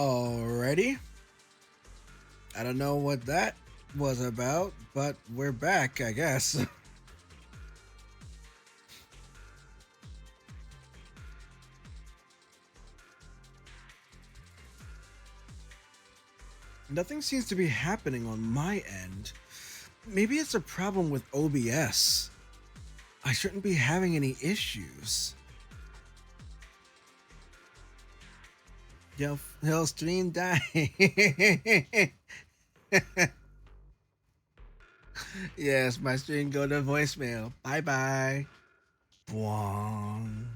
Alrighty. I don't know what that was about, but we're back, I guess. Nothing seems to be happening on my end. Maybe it's a problem with OBS. I shouldn't be having any issues. Yo, stream dying. Yes, my stream go to voicemail. Bye bye. Bwong.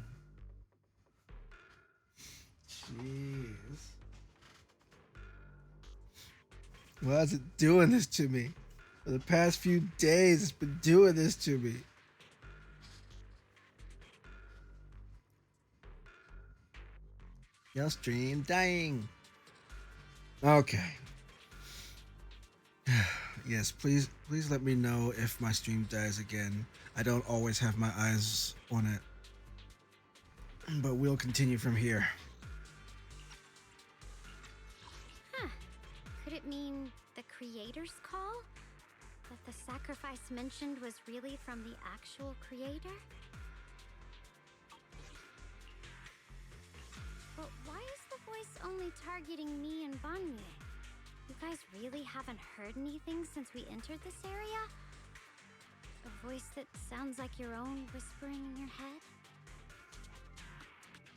Jeez. Why is it doing this to me? For the past few days, it's been doing this to me. Your stream dying. Okay. Yes, please let me know if my stream dies again. I don't always have my eyes on it. But we'll continue from here. Huh. Could it mean the creator's call? That the sacrifice mentioned was really from the actual creator? But why is the voice only targeting me and Banyue? You guys really haven't heard anything since we entered this area? A voice that sounds like your own whispering in your head?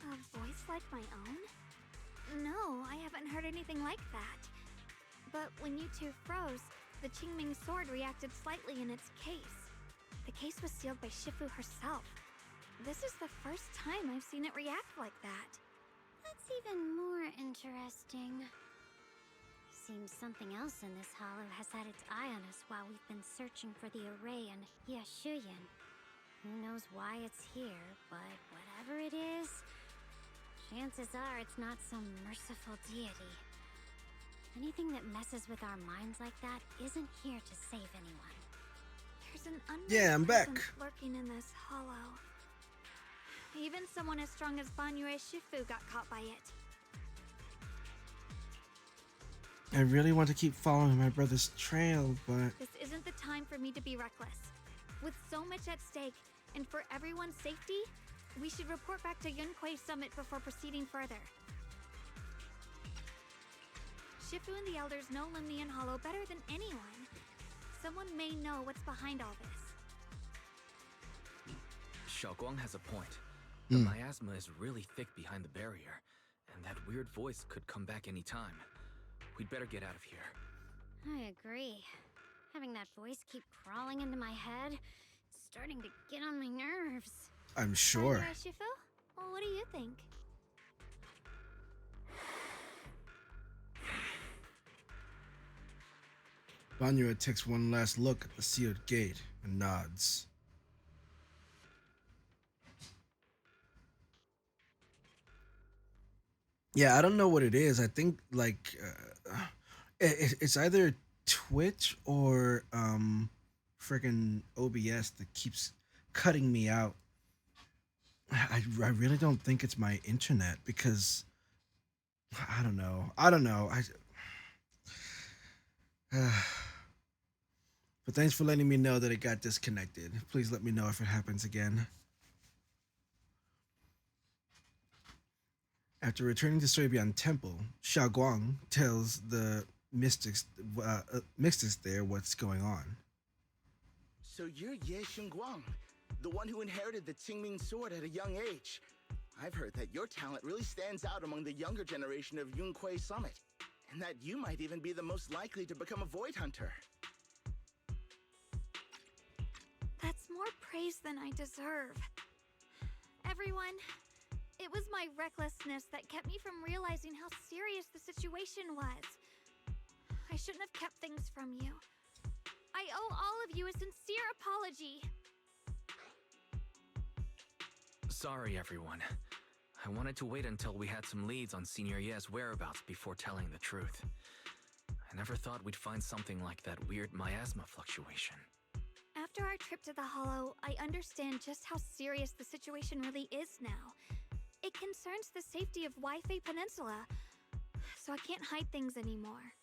A voice like my own? No, I haven't heard anything like that. But when you two froze, the Qingming sword reacted slightly in its case. The case was sealed by Shifu herself. This is the first time I've seen it react like that. That's even more interesting. Seems something else in this hollow has had its eye on us while we've been searching for the array in Yashuyan. Who knows why it's here, but whatever it is, chances are it's not some merciful deity. Anything that messes with our minds like that isn't here to save anyone. There's an unknown I'm back. presence lurking in this hollow. Even someone as strong as Banyue Shifu got caught by it. I really want to keep following my brother's trail, but This isn't the time for me to be reckless. With so much at stake, and for everyone's safety, we should report back to Yunquei Summit before proceeding further. Shifu and the elders know Limnian Hollow better than anyone. Someone may know what's behind all this. Xiaoguang has a point. The miasma is really thick behind the barrier, and that weird voice could come back any time. We'd better get out of here. I agree. Having that voice keep crawling into my head, it's starting to get on my nerves. I'm sure. Banyue Shifu? Well, what do you think? Banyue takes one last look at the sealed gate and nods. Yeah, I don't know what it is. I think it's either Twitch or freaking OBS that keeps cutting me out. I really don't think it's my internet because I don't know. But thanks for letting me know that it got disconnected. Please let me know if it happens again. After returning to Suibian Temple, Xiaoguang tells the mystics there what's going on. So you're Ye Xingguang, the one who inherited the Qingming sword at a young age. I've heard that your talent really stands out among the younger generation of Yunquei Summit, and that you might even be the most likely to become a void hunter. That's more praise than I deserve. Everyone, it was my recklessness that kept me from realizing how serious the situation was. I shouldn't have kept things from you. I owe all of you a sincere apology. Sorry, everyone. I wanted to wait until we had some leads on Senior Ye's whereabouts before telling the truth. I never thought we'd find something like that weird miasma fluctuation. After our trip to the Hollow, I understand just how serious the situation really is now. It concerns the safety of Waifei Peninsula. so I can't hide things anymore.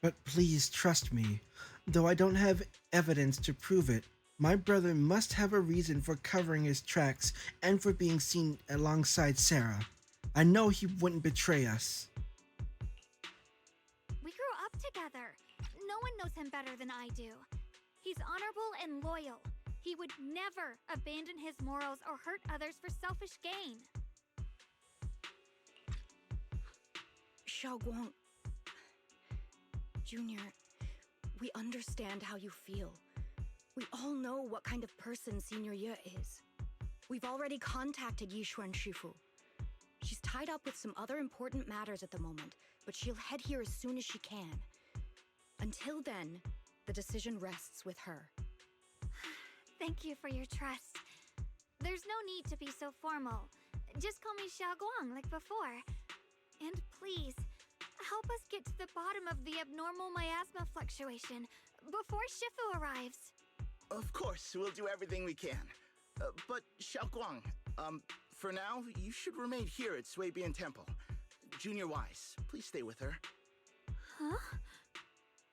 But please trust me. Though I don't have evidence to prove it, my brother must have a reason for covering his tracks and for being seen alongside Sarah. I know he wouldn't betray us. We grew up together. No one knows him better than I do. He's honorable and loyal. He would never abandon his morals or hurt others for selfish gain. Xiaoguang, Junior, we understand how you feel. We all know what kind of person Senior Ye is. We've already contacted Yishuan Shifu. She's tied up with some other important matters at the moment, but she'll head here as soon as she can. Until then, the decision rests with her. Thank you for your trust. There's no need to be so formal. Just call me Xiaoguang like before. And please, help us get to the bottom of the abnormal miasma fluctuation before Shifu arrives. Of course, we'll do everything we can. But Xiaoguang, for now, you should remain here at Suibian Temple. Junior Wise, please stay with her. Huh?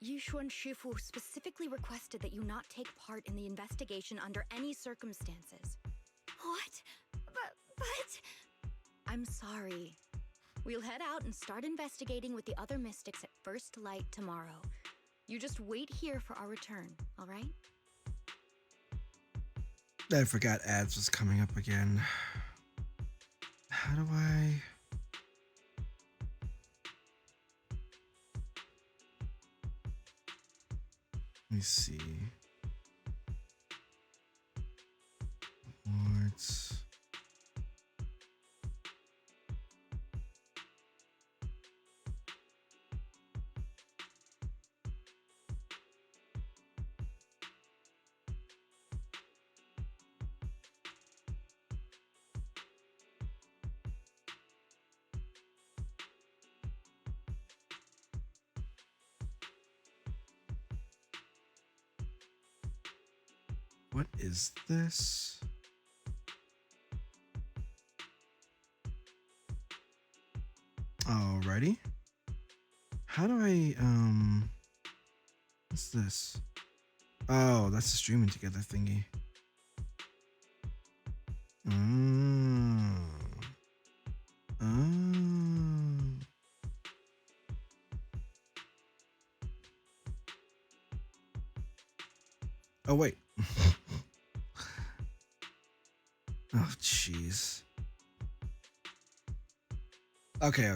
Yishuan Shifu specifically requested that you not take part in the investigation under any circumstances. What? But... I'm sorry. We'll head out and start investigating with the other mystics at first light tomorrow. You just wait here for our return, all right? I forgot ads was coming up again. How do I... Let me see. Awards. What is this? Alrighty. How do I, what's this? Oh, that's the streaming together thingy. Oh, wait. Oh, jeez. Okay.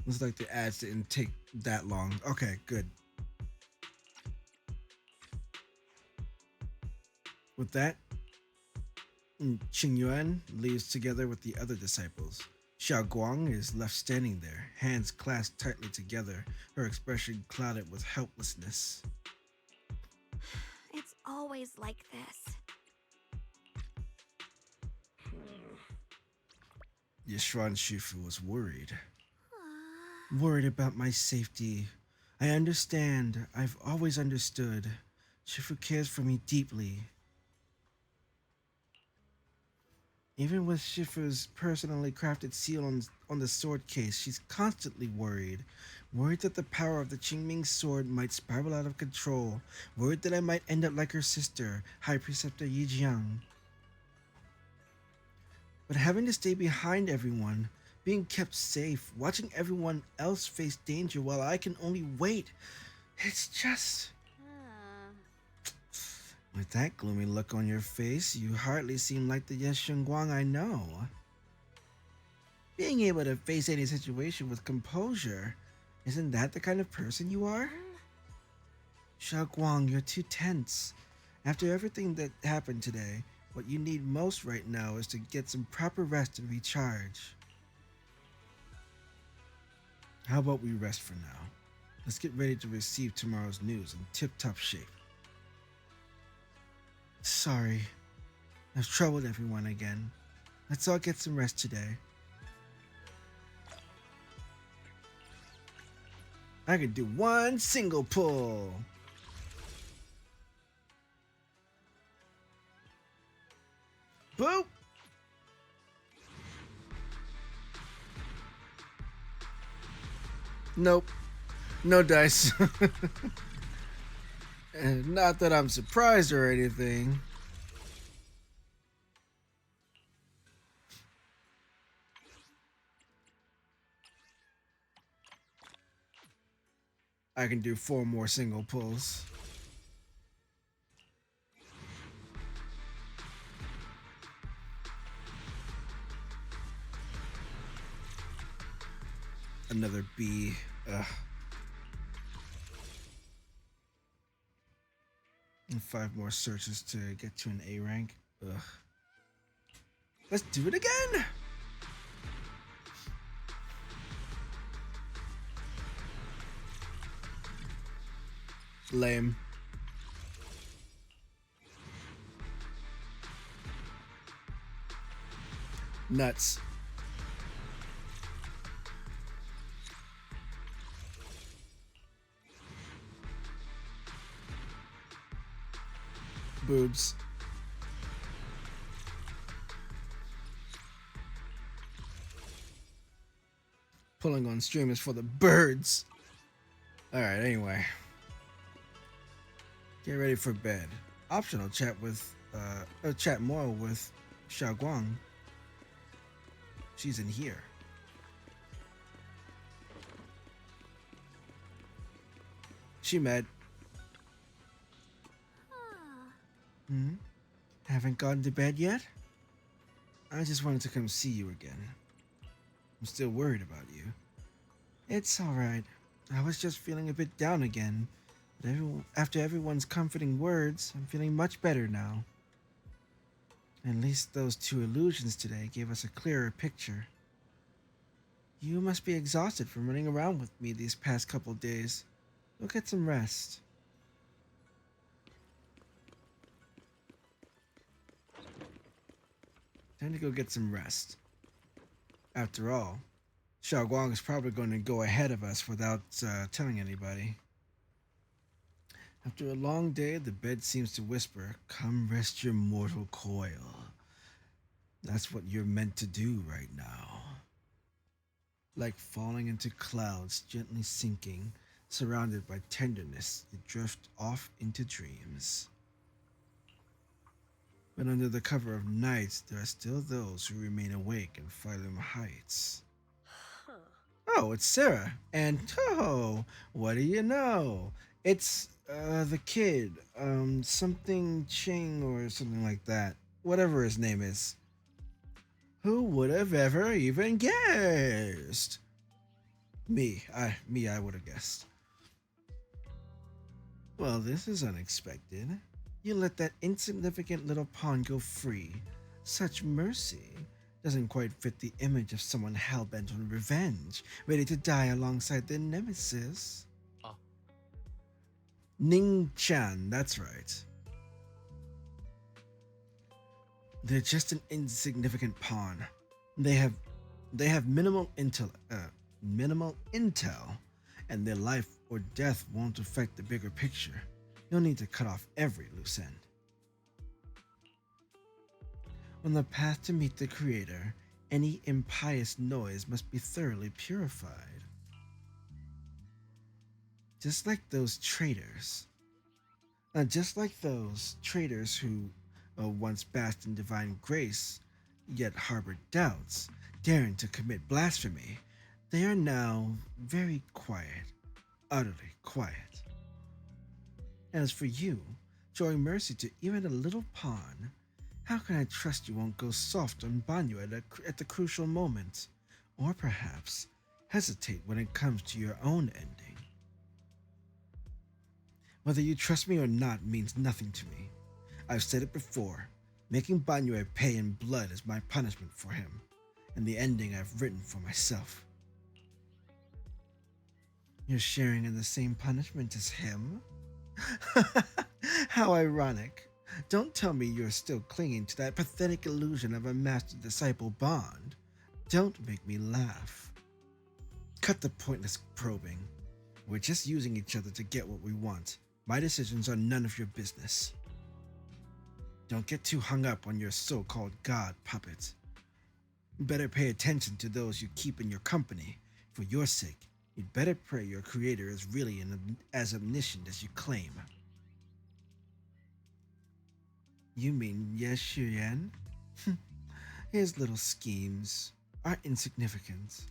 Looks like the ads didn't take that long. Okay, good. With that, Qingyuan leaves together with the other disciples. Xiaoguang is left standing there, hands clasped tightly together, her expression clouded with helplessness. it's always like this. Yishuan Shifu was worried. Worried about my safety. I understand. I've always understood. Shifu cares for me deeply. Even with Shifu's personally crafted seal on the sword case, she's constantly worried. Worried that the power of the Qingming sword might spiral out of control. Worried that I might end up like her sister, High Preceptor Yijiang. But having to stay behind everyone, being kept safe, watching everyone else face danger while I can only wait, it's just... With that gloomy look on your face, you hardly seem like the Yeshun Guang I know. Being able to face any situation with composure, isn't that the kind of person you are? Xiao Guang, you're too tense. After everything that happened today, what you need most right now is to get some proper rest and recharge. How about we rest for now? Let's get ready to receive tomorrow's news in tip-top shape. Sorry, I've troubled everyone again. Let's all get some rest today. I could do one single pull. Boop! Nope. No dice. And not that I'm surprised or anything. I can do 4 more single pulls. Another B. Ugh. And 5 more searches to get to an A rank. Ugh. Let's do it again! Lame. Nuts. Boobs. Pulling on stream is for the birds. Alright, anyway. Get ready for bed. Optional chat with chat more with Xiaoguang. She's in here. She met. Hmm? Haven't gone to bed yet? I just wanted to come see you again. I'm still worried about you. It's alright. I was just feeling a bit down again. But after everyone's comforting words, I'm feeling much better now. At least those 2 illusions today gave us a clearer picture. You must be exhausted from running around with me these past couple days. Go get some rest. Time to go get some rest. After all, Xiaoguang is probably going to go ahead of us without telling anybody. After a long day, the bed seems to whisper, "Come rest your mortal coil." That's what you're meant to do right now. Like falling into clouds, gently sinking, surrounded by tenderness, you drift off into dreams. But under the cover of night, there are still those who remain awake in Phylum Heights. Oh, it's Sarah. And oh, what do you know? It's the kid, something Ching or something like that. Whatever his name is. Who would have ever even guessed? I would have guessed. Well, this is unexpected. You let that insignificant little pawn go free. Such mercy. Doesn't quite fit the image of someone hell-bent on revenge, ready to die alongside their nemesis. Ning Chan, that's right. They're just an insignificant pawn. They have minimal intel, and their life or death won't affect the bigger picture. You'll need to cut off every loose end. On the path to meet the Creator, any impious noise must be thoroughly purified. Just like those traitors. Who once basked in divine grace, yet harbored doubts, daring to commit blasphemy, they are now very quiet, utterly quiet. As for you, showing mercy to even a little pawn, how can I trust you won't go soft on Banyue at the crucial moment? Or perhaps hesitate when it comes to your own ending? Whether you trust me or not means nothing to me. I've said it before, making Banyue pay in blood is my punishment for him, and the ending I've written for myself. You're sharing in the same punishment as him? How ironic. Don't tell me you're still clinging to that pathetic illusion of a master-disciple bond. Don't make me laugh. Cut the pointless probing. We're just using each other to get what we want. My decisions are none of your business. Don't get too hung up on your so-called god puppet. Better pay attention to those you keep in your company. For your sake, You'd better pray your creator is really as omniscient as you claim. You mean Yes Shuyan? His little schemes are insignificant.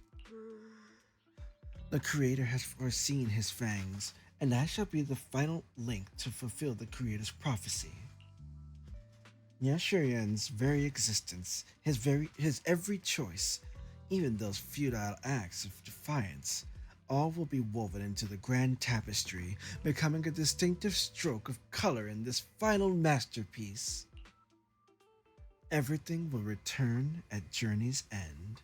The creator has foreseen his fangs, and I shall be the final link to fulfill the creator's prophecy. Yashurian's very existence, his every choice, even those futile acts of defiance, all will be woven into the grand tapestry, becoming a distinctive stroke of color in this final masterpiece. Everything will return at journey's end.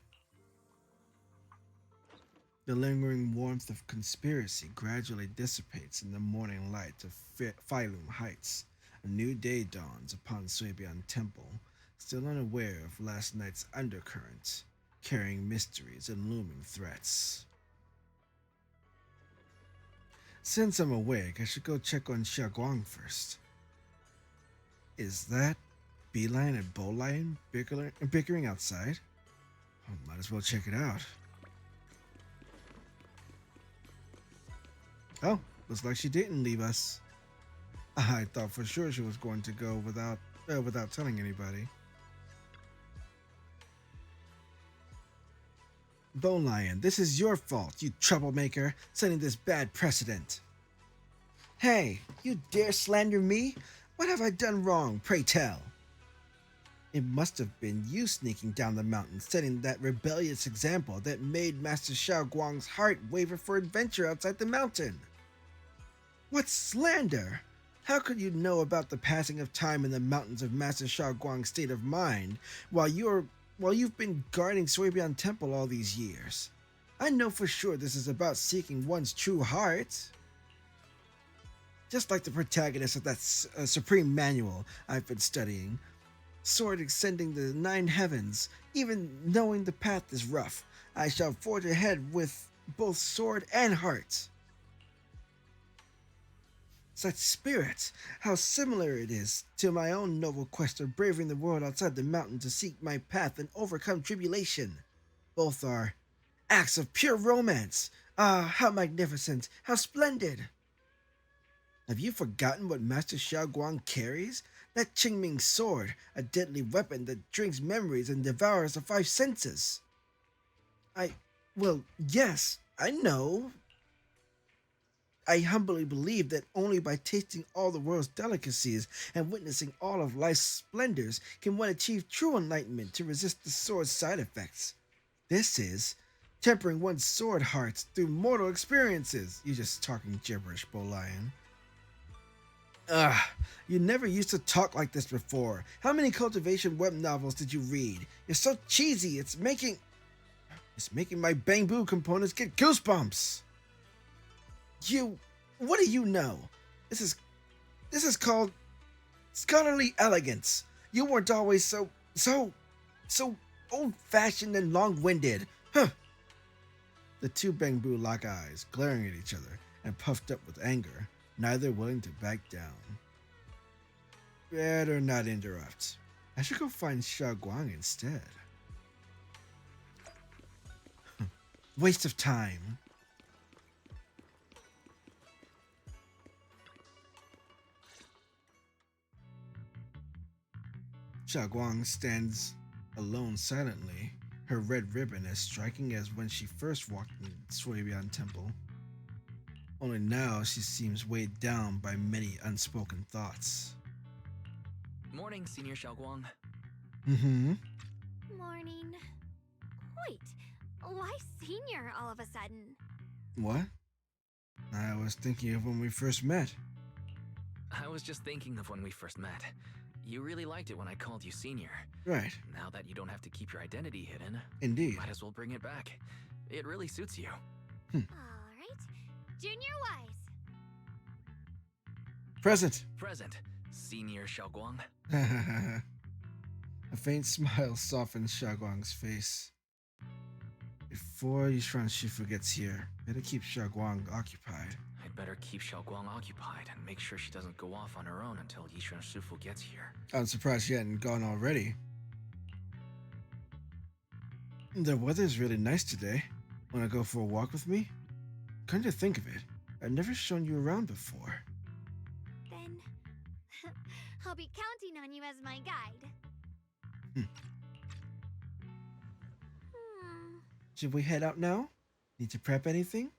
The lingering warmth of conspiracy gradually dissipates in the morning light of Phylum Heights. A new day dawns upon Suibian Temple, still unaware of last night's undercurrent, carrying mysteries and looming threats. Since I'm awake, I should go check on Xiaoguang first. Is that Beeline and Bowline bickering outside? Oh, might as well check it out. Oh, looks like she didn't leave us. I thought for sure she was going to go without telling anybody. Bowlion, this is your fault, you troublemaker, setting this bad precedent. Hey, you dare slander me? What have I done wrong, pray tell? It must have been you sneaking down the mountain, setting that rebellious example that made Master Xiao Guang's heart waver for adventure outside the mountain. What slander? How could you know about the passing of time in the mountains of Master Xiao Guang's state of mind while you've been guarding Suibian Temple all these years? I know for sure this is about seeking one's true heart. Just like the protagonist of that supreme manual I've been studying. Sword ascending the 9 heavens, even knowing the path is rough, I shall forge ahead with both sword and heart. Such spirit, how similar it is to my own noble quest of braving the world outside the mountain to seek my path and overcome tribulation. Both are acts of pure romance. Ah, how magnificent, how splendid. Have you forgotten what Master Xiao Guang carries? That Qingming sword, a deadly weapon that drinks memories and devours the 5 senses. Well, yes, I know. I humbly believe that only by tasting all the world's delicacies and witnessing all of life's splendors can one achieve true enlightenment to resist the sword's side effects. This is tempering one's sword hearts through mortal experiences. You're just talking gibberish, Bolion. Ugh, you never used to talk like this before. How many cultivation web novels did you read? You're so cheesy, it's making my bamboo components get goosebumps. What do you know? This is called scholarly elegance. You weren't always so old-fashioned and long-winded. Huh. The two bamboo lock eyes, glaring at each other and puffed up with anger, neither willing to back down. Better not interrupt. I should go find Xiao Guang instead. Waste of time. Xiao Guang stands alone silently, her red ribbon as striking as when she first walked in Suibian Temple. Only now she seems weighed down by many unspoken thoughts. Morning, Senior Xiaoguang. Morning. Wait, why senior all of a sudden? What? I was thinking of when we first met. I was just thinking of when we first met. You really liked it when I called you Senior. Right. Now that you don't have to keep your identity hidden, Indeed. might as well bring it back. It really suits you. Alright. Junior Wise. Present. Present, Senior Xiaoguang. A faint smile softens Xiao Guang's face. Before Yishuan Shifu gets here, better keep Xiao Guang occupied. I'd better keep Xiaoguang occupied and make sure she doesn't go off on her own until Yishuan Shifu gets here. I'm surprised she hadn't gone already. The weather's really nice today. Wanna go for a walk with me? Come to think of it, I've never shown you around before. Then I'll be counting on you as my guide. Hmm. Hmm. Should we head out now? Need to prep anything?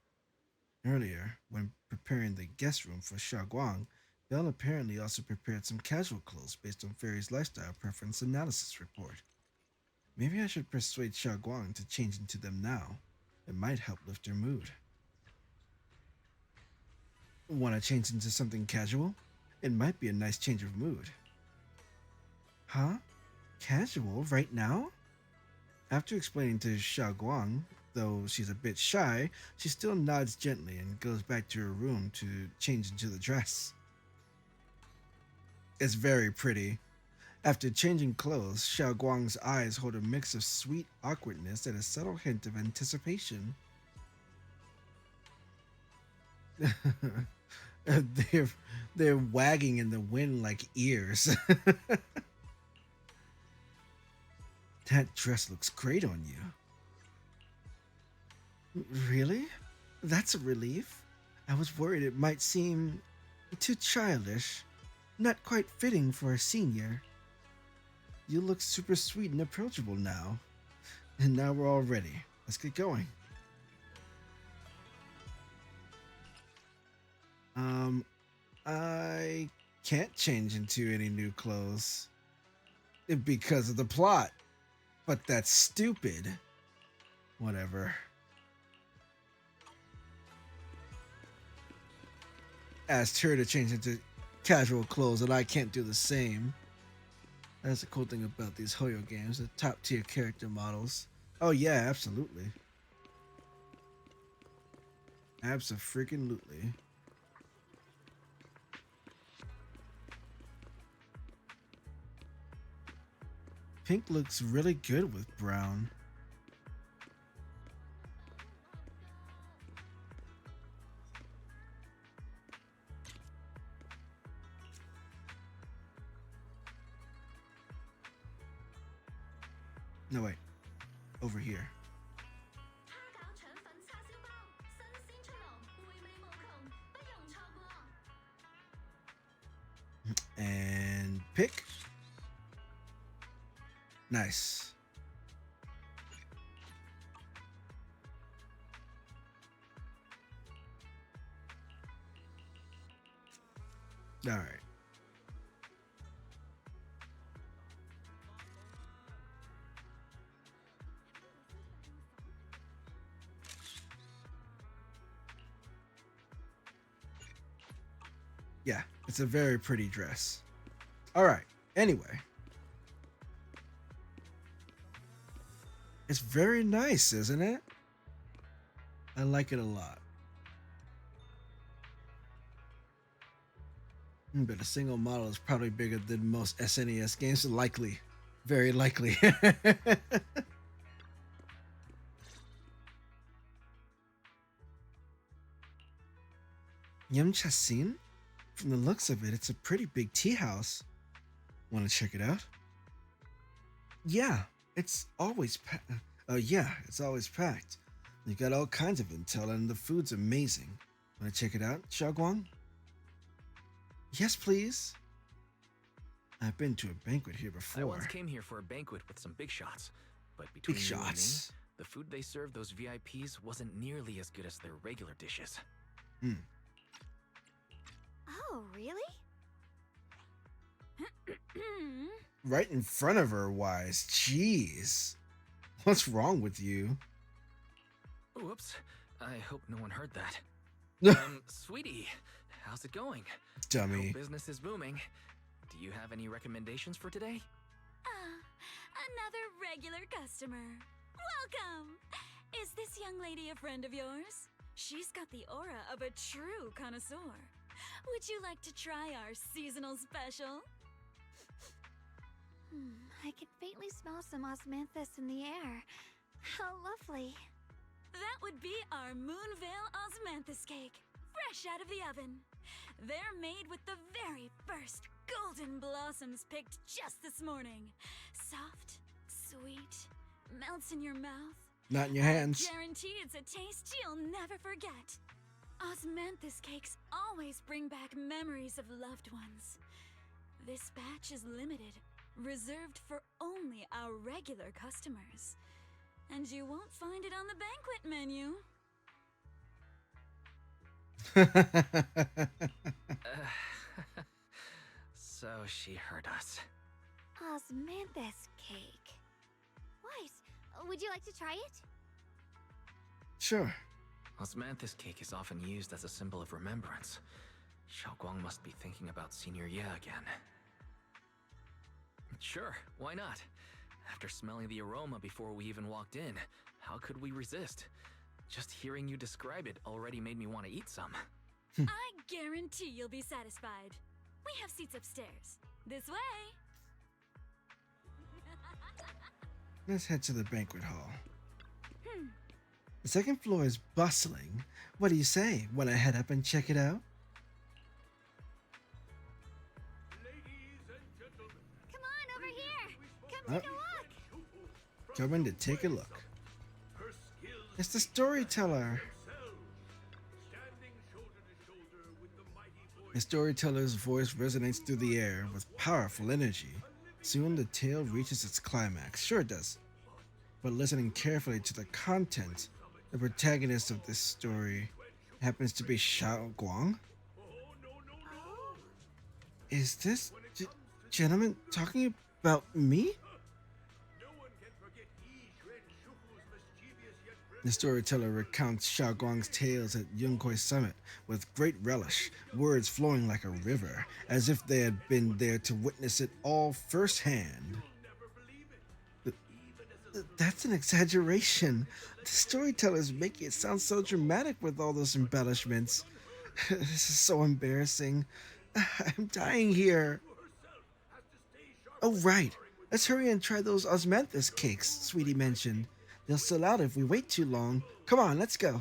Earlier, when preparing the guest room for Guang, Belle apparently also prepared some casual clothes based on Fairy's lifestyle preference analysis report. Maybe I should persuade Guang to change into them now. It might help lift her mood. Want to change into something casual? It might be a nice change of mood. Huh? Casual right now? After explaining to Guang, though she's a bit shy, she still nods gently and goes back to her room to change into the dress. It's very pretty. After changing clothes, Guang's eyes hold a mix of sweet awkwardness and a subtle hint of anticipation. they're, they're wagging in the wind like ears. That dress looks great on you. Really? That's a relief. I was worried it might seem too childish, not quite fitting for a senior. You look super sweet and approachable now. And now we're all ready. Let's get going. I can't change into any new clothes because of the plot. But that's stupid. Whatever. Asked her to change into casual clothes and I can't do the same. That's the cool thing about these Hoyo games, the top tier character models. Oh yeah, absolutely. Abso-freaking-lutely. Pink looks really good with brown. No, wait. Over here. And pick. Nice. All right. Yeah, it's a very pretty dress. All right. Anyway. It's very nice, isn't it? I like it a lot. But a single model is probably bigger than most SNES games. Likely. Very likely. Yamchasin? From the looks of it, it's a pretty big tea house. Want to check it out? Yeah, it's always it's always packed. You got all kinds of intel and the food's amazing. Want to check it out, Guang? Yes, please. I've been to a banquet here before. I once came here for a banquet with some big shots, but between Big you and me, shots. the food they served those VIPs wasn't nearly as good as their regular dishes. Oh, really? Right in front of her, Wise. Jeez. What's wrong with you? Whoops. I hope no one heard that. Sweetie, how's it going? Dummy. Hope business is booming. Do you have any recommendations for today? Another regular customer. Welcome! Is this young lady a friend of yours? She's got the aura of a true connoisseur. Would you like to try our seasonal special? I can faintly smell some osmanthus in the air. How lovely. That would be our Moonvale Osmanthus cake, fresh out of the oven. They're made with the very first golden blossoms picked just this morning. Soft, sweet, melts in your mouth. Not in your hands. I guarantee it's a taste you'll never forget. Osmanthus cakes always bring back memories of loved ones. This batch is limited, reserved for only our regular customers. And you won't find it on the banquet menu. So she heard us. Osmanthus cake. Right. Would you like to try it? Sure. Osmanthus cake is often used as a symbol of remembrance. Xiaoguang must be thinking about Senior Ye again. Sure, why not? After smelling the aroma before we even walked in, how could we resist? Just hearing you describe it already made me want to eat some. I guarantee you'll be satisfied. We have seats upstairs. This way. Let's head to the banquet hall. The second floor is bustling. What do you say? Want to head up and check it out? Come on, over here. Come take a look. Coming to take a look. It's the storyteller. The storyteller's voice resonates through the air with powerful energy. Soon the tale reaches its climax. Sure it does. But listening carefully to the content, the protagonist of this story happens to be Xiao Guang. Is this gentleman talking about me? The storyteller recounts Xiao Guang's tales at Yunkwei Summit with great relish, words flowing like a river, as if they had been there to witness it all firsthand. That's an exaggeration. The storyteller's making it sound so dramatic with all those embellishments. This is so embarrassing. I'm dying here. Oh, right. Let's hurry and try those osmanthus cakes Sweetie mentioned. They'll sell out if we wait too long. Come on, let's go.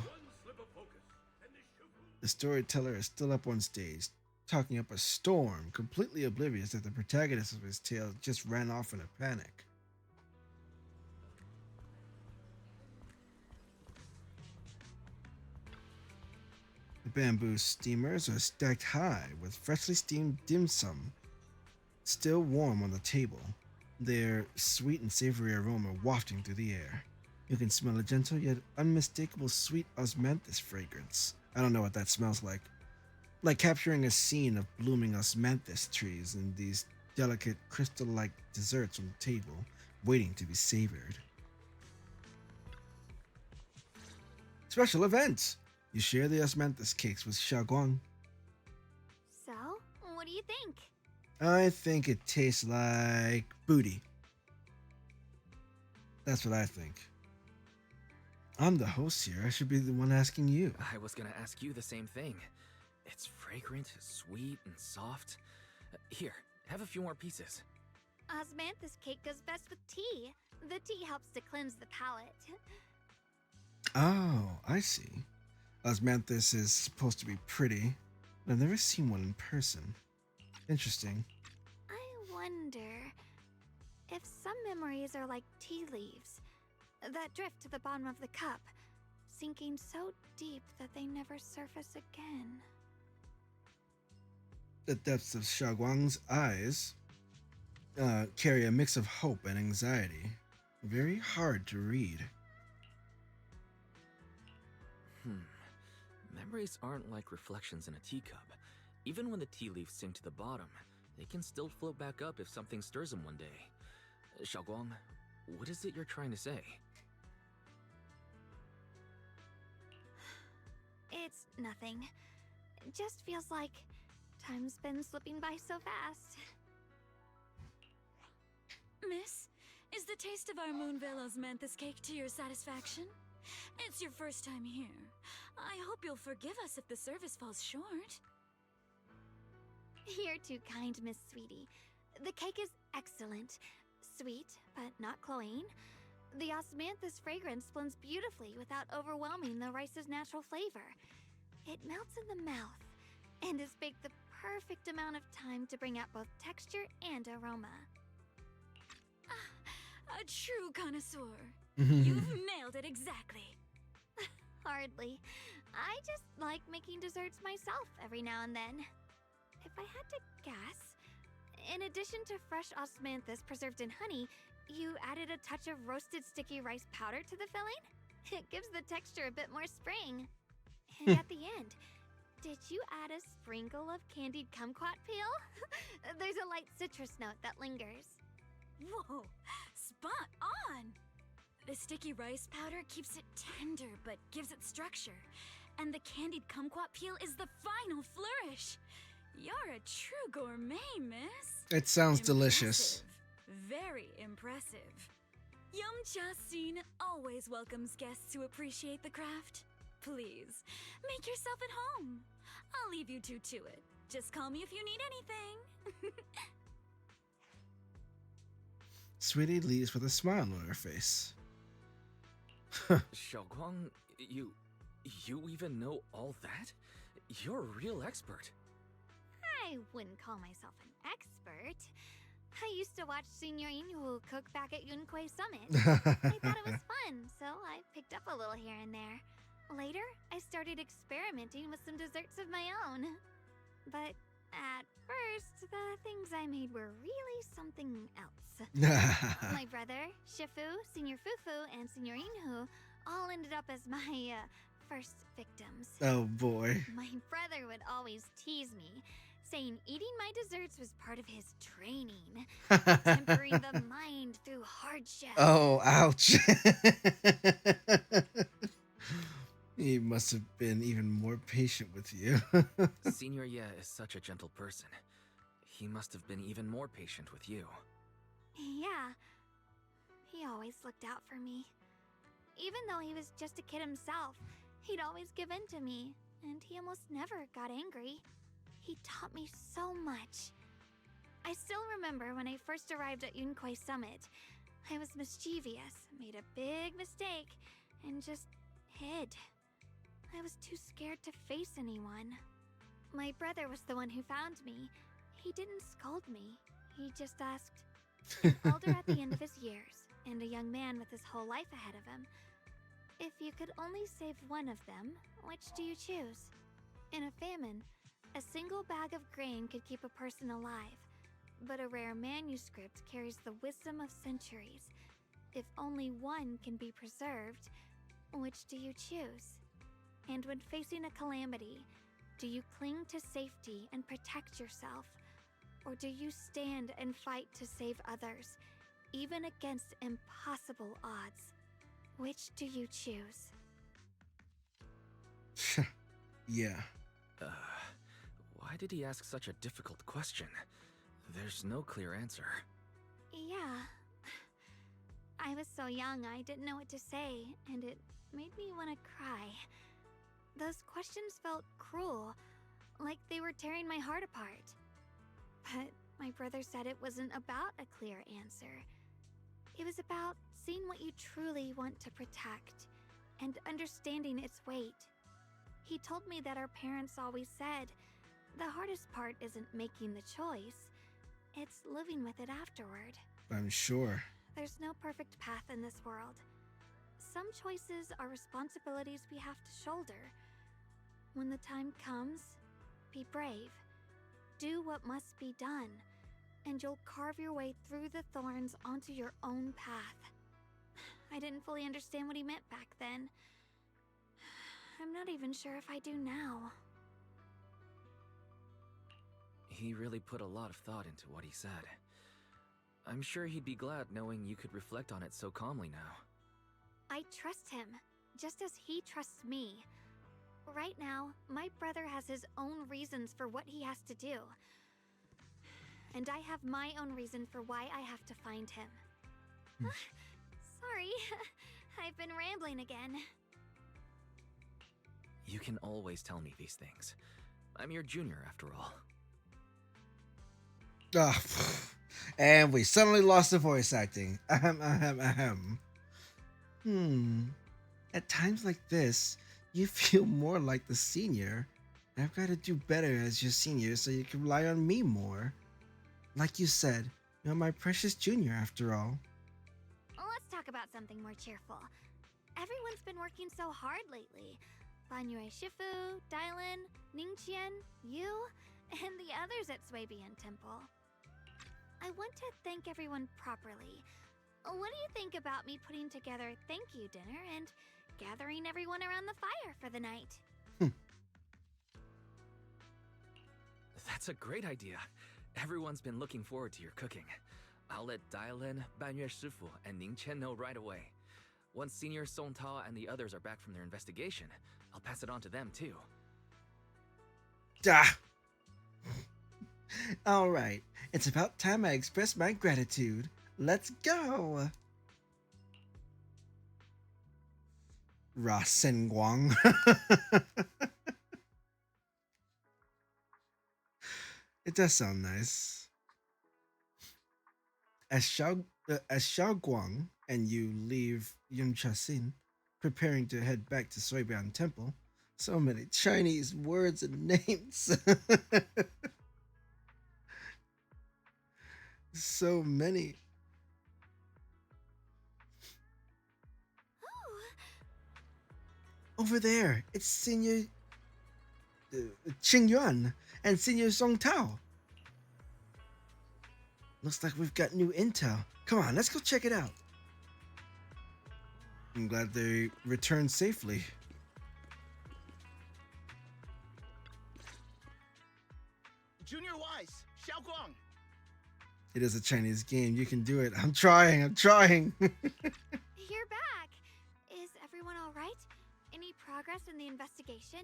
The storyteller is still up on stage, talking up a storm, completely oblivious that the protagonist of his tale just ran off in a panic. The bamboo steamers are stacked high with freshly steamed dim sum, still warm on the table, their sweet and savory aroma wafting through the air. You can smell a gentle yet unmistakable sweet osmanthus fragrance. I don't know what that smells like. Like capturing a scene of blooming osmanthus trees and these delicate crystal-like desserts on the table, waiting to be savored. Special events! You share the osmanthus cakes with Xiaoguang. So, what do you think? I think it tastes like booty. That's what I think. I'm the host here. I should be the one asking you. I was gonna ask you the same thing. It's fragrant, sweet, and soft. Here, have a few more pieces. Osmanthus cake goes best with tea. The tea helps to cleanse the palate. Oh, I see. Osmanthus is supposed to be pretty. I've never seen one in person. Interesting. I wonder if some memories are like tea leaves that drift to the bottom of the cup, sinking so deep that they never surface again. The depths of Xiaoguang's eyes carry a mix of hope and anxiety. Very hard to read. Memories aren't like reflections in a teacup. Even when the tea leaves sink to the bottom, they can still float back up if something stirs them one day. Xiaoguang, what is it you're trying to say? It's nothing. It just feels like time's been slipping by so fast. Miss, is the taste of our Moonvale Osmanthus cake to your satisfaction? It's your first time here. I hope you'll forgive us if the service falls short. You're too kind, Miss Sweetie. The cake is excellent. Sweet, but not cloying. The osmanthus fragrance blends beautifully without overwhelming the rice's natural flavor. It melts in the mouth and is baked the perfect amount of time to bring out both texture and aroma. A true connoisseur. You've nailed it exactly. Hardly. I just like making desserts myself every now and then. If I had to guess, in addition to fresh osmanthus preserved in honey, you added a touch of roasted sticky rice powder to the filling? It gives the texture a bit more spring. And at the end, did you add a sprinkle of candied kumquat peel? There's a light citrus note that lingers. Whoa, spot on! The sticky rice powder keeps it tender but gives it structure. And the candied kumquat peel is the final flourish. You're a true gourmet, miss. It sounds delicious. Very impressive. Yum-cha scene always welcomes guests who appreciate the craft. Please, make yourself at home. I'll leave you two to it. Just call me if you need anything. Sweetie leaves with a smile on her face. Xiaoguang, you even know all that? You're a real expert. I wouldn't call myself an expert. I used to watch Senior Inhu cook back at Yunquay Summit. I thought it was fun, so I picked up a little here and there. Later, I started experimenting with some desserts of my own. But at first, the things I made were really something else. My brother, Shifu, Senior Fufu, and Senior Inhu all ended up as my first victims. Oh boy. My brother would always tease me, saying eating my desserts was part of his training, tempering the mind through hardship. Oh, ouch. He must have been even more patient with you. Senior Ye is such a gentle person. He must have been even more patient with you. Yeah, he always looked out for me. Even though he was just a kid himself, he'd always give in to me, and he almost never got angry. He taught me so much. I still remember when I first arrived at Yunquay Summit. I was mischievous, made a big mistake, and just hid. I was too scared to face anyone. My brother was the one who found me. He didn't scold me. He just asked, an elder at the end of his years, and a young man with his whole life ahead of him, if you could only save one of them, which do you choose? In a famine, a single bag of grain could keep a person alive, but a rare manuscript carries the wisdom of centuries. If only one can be preserved, which do you choose? And when facing a calamity, do you cling to safety and protect yourself? Or do you stand and fight to save others, even against impossible odds? Which do you choose? Yeah. Why did he ask such a difficult question? There's no clear answer. Yeah. I was so young I didn't know what to say, and it made me want to cry. Those questions felt cruel, like they were tearing my heart apart. But my brother said it wasn't about a clear answer. It was about seeing what you truly want to protect, and understanding its weight. He told me that our parents always said, the hardest part isn't making the choice, it's living with it afterward. I'm sure. There's no perfect path in this world. Some choices are responsibilities we have to shoulder. When the time comes, be brave. Do what must be done, and you'll carve your way through the thorns onto your own path. I didn't fully understand what he meant back then. I'm not even sure if I do now. He really put a lot of thought into what he said. I'm sure he'd be glad knowing you could reflect on it so calmly now. I trust him, just as he trusts me. Right now, my brother has his own reasons for what he has to do. And I have my own reason for why I have to find him. Sorry, I've been rambling again. You can always tell me these things. I'm your junior, after all. Ah, and we suddenly lost the voice acting. Ahem, ahem, ahem. At times like this, you feel more like the senior. I've got to do better as your senior so you can rely on me more. Like you said, you're my precious junior after all. Let's talk about something more cheerful. Everyone's been working so hard lately. Banyue Shifu, Dialyn, Ningqian, you, and the others at Swabian Temple. I want to thank everyone properly. What do you think about me putting together a thank you dinner and gathering everyone around the fire for the night? That's a great idea. Everyone's been looking forward to your cooking. I'll let Dialyn, Banyue Shifu, and Ningqian know right away. Once Senior Song Tao and the others are back from their investigation, I'll pass it on to them too. Ah. All right, it's about time I express my gratitude. Let's go. Rasen Guang. It does sound nice. As Xiao Guang and you leave Yunchasin, preparing to head back to Suibian Temple, so many Chinese words and names. So many. Over there, it's Senior Qing Yuan and Senior Song Tao. Looks like we've got new intel. Come on, let's go check it out. I'm glad they returned safely. Junior Wise, Xiao Guang. It is a Chinese game. You can do it. I'm trying. You're back. Is everyone all right? Any progress in the investigation?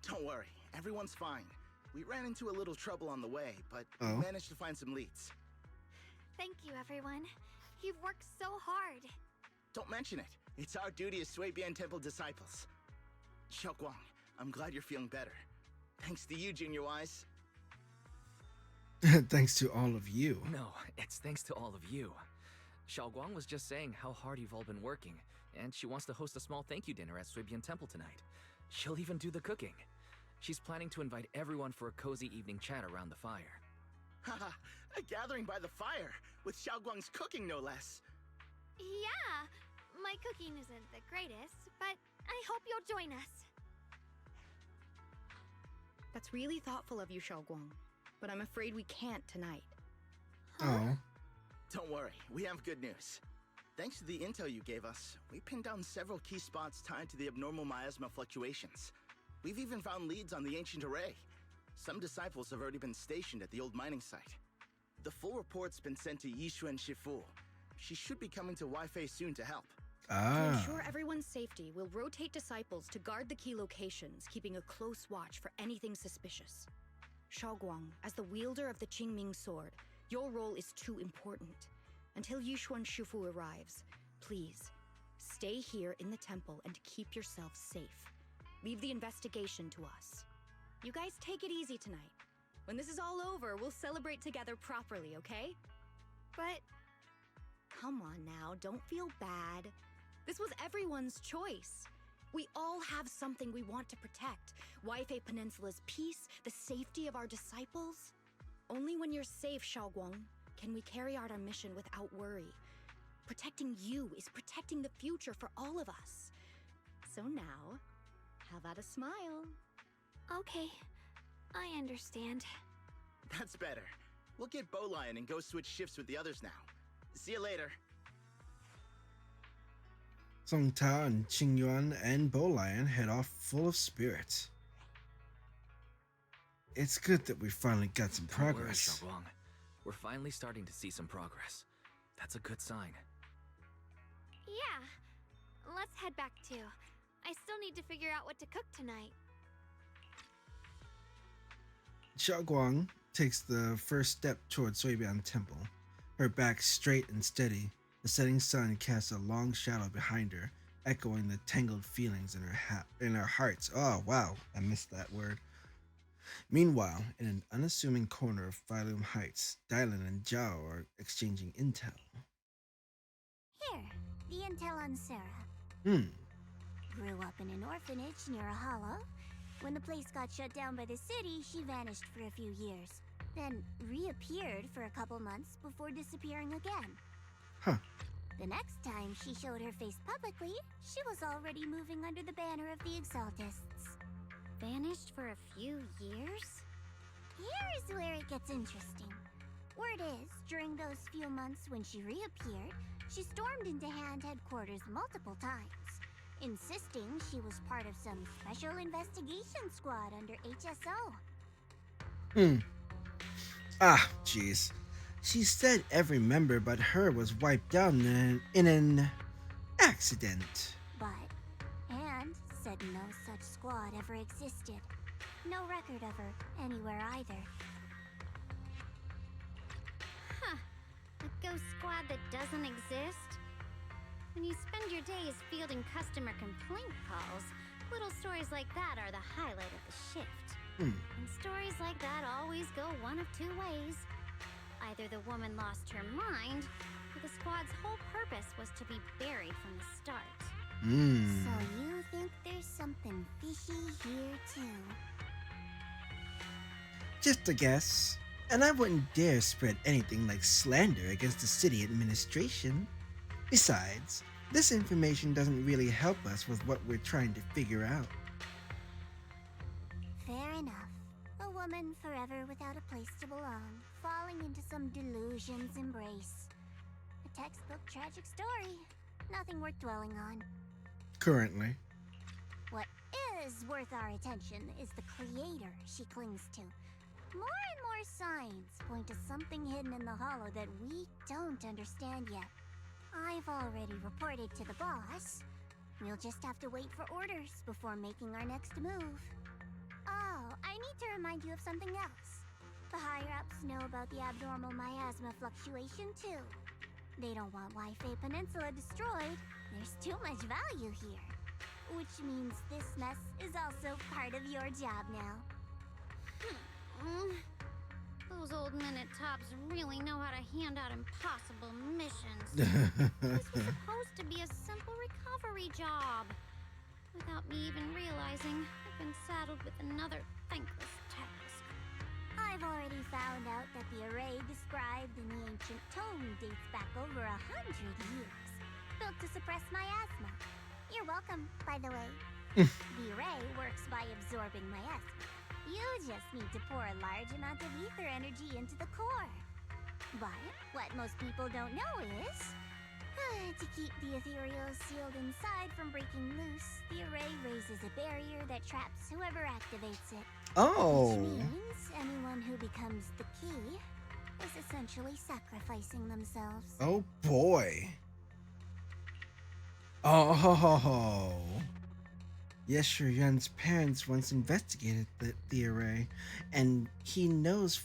Don't worry, everyone's fine. We ran into a little trouble on the way, but we managed to find some leads. Thank you, everyone. You've worked so hard. Don't mention it. It's our duty as Suibian Temple disciples. Xiao Guang, I'm glad you're feeling better. Thanks to you, Junior Wise. Thanks to all of you. No, it's thanks to all of you. Xiao Guang was just saying how hard you've all been working, and she wants to host a small thank you dinner at Suibian Temple tonight. She'll even do the cooking. She's planning to invite everyone for a cozy evening chat around the fire. Haha, a gathering by the fire, with Xiao Guang's cooking no less. Yeah, my cooking isn't the greatest, but I hope you'll join us. That's really thoughtful of you, Xiaoguang. But I'm afraid we can't tonight. Oh. Don't worry, we have good news. Thanks to the intel you gave us, we pinned down several key spots tied to the abnormal miasma fluctuations. We've even found leads on the ancient array. Some disciples have already been stationed at the old mining site. The full report's been sent to Yishuan Shifu. She should be coming to Weifei soon to help. To ensure everyone's safety, we'll rotate disciples to guard the key locations, keeping a close watch for anything suspicious. Shaoguang, as the wielder of the Qingming sword, your role is too important. Until Yishuan Shifu arrives, please, stay here in the temple and keep yourself safe. Leave the investigation to us. You guys take it easy tonight. When this is all over, we'll celebrate together properly, okay? But come on now, don't feel bad. This was everyone's choice. We all have something we want to protect. Weifei Peninsula's peace, the safety of our disciples. Only when you're safe, Shaoguang, can we carry out our mission without worry. Protecting you is protecting the future for all of us. So now, how about a smile? okay, I understand. That's better. We'll get Bowlion and go switch shifts with the others now. See you later. Song Tao and Qing Yuan and Bowlion head off full of spirit. It's good that we finally got some Don't worry, progress. Xiaoguang. We're finally starting to see some progress. That's a good sign. Yeah, let's head back too. I still need to figure out what to cook tonight. Xiaoguang takes the first step towards Suibian Temple, her back straight and steady. The setting sun casts a long shadow behind her, echoing the tangled feelings in her heart. Oh, wow, I missed that word. Meanwhile, in an unassuming corner of Phylum Heights, Dialyn and Zhao are exchanging intel. Here, the intel on Sarah. Grew up in an orphanage near a hollow. When the place got shut down by the city, she vanished for a few years. Then reappeared for a couple months before disappearing again. Huh. The next time she showed her face publicly, she was already moving under the banner of the Exaltists. Vanished for a few years? Here's where it gets interesting. Word is, during those few months when she reappeared, she stormed into Hand headquarters multiple times, insisting she was part of some special investigation squad under HSO. Ah, jeez. She said every member but her was wiped out in an accident. But Hand said no such squad ever existed. No record of her anywhere either. Huh. A ghost squad that doesn't exist? When you spend your days fielding customer complaint calls, little stories like that are the highlight of the shift. And stories like that always go one of two ways. Either the woman lost her mind, or the squad's whole purpose was to be buried from the start. So you think there's something fishy here too? Just a guess. And I wouldn't dare spread anything like slander against the city administration. Besides, this information doesn't really help us with what we're trying to figure out. Fair enough. A woman forever without a place to belong, falling into some delusion's embrace. A textbook tragic story. Nothing worth dwelling on. Currently. What is worth our attention is the creator she clings to. More and more signs point to something hidden in the hollow that we don't understand yet. I've already reported to the boss. We'll just have to wait for orders before making our next move. Oh, I need to remind you of something else. The higher-ups know about the abnormal miasma fluctuation too. They don't want Wi-Fi Peninsula destroyed. There's too much value here. Which means this mess is also part of your job now. Those old minute tops really know how to hand out impossible missions. This was supposed to be a simple recovery job. Without me even realizing, I've been saddled with another thankless task. I've already found out that the array described in the ancient tome dates back over 100 years, built to suppress miasma. You're welcome, by the way. The array works by absorbing miasma. You just need to pour a large amount of ether energy into the core. But what most people don't know is, to keep the ethereal sealed inside from breaking loose, the array raises a barrier that traps whoever activates it. Oh. Which means anyone who becomes the key is essentially sacrificing themselves. Oh boy. Oh. Yeshuryan's parents once investigated the array, and he knows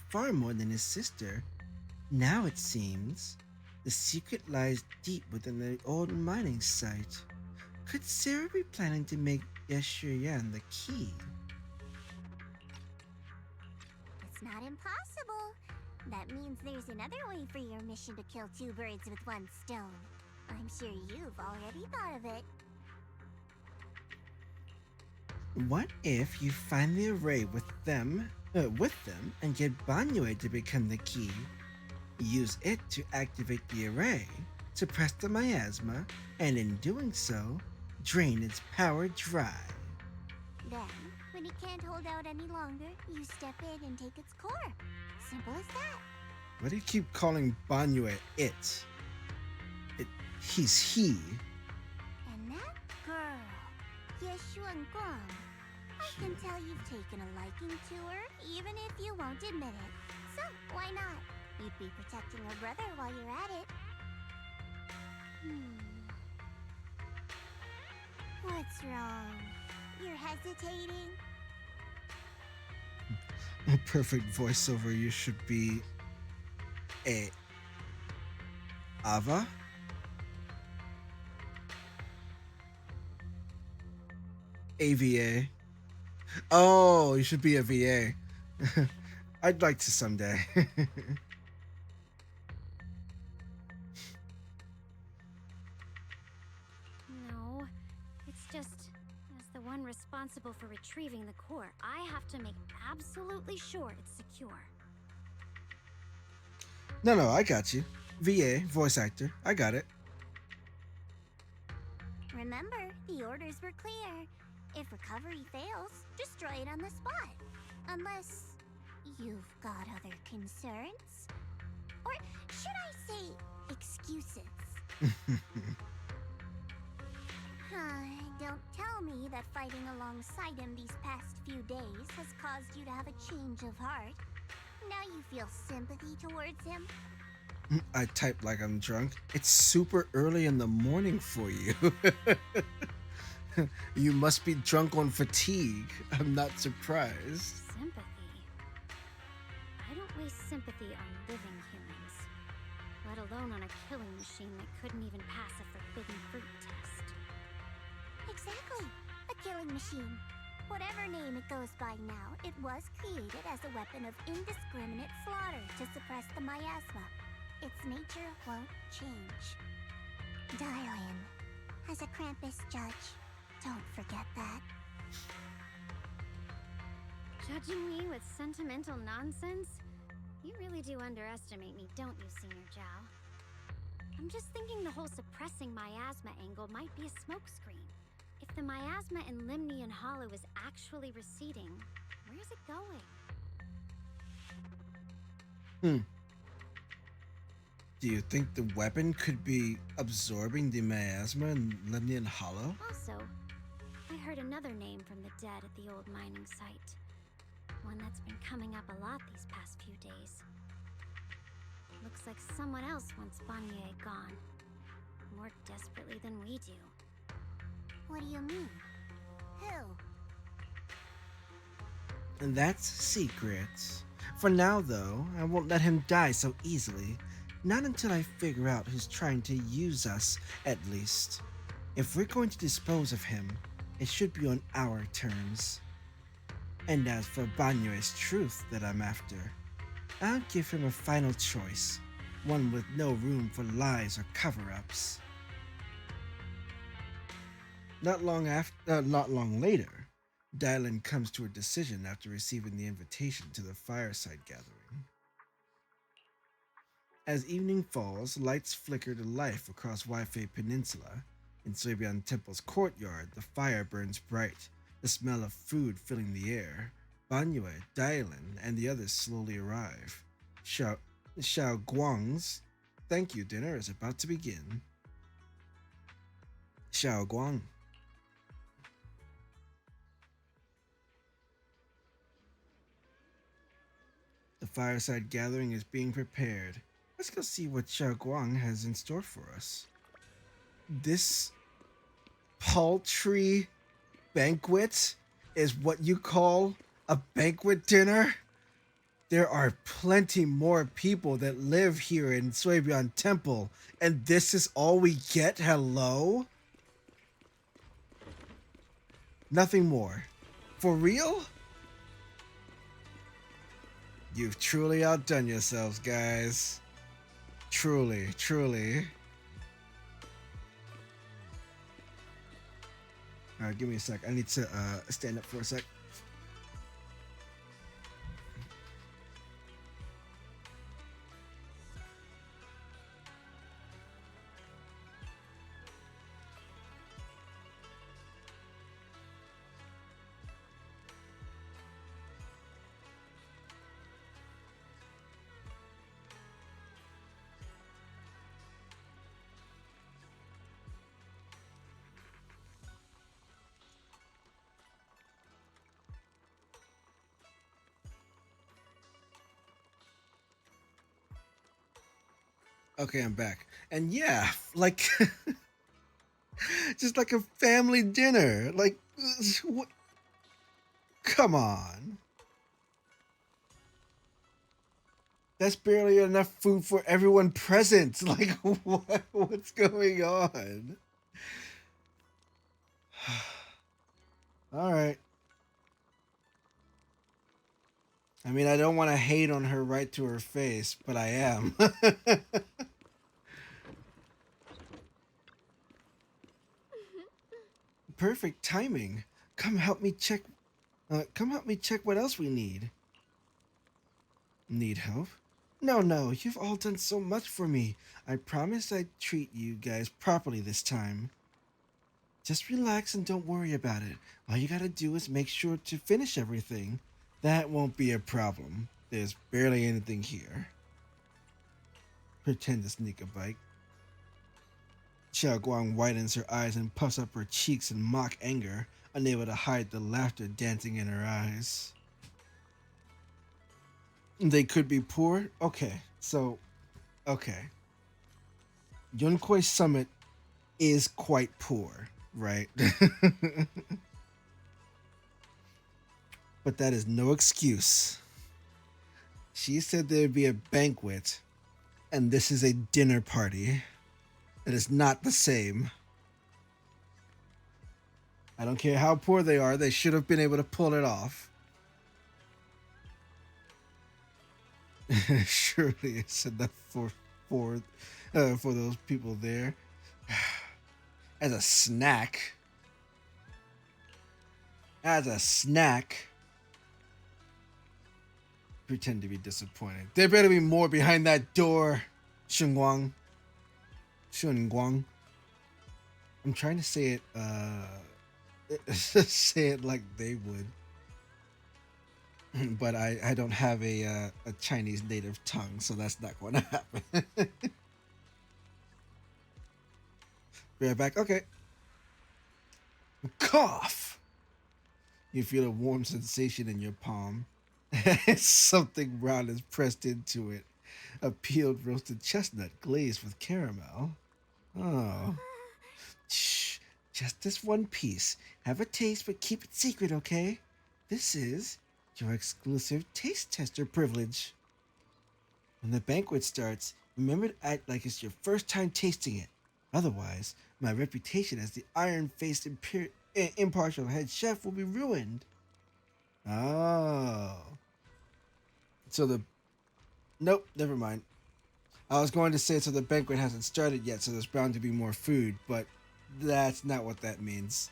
far more than his sister. Now it seems the secret lies deep within the old mining site. Could Sarah be planning to make Yeshuryan the key? It's not impossible. That means there's another way for your mission to kill two birds with one stone. I'm sure you've already thought of it. What if you find the array with them and get Banyue to become the key? Use it to activate the array, suppress the miasma, and in doing so, drain its power dry. Then, when it can't hold out any longer, you step in and take its core. Simple as that. Why do you keep calling Banyue it? He's he. And that girl, Yeshuan Guang. I can tell you've taken a liking to her, even if you won't admit it. So, why not? You'd be protecting her brother while you're at it. What's wrong? You're hesitating? A perfect voiceover you should be Ava? AVA. Oh, you should be a VA. I'd like to someday. No, it's just, as the one responsible for retrieving the core, I have to make absolutely sure it's secure. No, I got you. VA, voice actor. I got it. Remember, the orders were clear. If recovery fails, destroy it on the spot. Unless you've got other concerns? Or should I say, excuses? Don't tell me that fighting alongside him these past few days has caused you to have a change of heart. Now you feel sympathy towards him? I type like I'm drunk. It's super early in the morning for you. You must be drunk on fatigue. I'm not surprised. Sympathy? I don't waste sympathy on living humans, let alone on a killing machine that couldn't even pass a forbidden fruit test. Exactly, a killing machine. Whatever name it goes by now, it was created as a weapon of indiscriminate slaughter to suppress the miasma. Its nature won't change. Dialyn, as a Krampus judge, don't forget that. Judging me with sentimental nonsense? You really do underestimate me, don't you, Senior Zhao? I'm just thinking the whole suppressing miasma angle might be a smokescreen. If the miasma in Limnian Hollow is actually receding, where's it going? Do you think the weapon could be absorbing the miasma in Limnian Hollow? Also, I heard another name from the dead at the old mining site. One that's been coming up a lot these past few days. Looks like someone else wants Banyue gone. More desperately than we do. What do you mean? Who? And that's secret. For now, though, I won't let him die so easily. Not until I figure out who's trying to use us, at least. If we're going to dispose of him, it should be on our terms. And as for Banyue's truth that I'm after, I'll give him a final choice. One with no room for lies or cover-ups. Not long later, Dialyn comes to a decision after receiving the invitation to the fireside gathering. As evening falls, lights flicker to life across Waifei Peninsula. In Suibian Temple's courtyard, the fire burns bright, the smell of food filling the air. Banyue, Dialyn, and the others slowly arrive. Xiao Guang's thank you dinner is about to begin. Xiao Guang. The fireside gathering is being prepared. Let's go see what Xiao Guang has in store for us. This paltry banquet is what you call a banquet dinner? There are plenty more people that live here in Suibian Temple, and this is all we get? Hello? Nothing more. For real? You've truly outdone yourselves, guys. Truly, truly. Alright, give me a sec. I need to stand up for a sec. Okay, I'm back. And yeah, like just like a family dinner. Like what? Come on. That's barely enough food for everyone present. Like what's going on? All right. I mean, I don't want to hate on her right to her face, but I am. Perfect timing. Come help me check. Come help me check what else we need. Need help? No, you've all done so much for me. I promise I'd treat you guys properly this time. Just relax and don't worry about it. All you gotta do is make sure to finish everything. That won't be a problem. There's barely anything here. Pretend to sneak a bite. Xiao Guang widens her eyes and puffs up her cheeks in mock anger, unable to hide the laughter dancing in her eyes. They could be poor? Okay, so, okay. Yunkwei Summit is quite poor, right? But that is no excuse. She said there'd be a banquet, and this is a dinner party. It is not the same. I don't care how poor they are, they should have been able to pull it off. Surely it's enough for those people there. As a snack. Pretend to be disappointed. There better be more behind that door, Shunguang. I'm trying to say it say it like they would. But I don't have a Chinese native tongue, so that's not going to happen. Be right back. Okay. Cough. You feel a warm sensation in your palm. Something round is pressed into it. A peeled roasted chestnut glazed with caramel. Oh. Shh. Just this one piece. Have a taste, but keep it secret, okay? This is your exclusive taste tester privilege. When the banquet starts, remember to act like it's your first time tasting it. Otherwise, my reputation as the iron-faced impartial head chef will be ruined. Oh. Nope, never mind. I was going to say so the banquet hasn't started yet, so there's bound to be more food, but that's not what that means.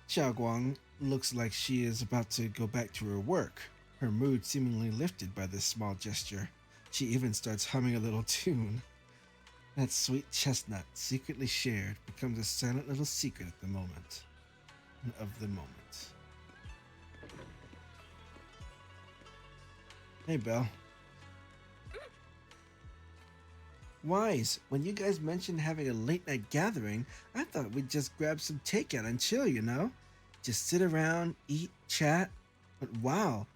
Xiao Guang looks like she is about to go back to her work, her mood seemingly lifted by this small gesture. She even starts humming a little tune. That sweet chestnut, secretly shared, becomes a silent little secret at the moment. Of the moment. Hey, Belle. Wise, when you guys mentioned having a late night gathering, I thought we'd just grab some takeout and chill, you know? Just sit around, eat, chat. But wow,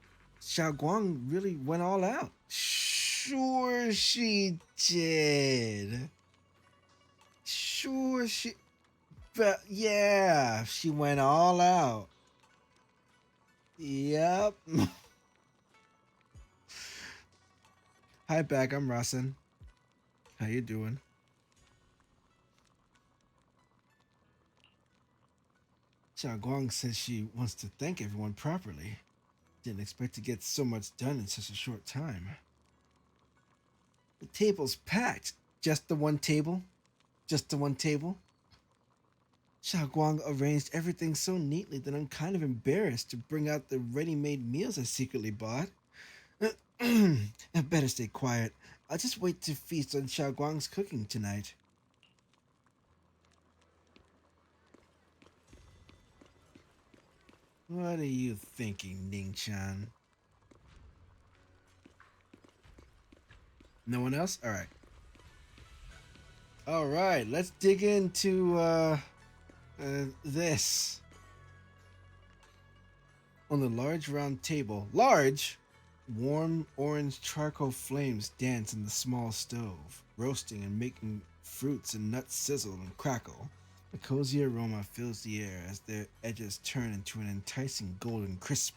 Xiao Guang really went all out. Sure she did. But yeah, she went all out. Yep. Hi, back. I'm Rasen. How you doing? Xiao Guang says she wants to thank everyone properly. Didn't expect to get so much done in such a short time. The table's packed. Just the one table? Just the one table? Xiao Guang arranged everything so neatly that I'm kind of embarrassed to bring out the ready-made meals I secretly bought. I better stay quiet. I'll just wait to feast on Xiao Guang's cooking tonight. What are you thinking, Ning-chan? No one else? Alright, let's dig into this. On the large round table, warm orange charcoal flames dance in the small stove, roasting and making fruits and nuts sizzle and crackle. A cozy aroma fills the air as their edges turn into an enticing golden crisp.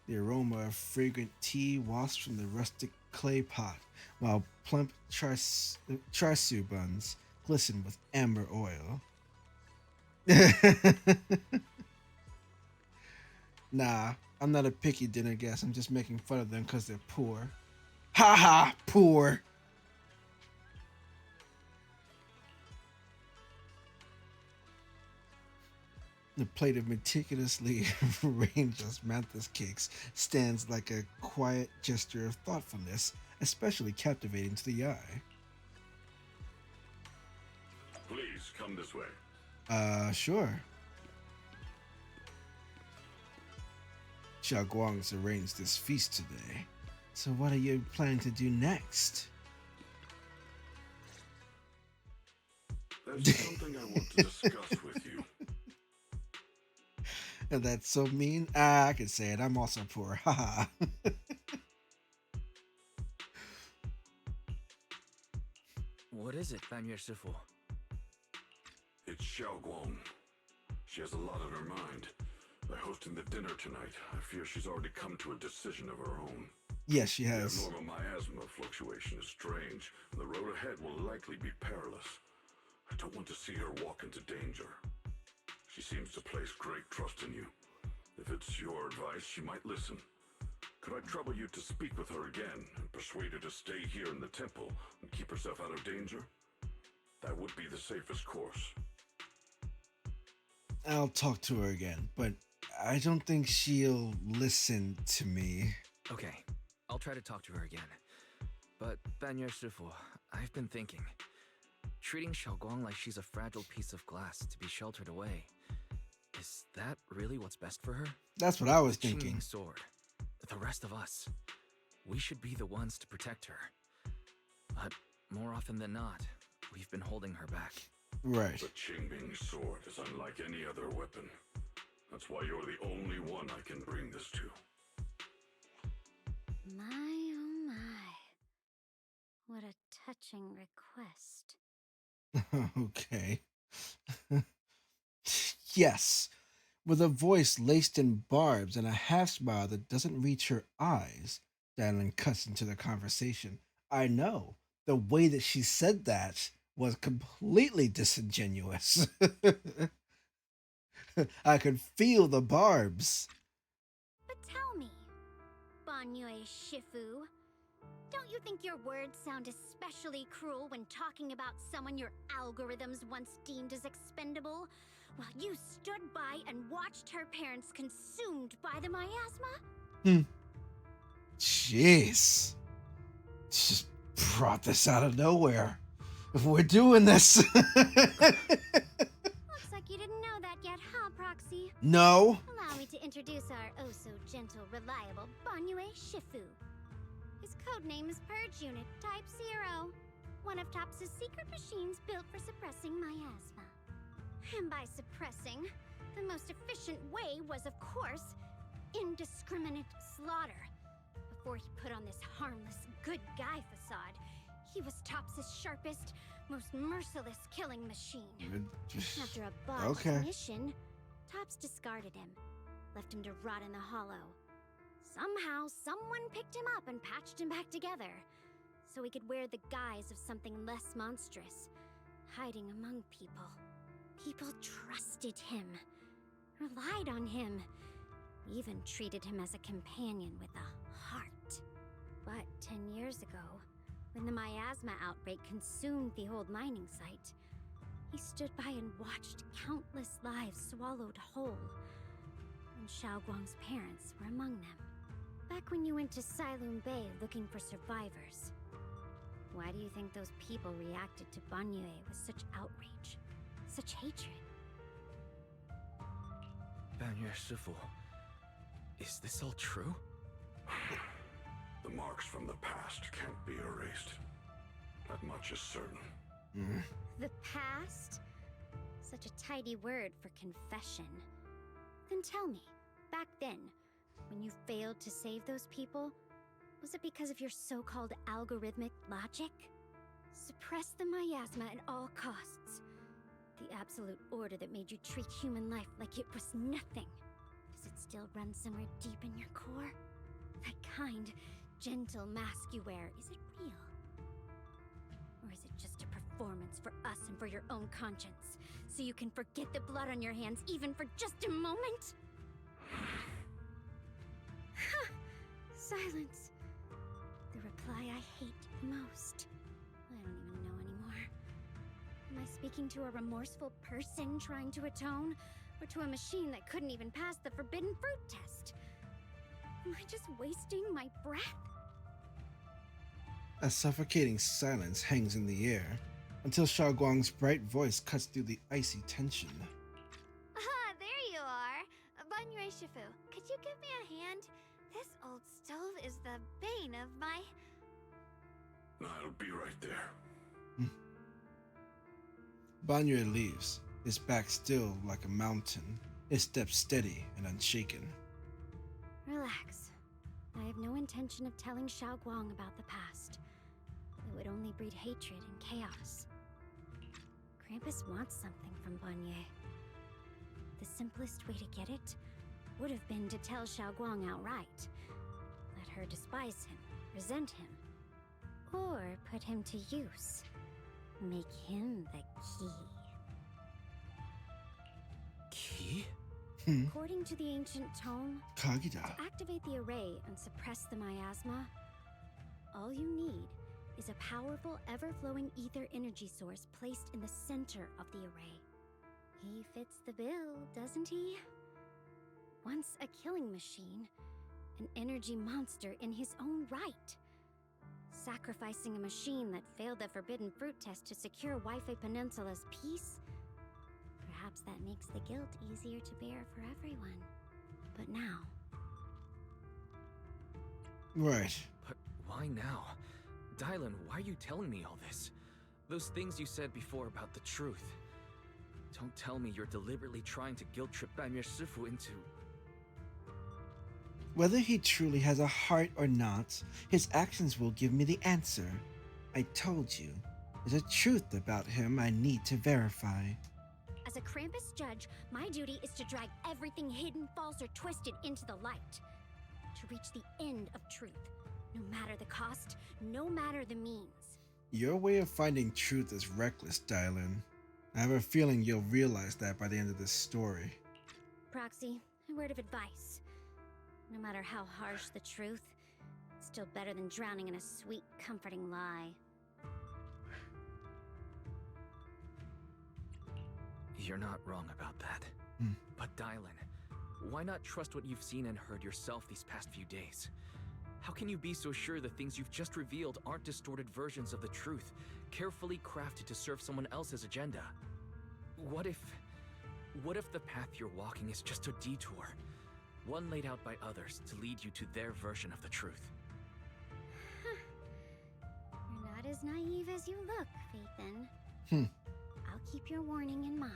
The aroma of fragrant tea wafts from the rustic clay pot, while plump char siu buns glisten with amber oil. Nah, I'm not a picky dinner guest. I'm just making fun of them because they're poor. Ha ha, poor. The plate of meticulously arranged osmanthus cakes stands like a quiet gesture of thoughtfulness, especially captivating to the eye. Please come this way. Sure. Xiaoguang's arranged this feast today. So what are you planning to do next? There's something I want to discuss with you. And that's so mean. I can say it. I'm also poor. Haha. What is it, Banyue Shifu? It's Xiaoguang. She has a lot on her mind. By hosting the dinner tonight, I fear she's already come to a decision of her own. Yes, she The has. abnormal miasma fluctuation is strange, and the road ahead will likely be perilous. I don't want to see her walk into danger. She seems to place great trust in you. If it's your advice, she might listen. Could I trouble you to speak with her again and persuade her to stay here in the temple and keep herself out of danger? That would be the safest course. I'll talk to her again, but I don't think she'll listen to me. Okay, I'll try to talk to her again. But Banyue Shifu, I've been thinking. Treating Xiaoguang like she's a fragile piece of glass to be sheltered away. Is that really what's best for her? That's what I was The thinking. Qingming sword. The rest of us. We should be the ones to protect her. But more often than not, we've been holding her back. Right. The Qingming sword is unlike any other weapon. That's why you're the only one I can bring this to. My oh my. What a touching request. Okay. Yes. With a voice laced in barbs and a half smile that doesn't reach her eyes, Dialyn cuts into the conversation. I know. The way that she said that was completely disingenuous. I could feel the barbs. But tell me, Banyue Shifu, don't you think your words sound especially cruel when talking about someone your algorithms once deemed as expendable, while you stood by and watched her parents consumed by the miasma? Jeez. Just brought this out of nowhere. We're doing this. Looks like you didn't know that yet, huh, Proxy? No. Allow me to introduce our oh-so-gentle, reliable Banyue Shifu. His codename is Purge Unit Type 0, one of TOPS' secret machines built for suppressing miasma. And by suppressing, the most efficient way was, of course, indiscriminate slaughter. Before he put on this harmless, good guy facade, he was TOPS' sharpest, most merciless killing machine. After a botched mission, TOPS discarded him, left him to rot in the hollow. Somehow, someone picked him up and patched him back together, so he could wear the guise of something less monstrous, hiding among people. People trusted him, relied on him, even treated him as a companion with a heart. But 10 years ago, when the miasma outbreak consumed the old mining site, he stood by and watched countless lives swallowed whole. And Xiaoguang's parents were among them. Back when you went to Silum Bay looking for survivors, why do you think those people reacted to Banyue with such outrage, such hatred? Banyue Shifu, is this all true? The marks from the past can't be erased. That much is certain. The past? Such a tidy word for confession. Then tell me, back then, when you failed to save those people, was it because of your so-called algorithmic logic? Suppress the miasma at all costs. The absolute order that made you treat human life like it was nothing. Does it still run somewhere deep in your core? That kind, gentle mask you wear, is it real? Or is it just a performance for us and for your own conscience, so you can forget the blood on your hands even for just a moment? Silence. The reply I hate the most. I don't even know anymore. Am I speaking to a remorseful person trying to atone? or to a machine that couldn't even pass the forbidden fruit test. Am I just wasting my breath? A suffocating silence hangs in the air until Xiaoguang's bright voice cuts through the icy tension. Ah, there you are. Banyue Shifu, could you give me a hand? This old stove is the bane of my... I'll be right there. Banyue leaves, his back still like a mountain, his steps steady and unshaken. Relax. I have no intention of telling Xiaoguang about the past. It would only breed hatred and chaos. Krampus wants something from Banyue. The simplest way to get it would have been to tell Xiaoguang outright. Let her despise him, resent him, or put him to use. Make him the key. Key? According to the ancient tome, Kagida. to activate the array and suppress the miasma, all you need is a powerful, ever-flowing ether energy source placed in the center of the array. He fits the bill, doesn't he? Once a killing machine, an energy monster in his own right. Sacrificing a machine that failed the forbidden fruit test to secure Wi-Fi Peninsula's peace? Perhaps that makes the guilt easier to bear for everyone. But now... Right. But why now? Dialyn, why are you telling me all this? Those things you said before about the truth. Don't tell me you're deliberately trying to guilt trip Banyue Shifu into... Whether he truly has a heart or not, his actions will give me the answer. I told you, there's a truth about him I need to verify. As a Krampus judge, my duty is to drag everything hidden, false, or twisted into the light. To reach the end of truth. No matter the cost, no matter the means. Your way of finding truth is reckless, Dialyn. I have a feeling you'll realize that by the end of this story. Proxy, a word of advice. No matter how harsh the truth, it's still better than drowning in a sweet, comforting lie. You're not wrong about that. But Dialyn, why not trust what you've seen and heard yourself these past few days? How can you be so sure the things you've just revealed aren't distorted versions of the truth, carefully crafted to serve someone else's agenda? What if the path you're walking is just a detour? One laid out by others to lead you to their version of the truth. You're not as naive as you look, Phaethon. I'll keep your warning in mind.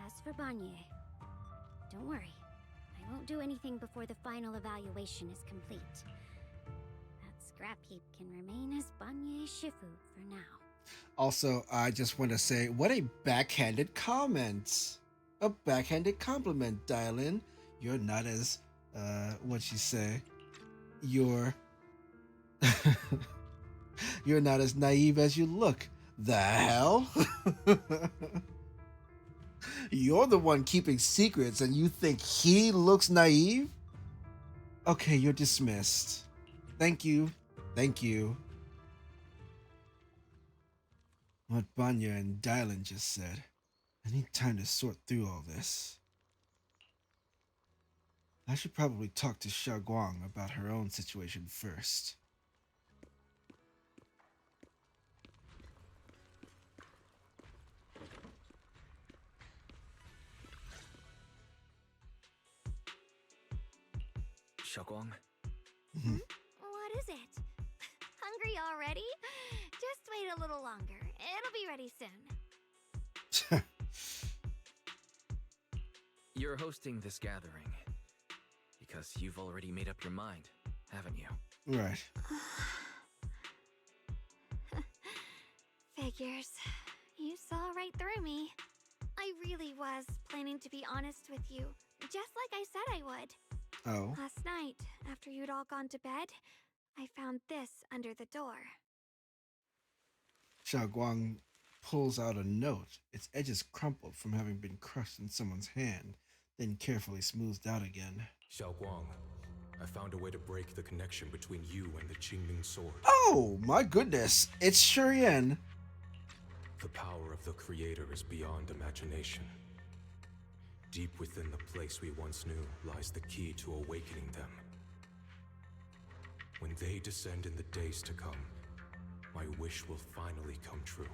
As for Banyue, don't worry. I won't do anything before the final evaluation is complete. That scrap heap can remain as Banyue Shifu for now. Also, I just want to say, what a backhanded comment. A backhanded compliment, Dialyn. You're not as, what'd you say? You're not as naive as you look. The hell? You're the one keeping secrets and you think he looks naive? Okay, you're dismissed. Thank you. Thank you. What Banyue and Dialyn just said. I need time to sort through all this. I should probably talk to Xiaoguang about her own situation first. Xiaoguang? What is it? Hungry already? Just wait a little longer. It'll be ready soon. You're hosting this gathering because you've already made up your mind, haven't you? Right. Figures. You saw right through me. I really was planning to be honest with you, just like I said I would. Oh. Last night, after you'd all gone to bed, I found this under the door. Xiaoguang pulls out a note, its edges crumpled from having been crushed in someone's hand, then carefully smoothed out again. Xiaoguang, I found a way to break the connection between you and the Qingming sword. Oh, my goodness. It's Shurian. The power of the Creator is beyond imagination. Deep within the place we once knew lies the key to awakening them. When they descend in the days to come, my wish will finally come true.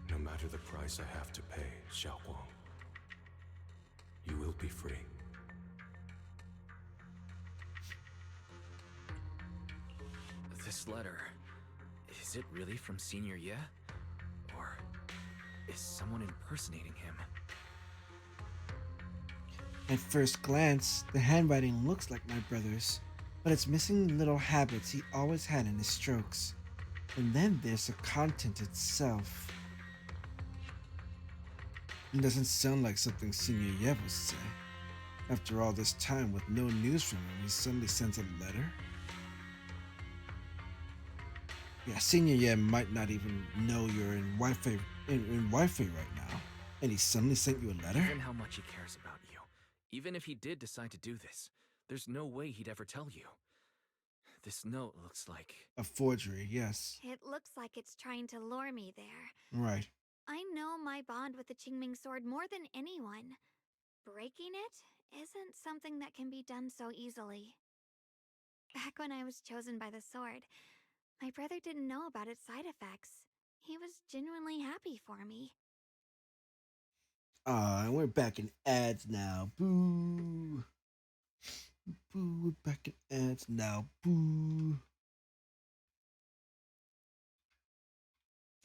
No matter the price I have to pay, Xiaoguang, you will be free. This letter, is it really from Senior Ye? Or is someone impersonating him? At first glance, the handwriting looks like my brother's, but it's missing little habits he always had in his strokes. And then there's the content itself. It doesn't sound like something Senior Ye would say. After all this time with no news from him, he suddenly sends a letter? Yeah, Senior Ye might not even know you're in Wi-Fi right now, and he suddenly sent you a letter? Given how much he cares about you, even if he did decide to do this, there's no way he'd ever tell you. This note looks like... A forgery, yes. It looks like it's trying to lure me there. Right. I know my bond with the Qingming sword more than anyone. Breaking it isn't something that can be done so easily. Back when I was chosen by the sword, my brother didn't know about its side effects. He was genuinely happy for me. And we're back in ads now. Boo. Boo, we're back in ads now. Boo.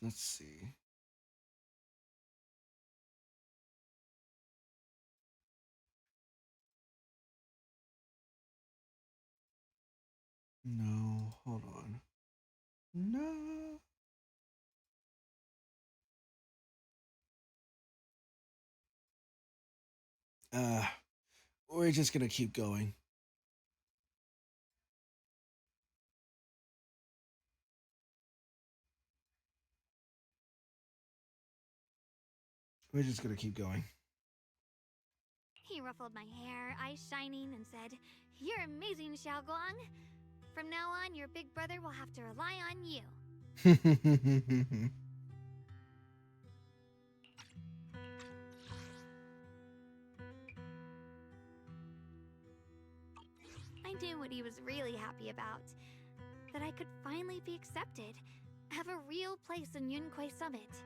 Let's see. No, hold on. No. Uh, we're just gonna keep going. We're just gonna keep going. He ruffled my hair, eyes shining, and said, "You're amazing, Xiaoguang. From now on, your big brother will have to rely on you." I knew what he was really happy about. That I could finally be accepted, have a real place in Yunquei Summit,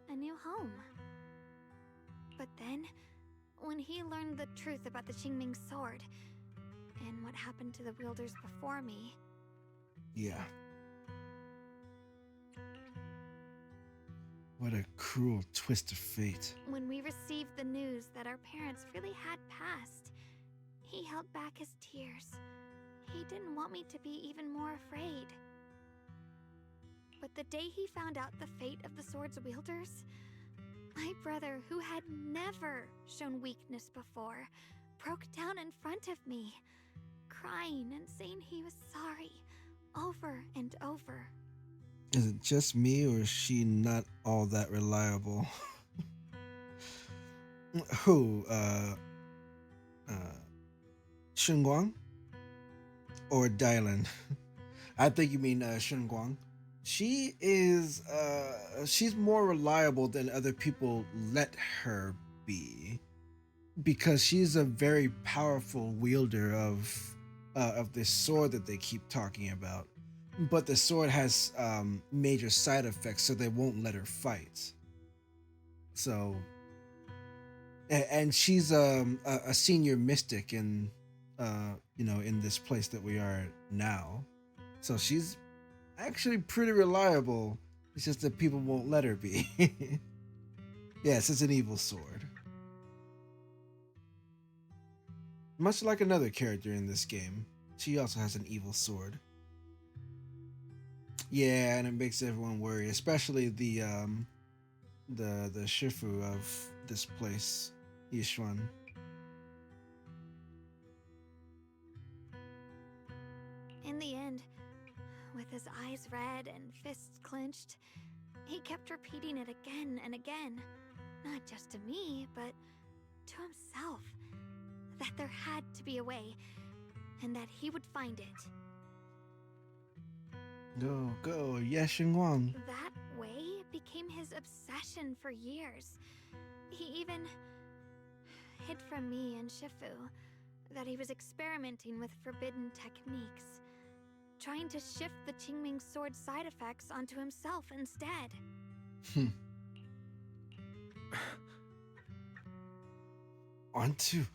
a new home. But then, when he learned the truth about the Qingming sword, and what happened to the wielders before me... Yeah. What a cruel twist of fate. When we received the news that our parents really had passed, he held back his tears. He didn't want me to be even more afraid. But the day he found out the fate of the sword's wielders, my brother, who had never shown weakness before, broke down in front of me, crying and saying he was sorry, over and over. Is it just me, or is she not all that reliable? Who? Shunguang? Or Dialyn? I think you mean Shunguang. She is, she's more reliable than other people let her be, because she's a very powerful wielder of this sword that they keep talking about. But the sword has major side effects, so they won't let her fight. So, and she's a senior mystic in, in this place that we are now. So she's actually pretty reliable. It's just that people won't let her be. Yes, it's an evil sword. Much like another character in this game, she also has an evil sword. Yeah, and it makes everyone worry, especially the Shifu of this place, Yishuan. In the end, with his eyes red and fists clenched, he kept repeating it again and again. Not just to me, but to himself. That there had to be a way, and that he would find it. Go, Yashin Wang. That way became his obsession for years. He even hid from me and Shifu that he was experimenting with forbidden techniques, trying to shift the Qingming sword's side effects onto himself instead. Onto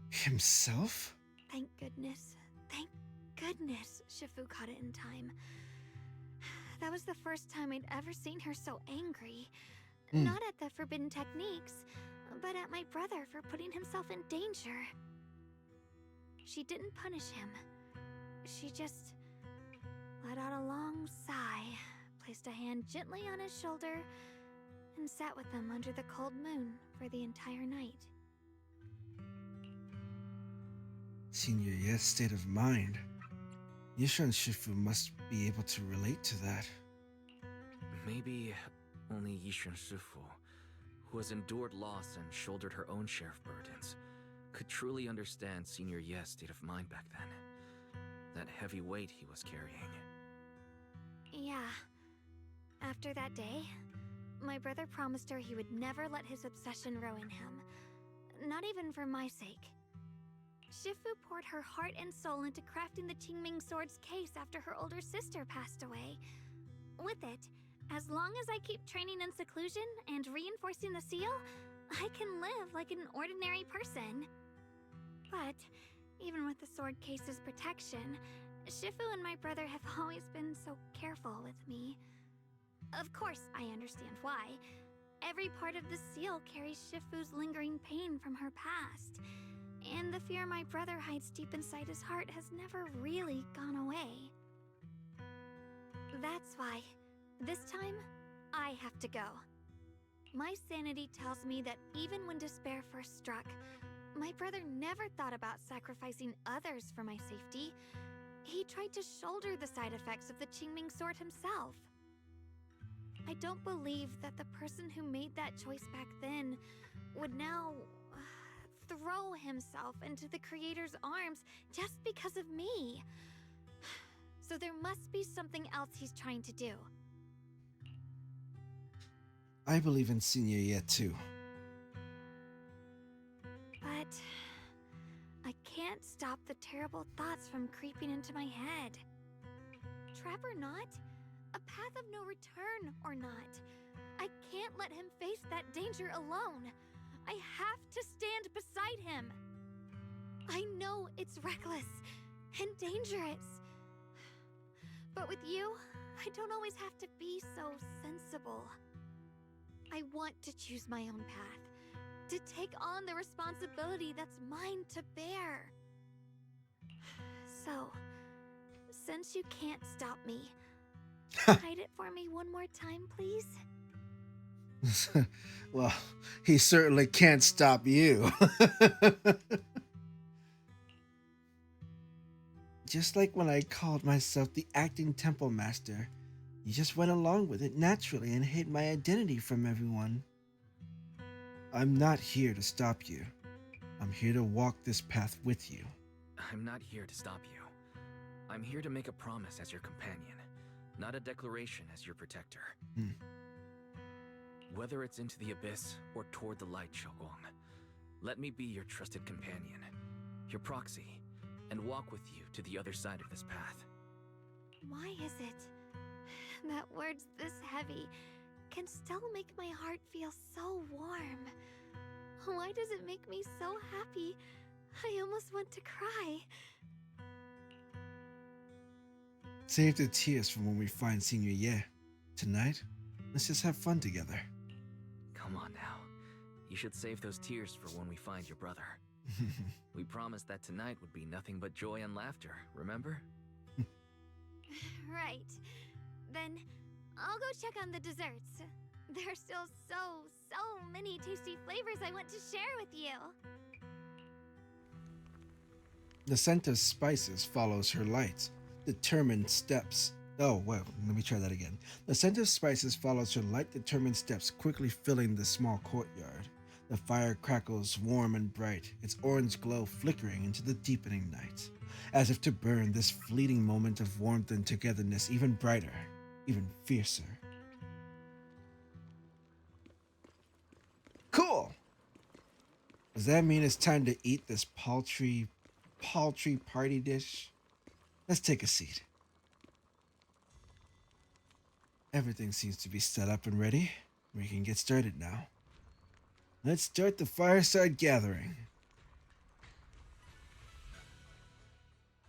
himself? Thank goodness. Thank goodness Shifu caught it in time. That was the first time I'd ever seen her so angry. Not at the forbidden techniques, but at my brother for putting himself in danger. She didn't punish him. She just let out a long sigh, placed a hand gently on his shoulder, and sat with him under the cold moon for the entire night. Senior Ye's state of mind. Yisha and Shifu must be able to relate to that. Maybe only Yishan Shifu, who has endured loss and shouldered her own share of burdens, could truly understand Senior Ye's state of mind back then. That heavy weight he was carrying. Yeah. After that day, my brother promised her he would never let his obsession ruin him. Not even for my sake. Shifu poured her heart and soul into crafting the Qingming sword's case after her older sister passed away. With it, as long as I keep training in seclusion and reinforcing the seal, I can live like an ordinary person. But, even with the sword case's protection, Shifu and my brother have always been so careful with me. Of course, I understand why. Every part of the seal carries Shifu's lingering pain from her past, and the fear my brother hides deep inside his heart has never really gone away. That's why, this time, I have to go. My sanity tells me that even when despair first struck, my brother never thought about sacrificing others for my safety. He tried to shoulder the side effects of the Qingming sword himself. I don't believe that the person who made that choice back then would now throw himself into the Creator's arms just because of me. So there must be something else he's trying to do. I believe in Senior Ye too. But I can't stop the terrible thoughts from creeping into my head. Trap or not, a path of no return or not, I can't let him face that danger alone. I have to stand beside him. I know it's reckless and dangerous. But with you, I don't always have to be so sensible. I want to choose my own path, to take on the responsibility that's mine to bear. So, since you can't stop me, hide it for me one more time, please? Well, he certainly can't stop you. Just like when I called myself the acting temple master, you just went along with it naturally and hid my identity from everyone. I'm not here to stop you. I'm here to walk this path with you. I'm not here to stop you. I'm here to make a promise as your companion, not a declaration as your protector. Whether it's into the abyss or toward the light, Xiaoguang, let me be your trusted companion, your proxy, and walk with you to the other side of this path. Why is it that words this heavy can still make my heart feel so warm? Why does it make me so happy? I almost want to cry. Save the tears for when we find Senior Ye. Tonight, let's just have fun together. Come on now. You should save those tears for when we find your brother. We promised that tonight would be nothing but joy and laughter, remember? Right. Then I'll go check on the desserts. There are still so many tasty flavors I want to share with you. The scent of spices follows her light, determined steps. Oh, well, let me try that again. The scent of spices follows her light, determined steps, quickly filling the small courtyard. The fire crackles warm and bright, its orange glow flickering into the deepening night, as if to burn this fleeting moment of warmth and togetherness even brighter, even fiercer. Cool! Does that mean it's time to eat this paltry party dish? Let's take a seat. Everything seems to be set up and ready. We can get started now. Let's start the fireside gathering.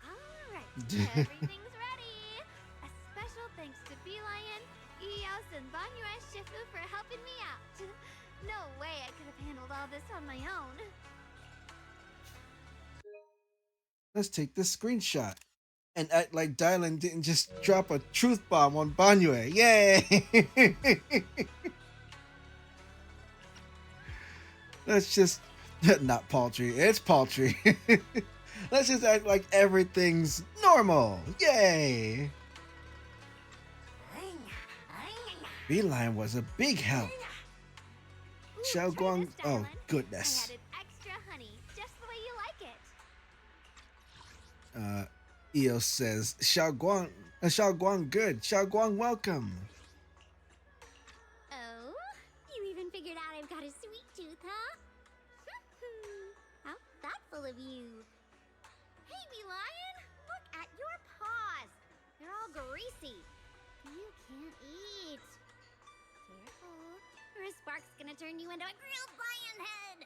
Alright, everything's ready! A special thanks to Dialyn, Eos, and Banyue Shifu for helping me out. No way I could have handled all this on my own. Let's take this screenshot and act like Dialyn didn't just drop a truth bomb on Banyue. Yay! Let's just not paltry. It's paltry. Let's just act like everything's normal. Yay! Beeline was a big help. Ooh, Xiao try Guang. this, Oh Dialyn. goodness. I added extra honey, just the way you like it. Eos says Xiao Guang good. Xiao Guang welcome. Oh, you even figured out I've got a sweet tooth, huh? How thoughtful of you. Hey, Lion, look at your paws. They're all greasy. You can't eat. Careful, or a spark's gonna turn you into a grilled lion head.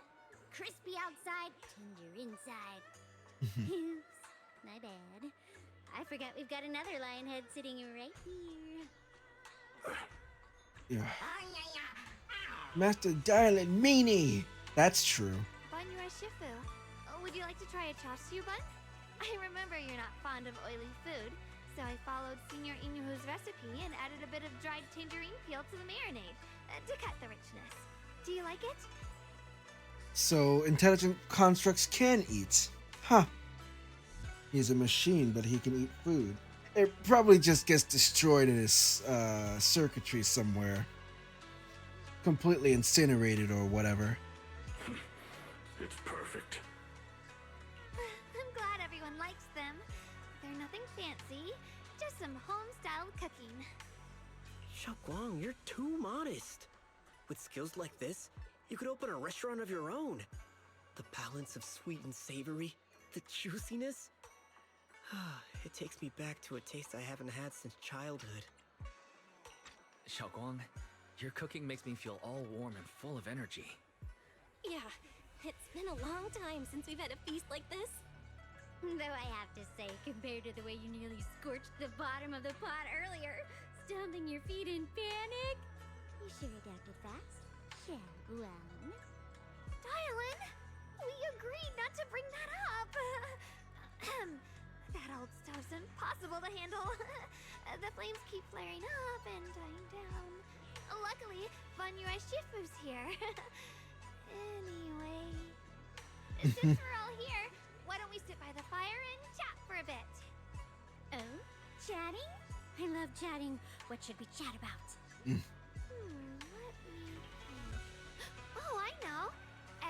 Crispy outside, tender inside. Oops, my bad. I forgot we've got another lion head sitting right here. Yeah. Master Dialyn meanie. That's true. Banyue Shifu, would you like to try a chashu bun? I remember you're not fond of oily food, so I followed Senior Inuhu's recipe and added a bit of dried tangerine peel to the marinade to cut the richness. Do you like it? So intelligent constructs can eat. Huh. He's a machine, but he can eat food. It probably just gets destroyed in his circuitry somewhere. Completely incinerated or whatever. It's perfect. I'm glad everyone likes them. They're nothing fancy, just some home-styled cooking. Xiaoguang, you're too modest. With skills like this, you could open a restaurant of your own. The balance of sweet and savory, the juiciness. It takes me back to a taste I haven't had since childhood. Xiaoguang, your cooking makes me feel all warm and full of energy. Yeah, it's been a long time since we've had a feast like this. Though I have to say, compared to the way you nearly scorched the bottom of the pot earlier, stomping your feet in panic, you sure adapted fast. Xiaoguang. Dialyn, we agreed not to bring that up. That old stuff's impossible to handle. The flames keep flaring up and dying down. Luckily, Banyue Shifu's here. Anyway, since we're all here, why don't we sit by the fire and chat for a bit? Oh, chatting? I love chatting. What should we chat about? Let me think. Oh, I know.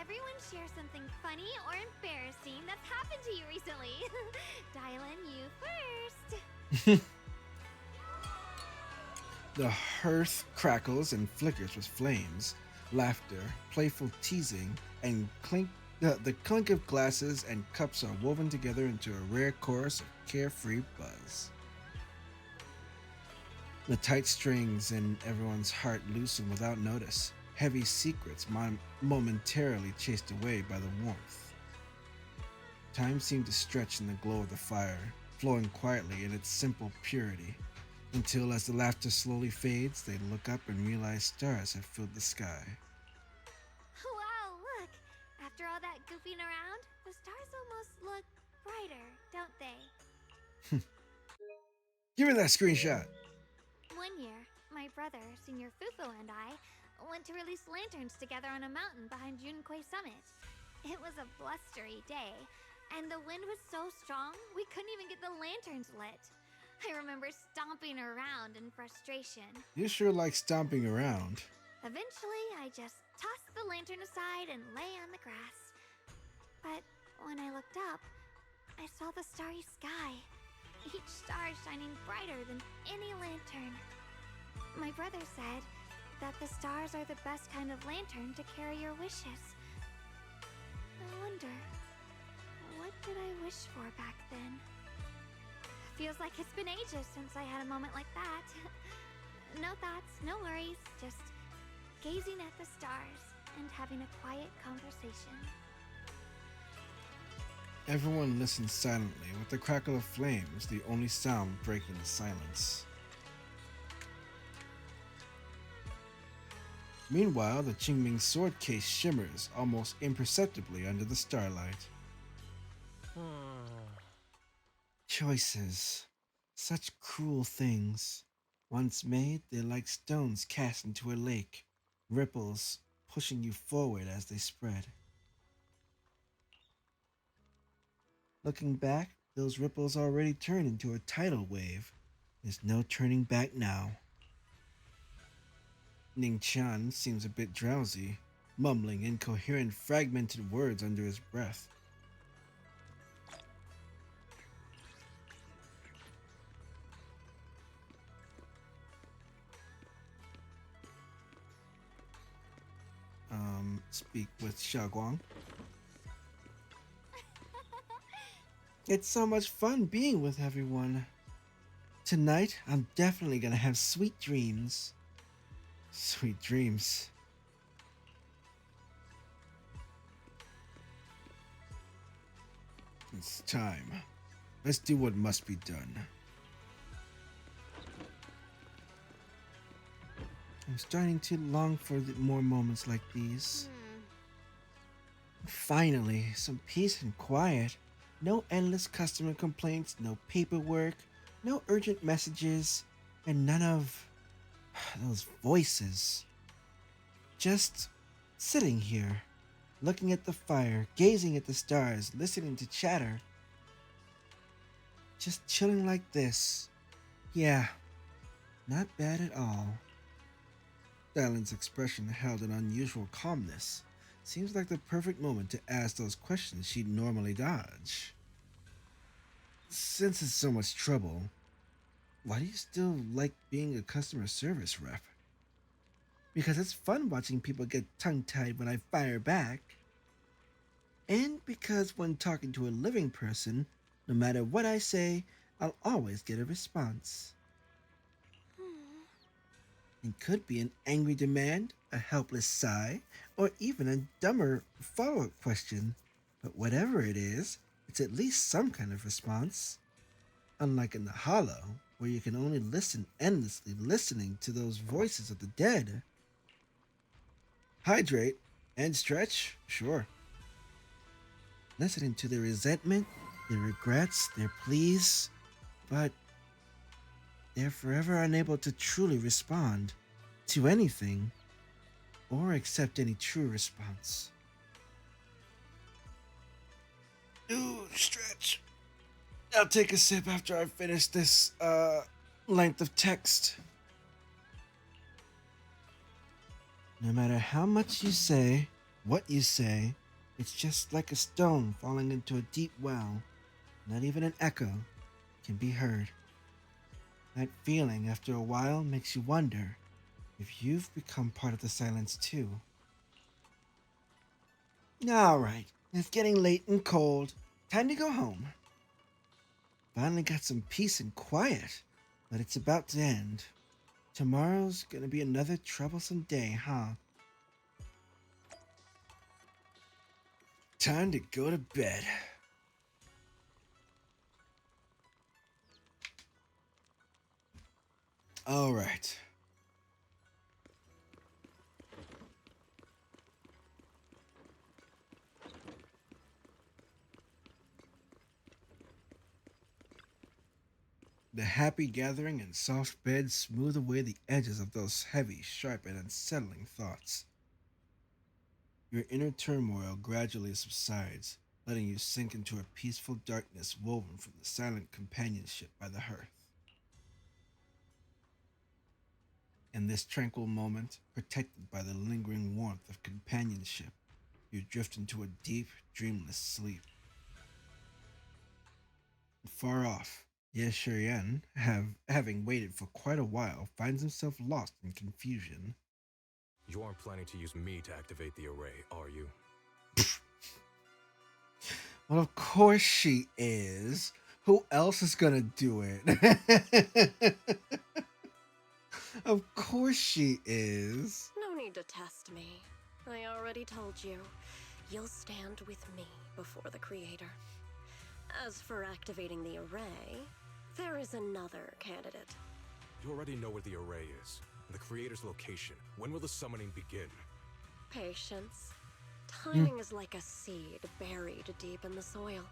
Everyone share something funny or embarrassing that's happened to you recently. Dialyn, you first. The hearth crackles and flickers with flames, laughter, playful teasing, and the clink of glasses and cups are woven together into a rare chorus of carefree buzz. The tight strings in everyone's heart loosen without notice, heavy secrets momentarily chased away by the warmth. Time seemed to stretch in the glow of the fire, flowing quietly in its simple purity, until as the laughter slowly fades, they look up and realize stars have filled the sky. Wow, look. After all that goofing around, the stars almost look brighter, don't they? Give me that screenshot. One year, my brother, Senior Fufu, and I went to release lanterns together on a mountain behind Yunquay Summit. It was a blustery day, and the wind was so strong we couldn't even get the lanterns lit. I remember stomping around in frustration. You sure like stomping around. Eventually, I just tossed the lantern aside and lay on the grass. But when I looked up, I saw the starry sky, each star shining brighter than any lantern. My brother said that the stars are the best kind of lantern to carry your wishes. I wonder, what did I wish for back then? Feels like it's been ages since I had a moment like that. No thoughts, no worries, just gazing at the stars and having a quiet conversation. Everyone listens silently, with the crackle of flames the only sound breaking the silence. Meanwhile, the Qingming sword case shimmers almost imperceptibly under the starlight. Choices. Such cruel things. Once made, they're like stones cast into a lake, ripples pushing you forward as they spread. Looking back, those ripples already turned into a tidal wave. There's no turning back now. Ning Chan seems a bit drowsy, mumbling incoherent, fragmented words under his breath. Speak with Xiaoguang. It's so much fun being with everyone. Tonight, I'm definitely gonna have sweet dreams. Sweet dreams. It's time. Let's do what must be done. I'm starting to long for more moments like these. Finally, some peace and quiet. No endless customer complaints, no paperwork, no urgent messages, and none of those voices. Just sitting here, looking at the fire, gazing at the stars, listening to chatter. Just chilling like this. Yeah, not bad at all. Dialyn's expression held an unusual calmness. Seems like the perfect moment to ask those questions she'd normally dodge. Since it's so much trouble, why do you still like being a customer service rep? Because it's fun watching people get tongue-tied when I fire back. And because when talking to a living person, no matter what I say, I'll always get a response. It could be an angry demand, a helpless sigh, or even a dumber follow-up question. But whatever it is, it's at least some kind of response. Unlike in the Hollow, where you can only listen endlessly, listening to those voices of the dead. Hydrate and stretch, sure. Listening to their resentment, their regrets, their pleas, but they're forever unable to truly respond to anything or accept any true response. Ooh, stretch. I'll take a sip after I finish this length of text. No matter how much you say, what you say, it's just like a stone falling into a deep well. Not even an echo can be heard. That feeling, after a while, makes you wonder if you've become part of the silence too. Alright, it's getting late and cold. Time to go home. Finally got some peace and quiet, but it's about to end. Tomorrow's gonna be another troublesome day, huh? Time to go to bed. Alright. The happy gathering and soft bed smooth away the edges of those heavy, sharp, and unsettling thoughts. Your inner turmoil gradually subsides, letting you sink into a peaceful darkness woven from the silent companionship by the hearth. In this tranquil moment, protected by the lingering warmth of companionship, you drift into a deep, dreamless sleep. Far off, Ye Shiyan, having waited for quite a while, finds himself lost in confusion. You aren't planning to use me to activate the array, are you? Well, of course she is. Who else is gonna do it? Of course she is. No need to test me. I already told you. You'll stand with me before the creator. As for activating the array, there is another candidate. You already know where the array is, and the creator's location. When will the summoning begin? Patience. Timing is like a seed buried deep in the soil.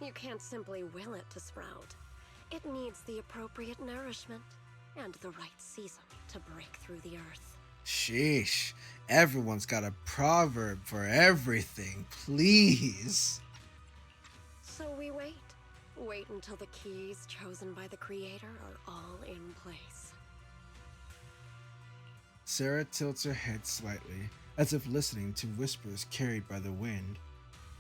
You can't simply will it to sprout. It needs the appropriate nourishment and the right season to break through the earth. Sheesh. Everyone's got a proverb for everything. Please. So we wait. Wait until the keys chosen by the creator are all in place. Sarah tilts her head slightly, as if listening to whispers carried by the wind,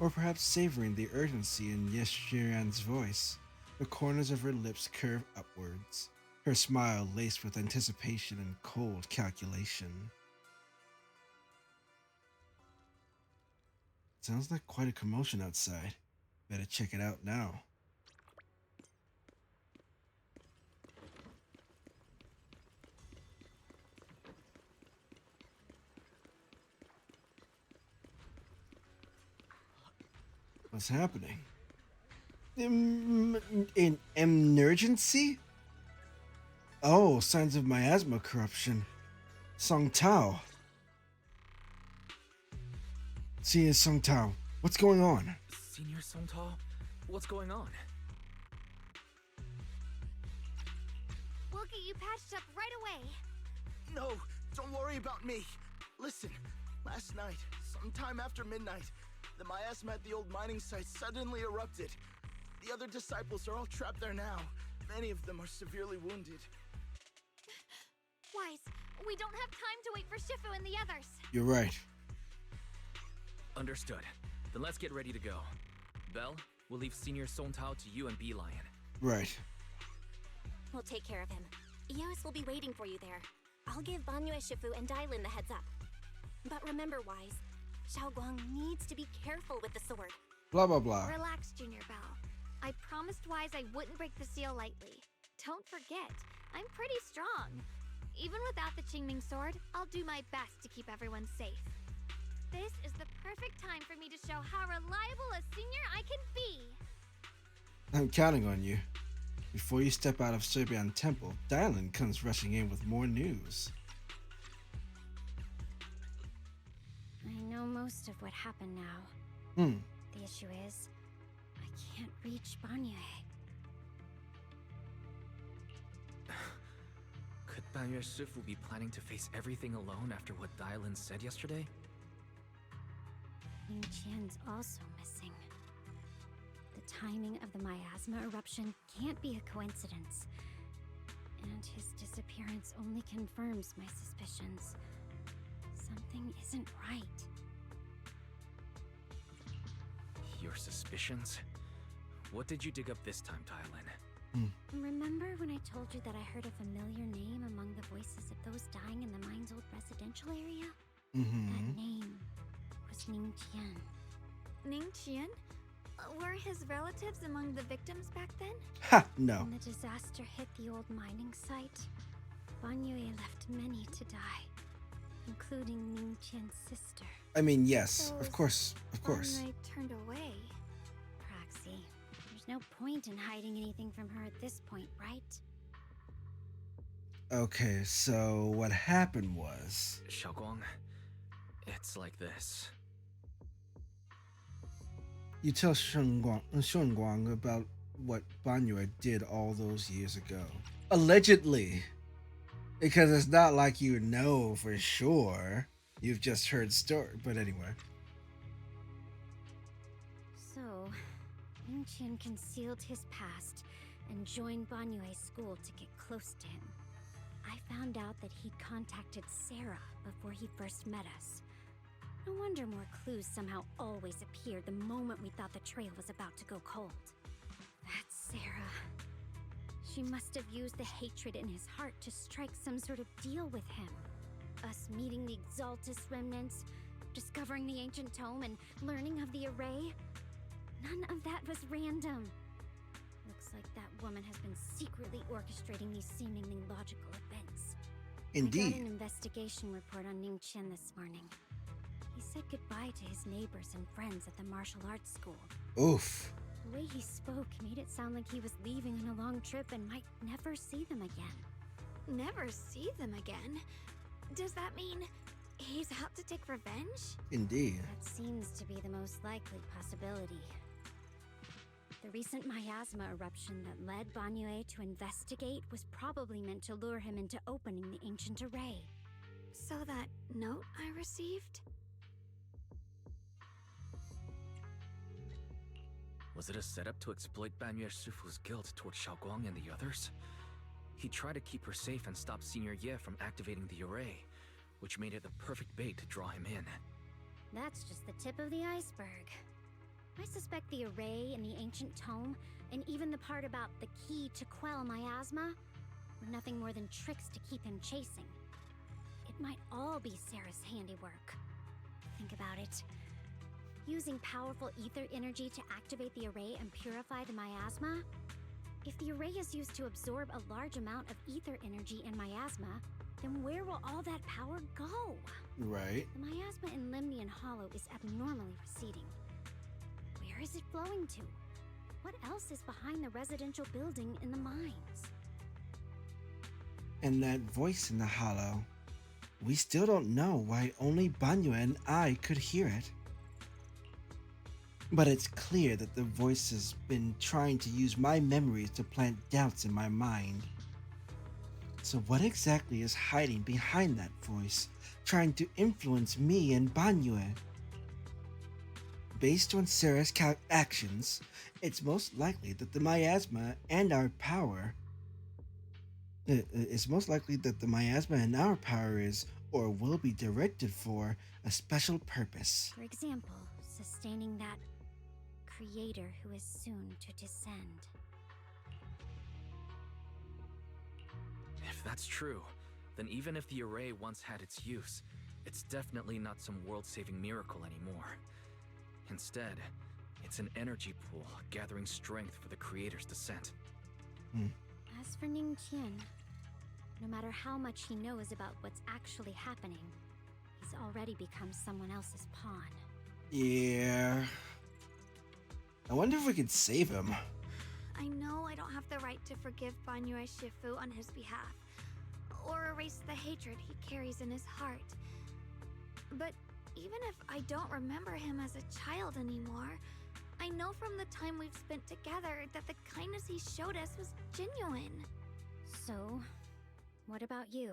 or perhaps savoring the urgency in Yeshiran's voice. The corners of her lips curve upwards, her smile laced with anticipation and cold calculation. Sounds like quite a commotion outside. Better check it out now. What's happening? An emergency? Oh, signs of miasma corruption. Song Tao. Senior Song Tao, what's going on? Senior Songtao? What's going on? We'll get you patched up right away. No, don't worry about me. Listen, last night, sometime after midnight, the miasma at the old mining site suddenly erupted. The other disciples are all trapped there now. Many of them are severely wounded. Wise, we don't have time to wait for Shifu and the others. You're right. Understood. Then let's get ready to go. Belle, we'll leave Senior Songtao to you and Lion. Right. We'll take care of him. Eos will be waiting for you there. I'll give Banyue, Shifu, and Dialyn the heads up. But remember, Wise, Xiaoguang needs to be careful with the sword. Blah, blah, blah. Relax, Junior Belle. I promised Wise I wouldn't break the seal lightly. Don't forget, I'm pretty strong. Even without the Qingming sword, I'll do my best to keep everyone safe. This is the perfect time for me to show how reliable a senior I can be. I'm counting on you. Before you step out of Serbian Temple, Dialyn comes rushing in with more news. I know most of what happened now. The issue is, I can't reach Banyue. Could Banyue Shifu be planning to face everything alone after what Dialyn said yesterday? Ning Qian's also missing. The timing of the miasma eruption can't be a coincidence. And his disappearance only confirms my suspicions. Something isn't right. Your suspicions? What did you dig up this time, Dialyn? Remember when I told you that I heard a familiar name among the voices of those dying in the mine's old residential area? That name was Ning Qian. Ning Qian? Were his relatives among the victims back then? Ha! No. When the disaster hit the old mining site, Banyue left many to die, including Ning Qian's sister. I mean, yes, So of course, of course. Banyue turned away. Praxi, there's no point in hiding anything from her at this point, right? Okay, so what happened was... Xiaoguang, it's like this. You tell Shunguang about what Banyue did all those years ago. Allegedly. Because it's not like you know for sure. You've just heard story, but anyway. So, Ning Qian concealed his past and joined Banyue's school to get close to him. I found out that he'd contacted Sarah before he first met us. No wonder more clues somehow always appeared the moment we thought the trail was about to go cold. That's Sarah. She must have used the hatred in his heart to strike some sort of deal with him. Us meeting the Exaltus remnants, discovering the ancient tome, and learning of the array. None of that was random. Looks like that woman has been secretly orchestrating these seemingly logical events. I got Indeed. an investigation report on Ning Qian this morning. He said goodbye to his neighbors and friends at the martial arts school. Oof. The way he spoke made it sound like he was leaving on a long trip and might never see them again. Never see them again? Does that mean he's out to take revenge? Indeed. That seems to be the most likely possibility. The recent miasma eruption that led Banyue to investigate was probably meant to lure him into opening the ancient array. So that note I received? Was it a setup to exploit Banyue Shifu's guilt toward Xiaoguang and the others? He tried to keep her safe and stop Senior Ye from activating the array, which made it the perfect bait to draw him in. That's just the tip of the iceberg. I suspect the array in the ancient tome, and even the part about the key to quell miasma, were nothing more than tricks to keep him chasing. It might all be Sarah's handiwork. Think about it. Using powerful ether energy to activate the array and purify the miasma? If the array is used to absorb a large amount of ether energy and miasma, then where will all that power go? Right. The miasma in Limnian Hollow is abnormally receding. Where is it flowing to? What else is behind the residential building in the mines? And that voice in the hollow. We still don't know why only Banyue and I could hear it. But it's clear that the voice has been trying to use my memories to plant doubts in my mind. So what exactly is hiding behind that voice, trying to influence me and Banyue? Based on Sarah's actions, it's most likely that the miasma and our power is or will be directed for a special purpose. For example, sustaining that creator who is soon to descend. If that's true, then even if the array once had its use, it's definitely not some world-saving miracle anymore. Instead, it's an energy pool gathering strength for the creator's descent. As for Ning Qian, no matter how much he knows about what's actually happening, he's already become someone else's pawn. Yeah. I wonder if we could save him. I know I don't have the right to forgive Banyue Shifu on his behalf, or erase the hatred he carries in his heart. But even if I don't remember him as a child anymore, I know from the time we've spent together that the kindness he showed us was genuine. So, what about you?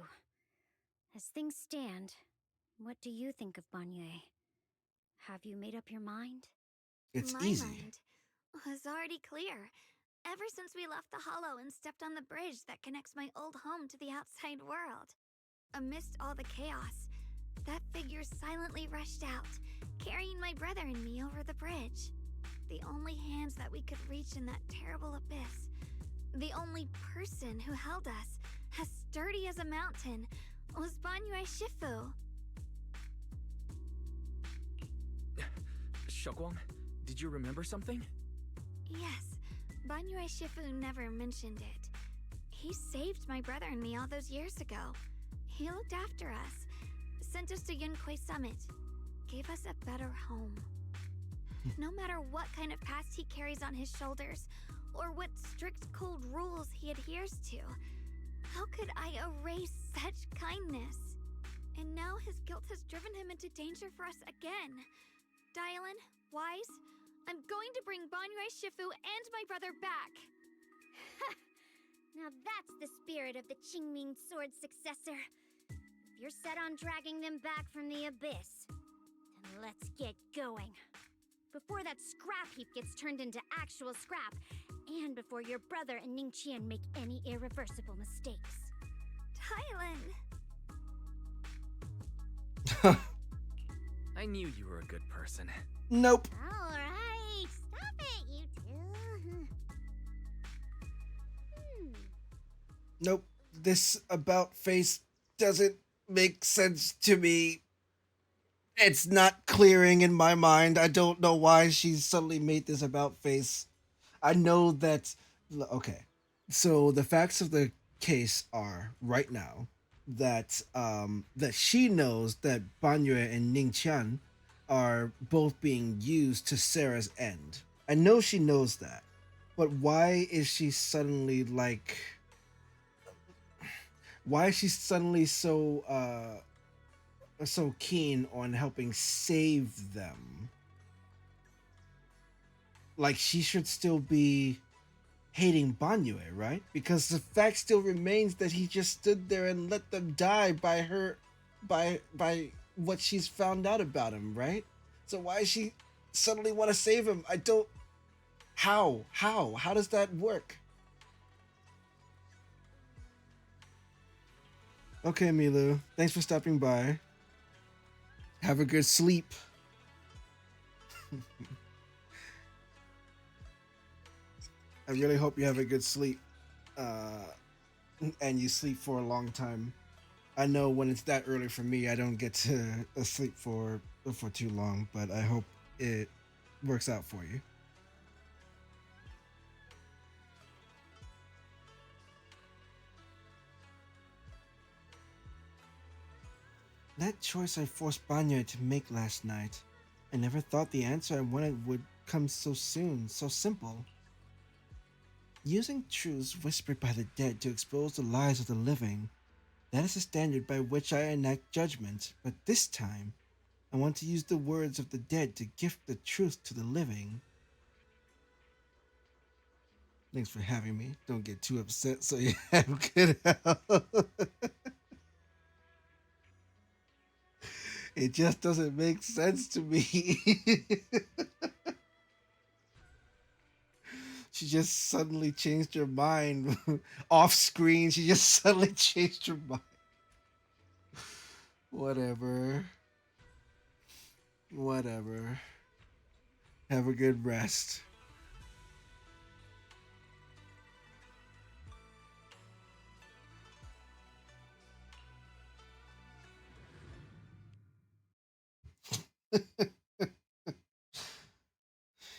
As things stand, what do you think of Banyue? Have you made up your mind? It's My easy. mind was already clear. Ever since we left the Hollow and stepped on the bridge that connects my old home to the outside world. Amidst all the chaos, that figure silently rushed out, carrying my brother and me over the bridge. The only hands that we could reach in that terrible abyss. The only person who held us, as sturdy as a mountain, was Banyue Shifu. Xiaoguang, did you remember something? Yes, Banyue Shifu never mentioned it. He saved my brother and me all those years ago. He looked after us, sent us to Yunquay Summit, gave us a better home. No matter what kind of past he carries on his shoulders, or what strict cold rules he adheres to, how could I erase such kindness? And now his guilt has driven him into danger for us again. Dialyn, Wise, I'm going to bring Banyue Shifu and my brother back. Now that's the spirit of the Qingming Sword successor. If you're set on dragging them back from the abyss, then let's get going. Before that scrap heap gets turned into actual scrap, and before your brother and Ning Qian make any irreversible mistakes. Dialyn! I knew you were a good person. Nope. Alright, stop it, you two. Nope. This about face doesn't make sense to me. It's not clearing in my mind. I don't know why she suddenly made this about face. I know that. Okay, so the facts of the case are right now that she knows that Banyue and Ning Qian are both being used to Sarah's end. I know she knows that, but why is she suddenly like? Why is she suddenly so keen on helping save them? Like she should still be hating Banyue, right? Because the fact still remains that he just stood there and let them die by her by what she's found out about him, right? So why does she suddenly want to save him? I don't how does that work? Okay, Milu. Thanks for stopping by. Have a good sleep. I really hope you have a good sleep. Uh and you sleep for a long time. I know when it's that early for me, I don't get to sleep for too long, but I hope it works out for you. That choice I forced Banya to make last night. I never thought the answer I wanted would come so soon, so simple. Using truths whispered by the dead to expose the lies of the living, that is the standard by which I enact judgment, but this time, I want to use the words of the dead to gift the truth to the living. Thanks for having me. Don't get too upset so you have good health. It just doesn't make sense to me. She just suddenly changed her mind off screen. She just suddenly changed her mind. Whatever. Whatever. Have a good rest.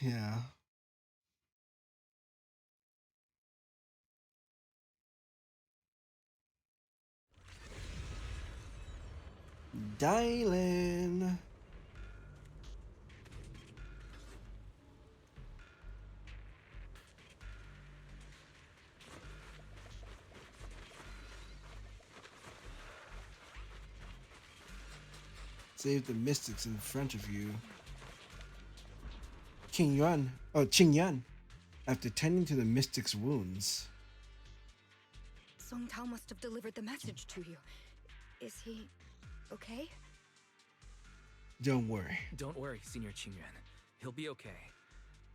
Yeah. Dialyn. Save the mystics in front of you. Qing Yuan, after tending to the mystic's wounds. Song Tao must have delivered the message to you. Is he okay? Don't worry. Don't worry, Senior Qingyuan. He'll be okay.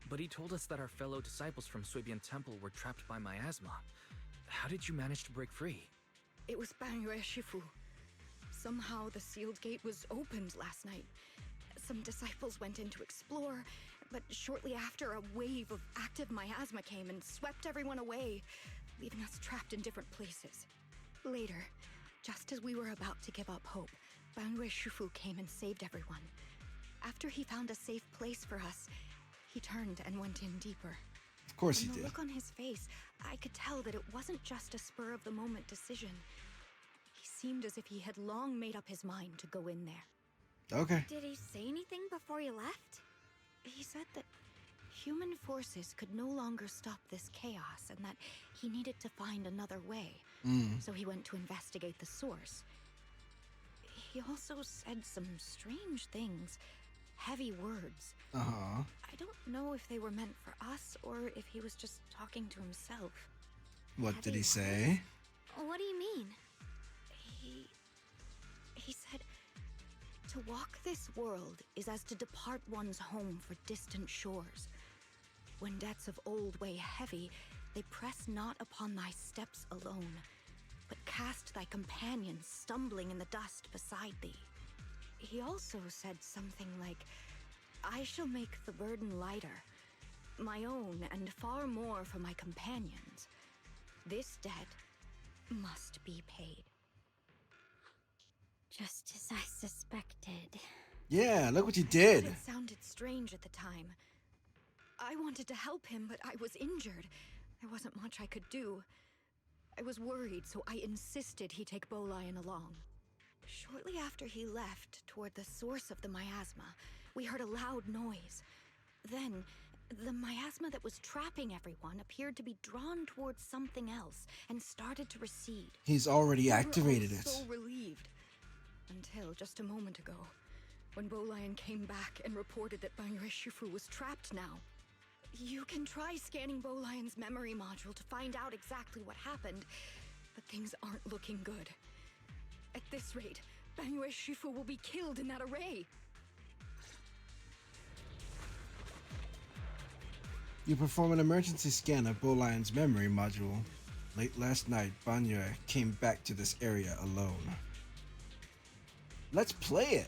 But he told us that our fellow disciples from Suibian Temple were trapped by miasma. How did you manage to break free? It was Banyue Shifu. Somehow the sealed gate was opened last night. Some disciples went in to explore, but shortly after, a wave of active miasma came and swept everyone away, leaving us trapped in different places. Later, just as we were about to give up hope, Banyue Shifu came and saved everyone. After he found a safe place for us, he turned and went in deeper. Of course he From the did. look on his face, I could tell that it wasn't just a spur-of-the-moment decision. He seemed as if he had long made up his mind to go in there. Okay. Did he say anything before he left? He said that human forces could no longer stop this chaos and that he needed to find another way. So he went to investigate the source. He also said some strange things, heavy words. Uh-huh. I don't know if they were meant for us or if he was just talking to himself. What did Heavy he say? What do you mean? He said, to walk this world is as to depart one's home for distant shores. When debts of old weigh heavy, they press not upon thy steps alone, but cast thy companions stumbling in the dust beside thee. He also said something like, I shall make the burden lighter, my own and far more for my companions. This debt must be paid. Just as I suspected. Yeah, look what you I thought did. it sounded strange at the time. I wanted to help him, but I was injured. There wasn't much I could do. I was worried, so I insisted he take Bolion along. Shortly after he left, toward the source of the miasma, we heard a loud noise. Then, the miasma that was trapping everyone appeared to be drawn towards something else and started to recede. He's already We were all activated it. so relieved. Until just a moment ago, when Bolion came back and reported that Banyue Shifu was trapped now. You can try scanning Bolion's memory module to find out exactly what happened, but things aren't looking good. At this rate, Banyue Shifu will be killed in that array. You perform an emergency scan of Bolion's memory module. Late last night, Banyue came back to this area alone. Let's play it!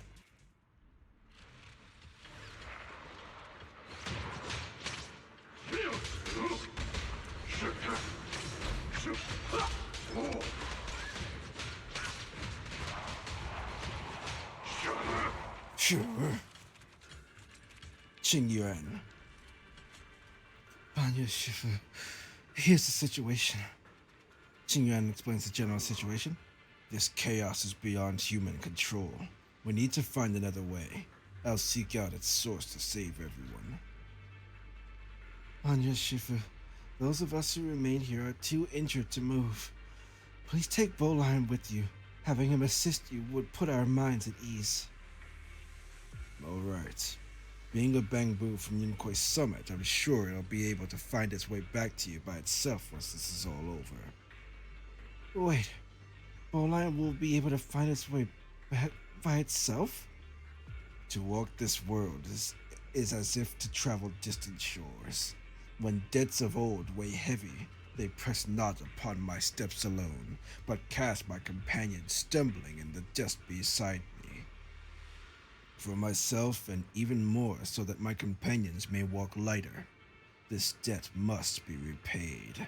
Sure. Qing Yuan. Banyue Shifu. Here's the situation. Qing Yuan explains the general situation. This chaos is beyond human control. We need to find another way. I'll seek out its source to save everyone. Banyue Shifu, those of us who remain here are too injured to move. Please take Bolion with you. Having him assist you would put our minds at ease. Alright. Being a Bangbu from Yunquay Summit, I'm sure it'll be able to find its way back to you by itself once this is all over. Wait. Bolion will be able to find its way back by itself? To walk this world is as if to travel distant shores. When debts of old weigh heavy, they press not upon my steps alone, but cast my companion stumbling in the dust beside me. For myself and even more so that my companions may walk lighter, this debt must be repaid.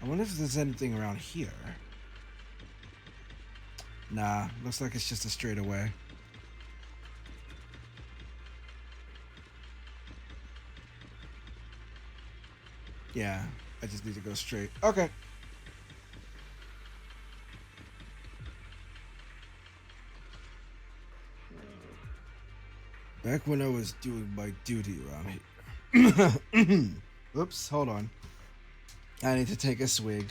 I wonder if there's anything around here. Nah, looks like it's just a straightaway. Yeah, I just need to go straight. Okay. Back when I was doing my duty around here. Oops, hold on. I need to take a swig.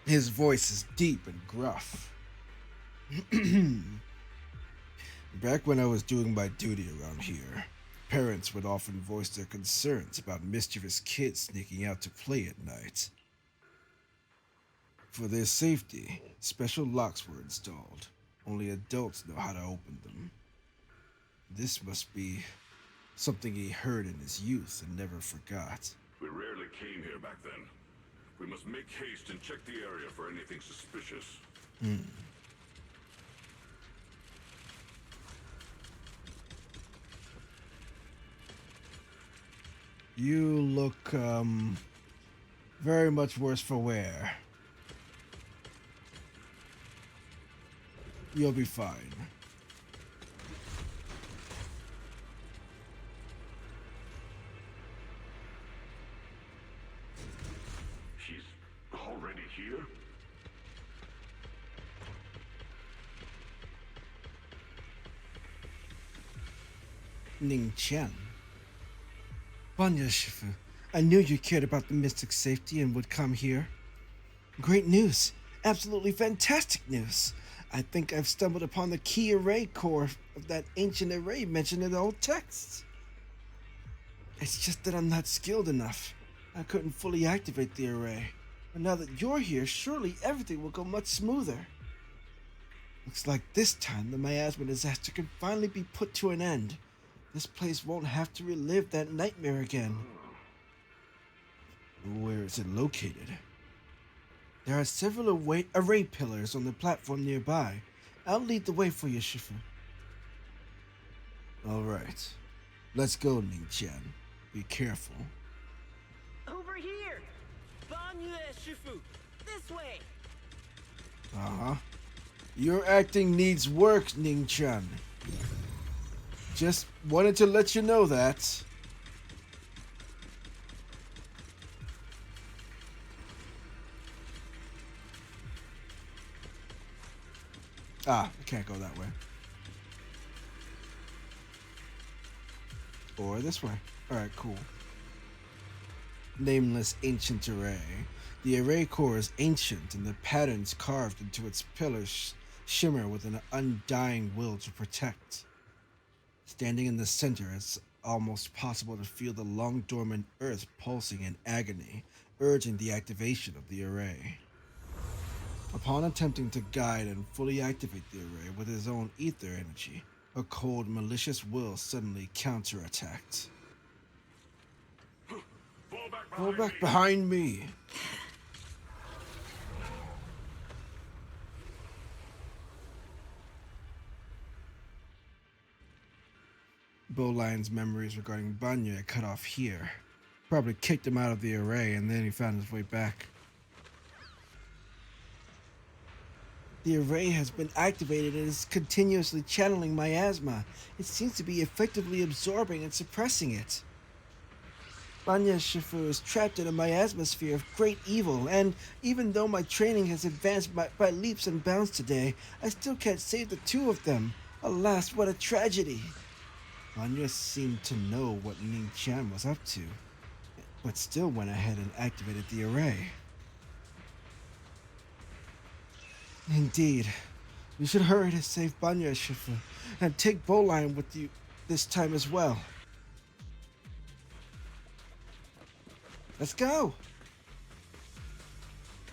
His voice is deep and gruff. Back when I was doing my duty around here, parents would often voice their concerns about mischievous kids sneaking out to play at night. For their safety, special locks were installed. Only adults know how to open them. This must be something he heard in his youth and never forgot. We rarely came here back then. We must make haste and check the area for anything suspicious. You look, very much worse for wear. You'll be fine. She's already here? Ning Qian. Banyue Shifu, I knew you cared about the mystic's safety and would come here. Great news. Absolutely fantastic news. I think I've stumbled upon the key array core of that ancient array mentioned in the old texts. It's just that I'm not skilled enough. I couldn't fully activate the array. But now that you're here, surely everything will go much smoother. Looks like this time the miasma disaster can finally be put to an end. This place won't have to relive that nightmare again. Where is it located? There are several array pillars on the platform nearby. I'll lead the way for you, Shifu. Alright. Let's go, Ning Qian. Be careful. Over here! Banyue, Shifu! This way! Uh-huh. Your acting needs work, Ning-chan. Just wanted to let you know that. Ah, I can't go that way. Or this way. Alright, cool. Nameless ancient array. The array core is ancient, and the patterns carved into its pillars shimmer with an undying will to protect. Standing in the center, it's almost possible to feel the long dormant earth pulsing in agony, urging the activation of the array. Upon attempting to guide and fully activate the array with his own ether energy, a cold, malicious will suddenly counterattacked. Fall back behind me! Bowline's memories regarding Banyue are cut off here. Probably kicked him out of the array and then he found his way back. The array has been activated and is continuously channeling miasma. It seems to be effectively absorbing and suppressing it. Banyue Shifu is trapped in a miasmosphere of great evil, and even though my training has advanced by leaps and bounds today, I still can't save the two of them. Alas, what a tragedy! Banyue seemed to know what Ning Chan was up to, but still went ahead and activated the array. Indeed, you should hurry to save Banyue Shifu, and take Bowline with you this time as well. Let's go!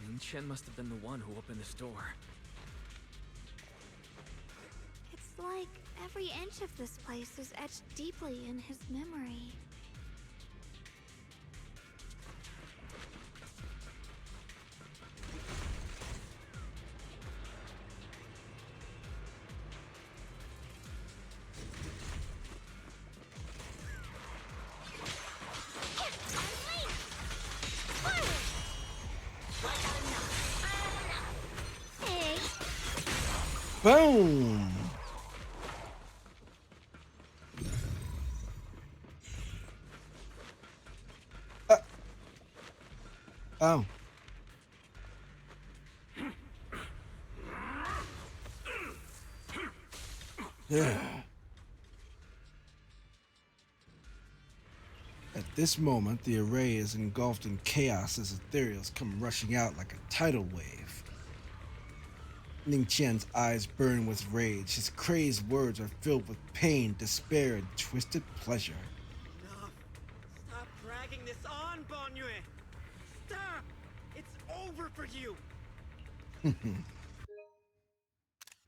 Ning Chen must have been the one who opened this door. It's like every inch of this place is etched deeply in his memory. Boom! Oh. Yeah. At this moment, the array is engulfed in chaos as ethereals come rushing out like a tidal wave. Ning Qian's eyes burn with rage. His crazed words are filled with pain, despair, and twisted pleasure. Enough! Stop dragging this on, Banyue! Stop! It's over for you!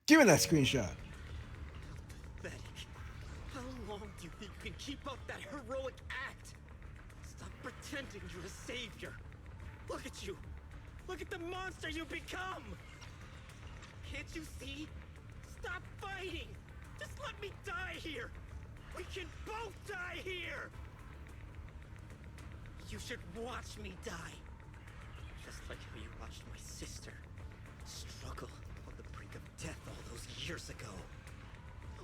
Give me that screenshot. Pathetic. How long do you think you can keep up that heroic act? Stop pretending you're a savior. Look at you. Look at the monster you become. Can't you see? Stop fighting. Just let me die here. We can both die here. You should watch me die. Just like how you watched my sister struggle on the brink of death all those years ago.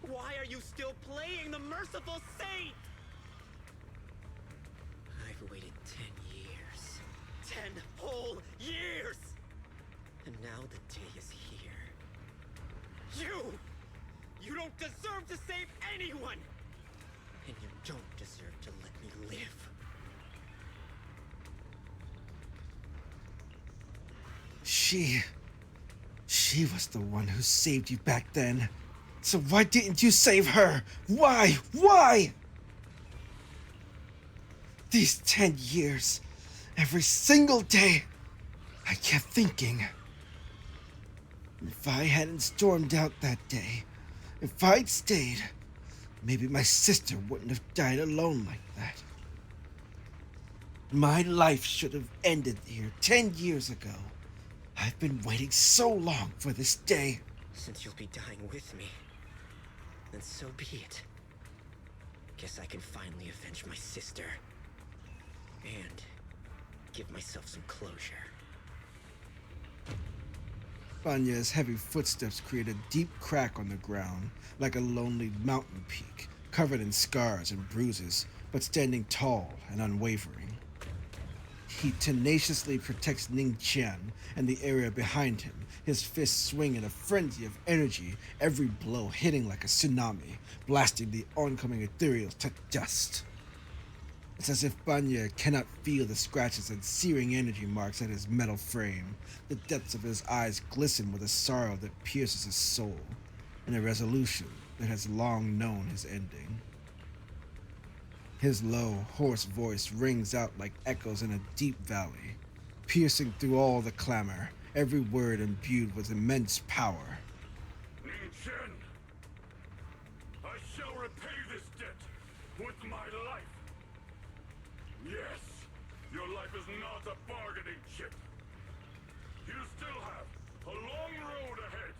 Why are you still playing the merciful saint? I've waited 10 years. 10 whole years! And now the day is here. You don't deserve to save anyone! And you don't deserve to let me live. She was the one who saved you back then. So why didn't you save her? Why? Why? These 10 years, every single day, I kept thinking, if I hadn't stormed out that day, if I'd stayed, maybe my sister wouldn't have died alone like that. My life should have ended here 10 years ago. I've been waiting so long for this day. Since you'll be dying with me, then so be it. Guess I can finally avenge my sister. And give myself some closure. Banye's heavy footsteps create a deep crack on the ground, like a lonely mountain peak, covered in scars and bruises, but standing tall and unwavering. He tenaciously protects Ning Qian and the area behind him, his fists swing in a frenzy of energy, every blow hitting like a tsunami, blasting the oncoming ethereals to dust. It's as if Banyue cannot feel the scratches and searing energy marks at his metal frame. The depths of his eyes glisten with a sorrow that pierces his soul, and a resolution that has long known his ending. His low, hoarse voice rings out like echoes in a deep valley, piercing through all the clamor, every word imbued with immense power. Ning Chen, I shall repay this debt with my life. Yes, your life is not a bargaining chip. You still have a long road ahead.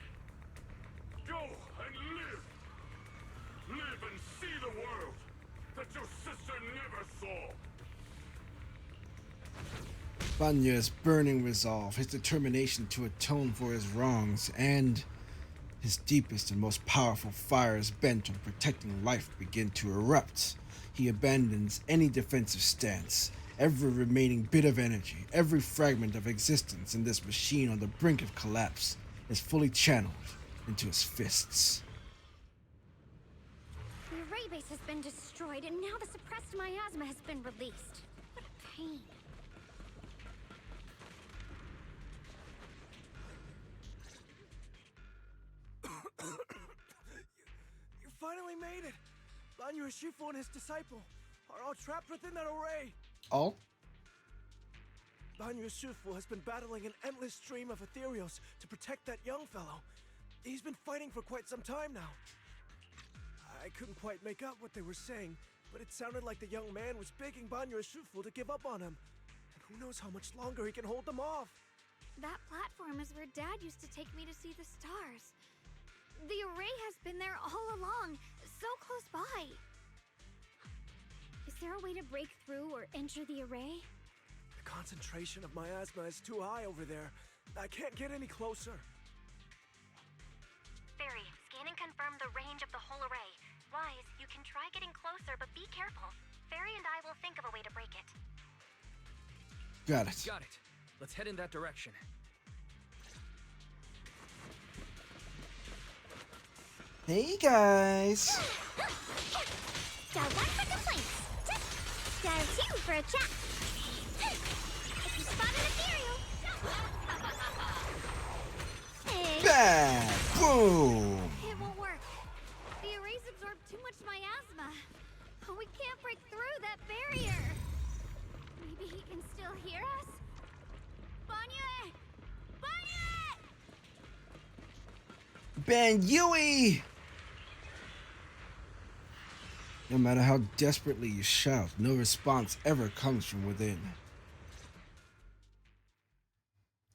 Go and live. Live and see the world that your sister never saw. Banyue's burning resolve, his determination to atone for his wrongs, and his deepest and most powerful fires bent on protecting life begin to erupt. He abandons any defensive stance. Every remaining bit of energy, every fragment of existence in this machine on the brink of collapse is fully channeled into his fists. The array base has been destroyed, and now the suppressed miasma has been released. What a pain. You finally made it! Banyue Shifu and his disciple are all trapped within that array. All? Banyue Shifu has been battling an endless stream of ethereals to protect that young fellow. He's been fighting for quite some time now. I couldn't quite make out what they were saying, but it sounded like the young man was begging Banyue Shifu to give up on him. And who knows how much longer he can hold them off. That platform is where Dad used to take me to see the stars. The array has been there all along, so close by. Is there a way to break through or enter the array? The concentration of miasma is too high over there. I can't get any closer. Fairy, scan and confirm the range of the whole array. Wise, you can try getting closer, but be careful. Fairy and I will think of a way to break it. Got it. Got it. Let's head in that direction. Hey guys! Star 1 for complaints. Star 2 for a chat. If you spot an ethereal. Hey. Bad! Boom! It won't work. The arrays absorb too much miasma. We can't break through that barrier. Maybe he can still hear us? Banyue! Banyue! Banyue! No matter how desperately you shout, no response ever comes from within.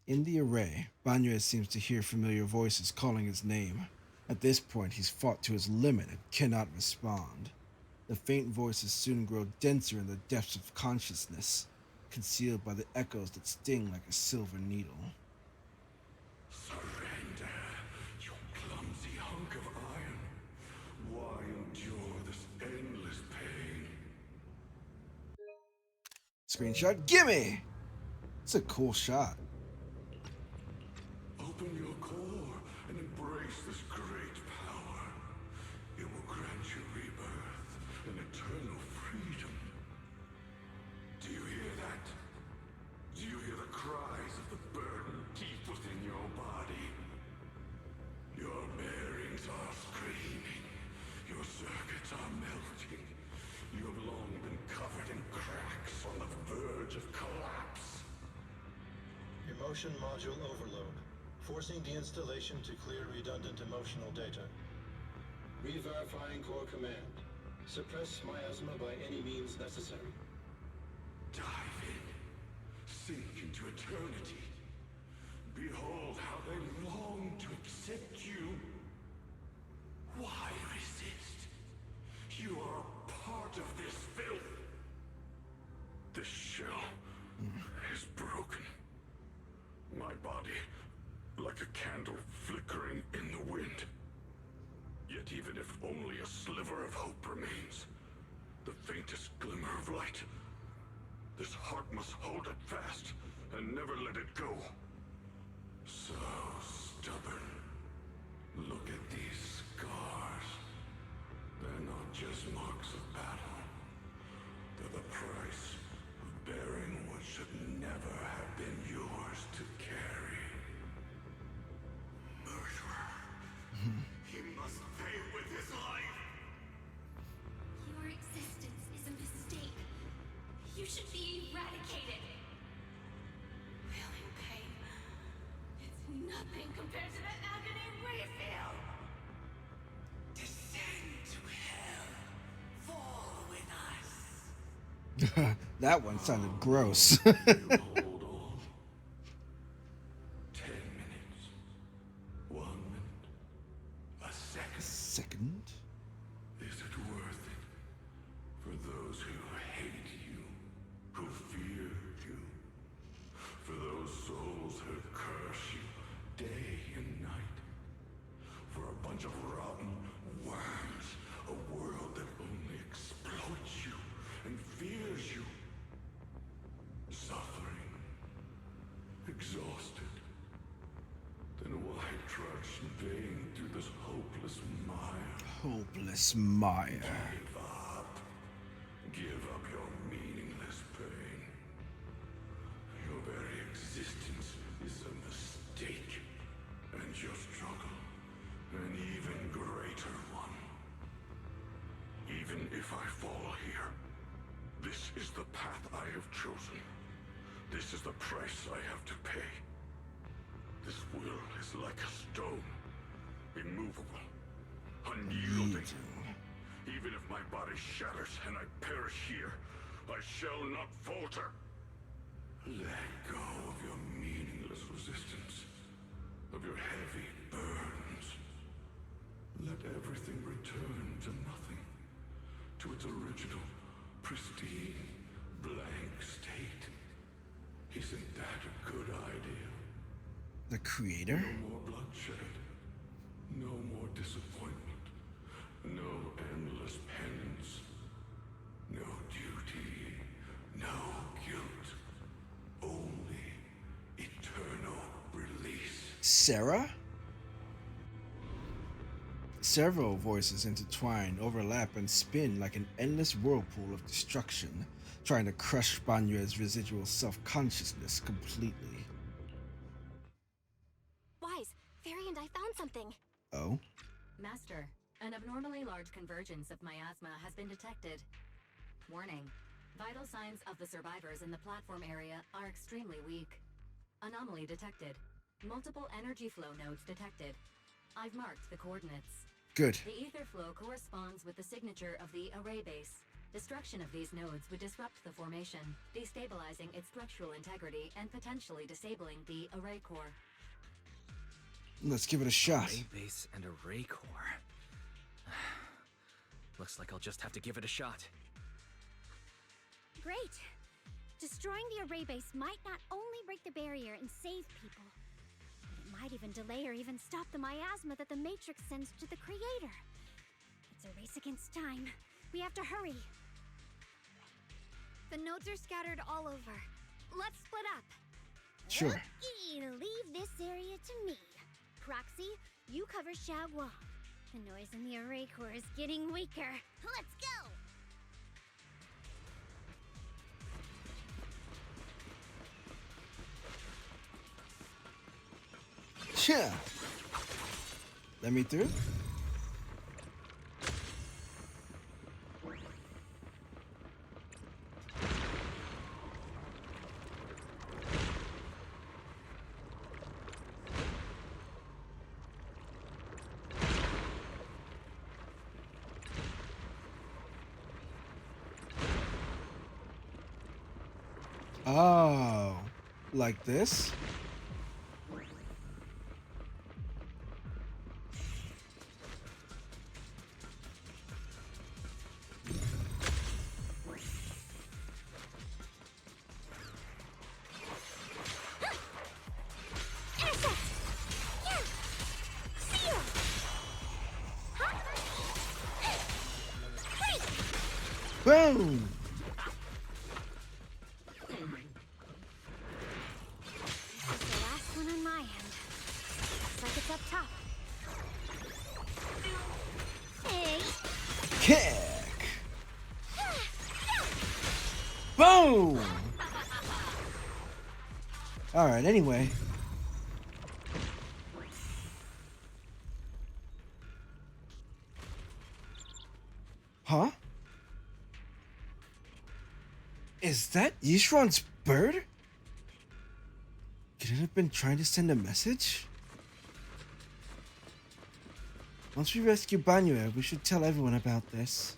In the array, Banyue seems to hear familiar voices calling his name. At this point, he's fought to his limit and cannot respond. The faint voices soon grow denser in the depths of consciousness, concealed by the echoes that sting like a silver needle. Surrender, you clumsy hunk of iron. Why endure this endless pain? Screenshot, gimme! It's a cool shot. Open your core and embrace this great power. It will grant you rebirth and eternal freedom. Do you hear that? Do you hear the cries of the burden deep within your body? Your bearings are screaming. Your circuits are melting. You have long been covered in cracks on the verge of collapse. Emotion module overload. Forcing deinstallation to clear redundant emotional data. Re-verifying core command. Suppress miasma by any means necessary. Dive in. Sink into eternity. Behold how they long to accept you. Why resist? You are a part of this filth. This shell is only a sliver of hope remains. The faintest glimmer of light. This heart must hold it fast and never let it go. So stubborn. Look at these scars. They're not just marks of battle. They're the price of bearing what should never have been yours to carry. Murderer. He must pay with his life. Your existence is a mistake. You should be eradicated. Feeling pain. It's nothing compared to the agony we feel. Descend to hell. Fall with us. That one sounded gross. Hold on. 10 minutes. 1 minute. A second. Second. Is it worth it? For those who hate you, who fear you, for those souls who curse you day and night, for a bunch of rotten worms, a world that only exploits you and fears you, suffering, exhausted. Then why trudge in vain through this hopeless mire? Hopeless mire. Give up. Give up your meaningless pain. Your very existence is a mistake. And your struggle, an even greater one. Even if I fall here, this is the path I have chosen. This is the price I have to pay. This will is like a stone, immovable, unyielding. Even if my body shatters and I perish here, I shall not falter. Let go of your meaningless resistance, of your heavy burdens. Let everything return to nothing, to its original, pristine, blank state. Isn't that a good idea? The creator? No more bloodshed. No more disappointment. No endless penance. No duty. No guilt. Only eternal release. Sarah? Several voices intertwine, overlap, and spin like an endless whirlpool of destruction, trying to crush Banyue's residual self-consciousness completely. Wise, Fairy and I found something. Oh? Master, an abnormally large convergence of miasma has been detected. Warning. Vital signs of the survivors in the platform area are extremely weak. Anomaly detected. Multiple energy flow nodes detected. I've marked the coordinates. Good. The ether flow corresponds with the signature of the array base. Destruction of these nodes would disrupt the formation, destabilizing its structural integrity and potentially disabling the array core. Let's give it a shot. Array base and array core. Looks like I'll just have to give it a shot. Great! Destroying the array base might not only break the barrier and save people, but it might even delay or even stop the miasma that the Matrix sends to the Creator. It's a race against time. We have to hurry. The nodes are scattered all over. Let's split up. Sure. Okay, leave this area to me. Proxy, you cover Xiaoguang. The noise in the array core is getting weaker. Let's go! Yeah. Let me through. Oh, like this? Boom! This is the last one on my end. Looks like it's up top. Hey! Kick! Boom! Alright, anyway. Huh? Is that Yishuan's bird? Could it have been trying to send a message? Once we rescue Banyue, we should tell everyone about this.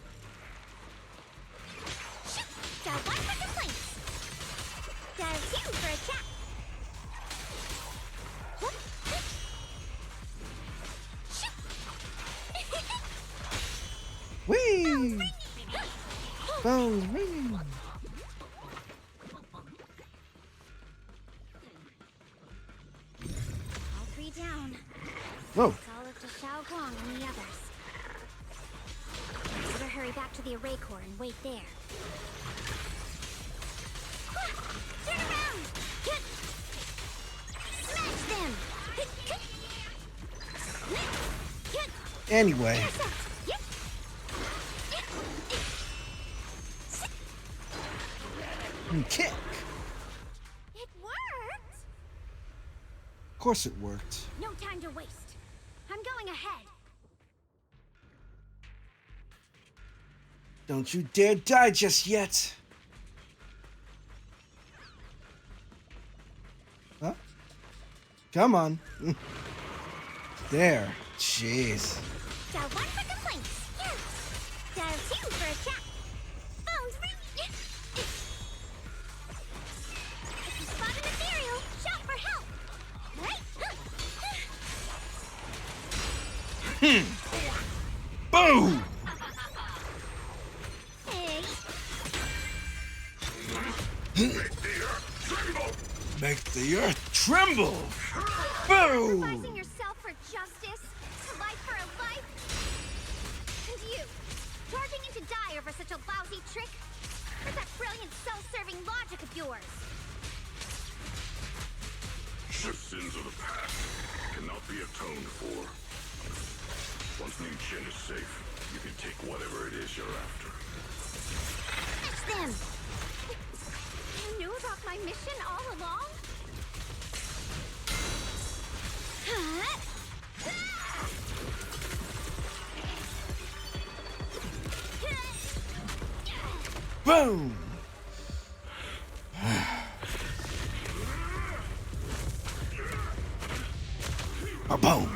Dial 1 for complaints. Dial 2 for a chat. Whee! Phone's ringing. All 3 down. Whoa. It's all up to Xiaoguang and the others. Better hurry back to the array core and wait there. Turn around! Smash them! Anyway. Kick! It worked! Of course it worked. No time to waste. I'm going ahead. Don't you dare die just yet! Huh? Come on. There. Jeez. Dial 1 for complaints. Yes. Dial 2 for a chat. Phone's ringing. If you spot an ethereal, shout for help. Right? Boom! Hey. Make the earth tremble! Boom! Sacrificing yourself for justice? A life for a life? And you, charging into die over such a lousy trick? Where's that brilliant self-serving logic of yours? The sins of the past cannot be atoned for. Once New Gen is safe, you can take whatever it is you're after. Catch them! You knew about my mission all along? Boom! A boom!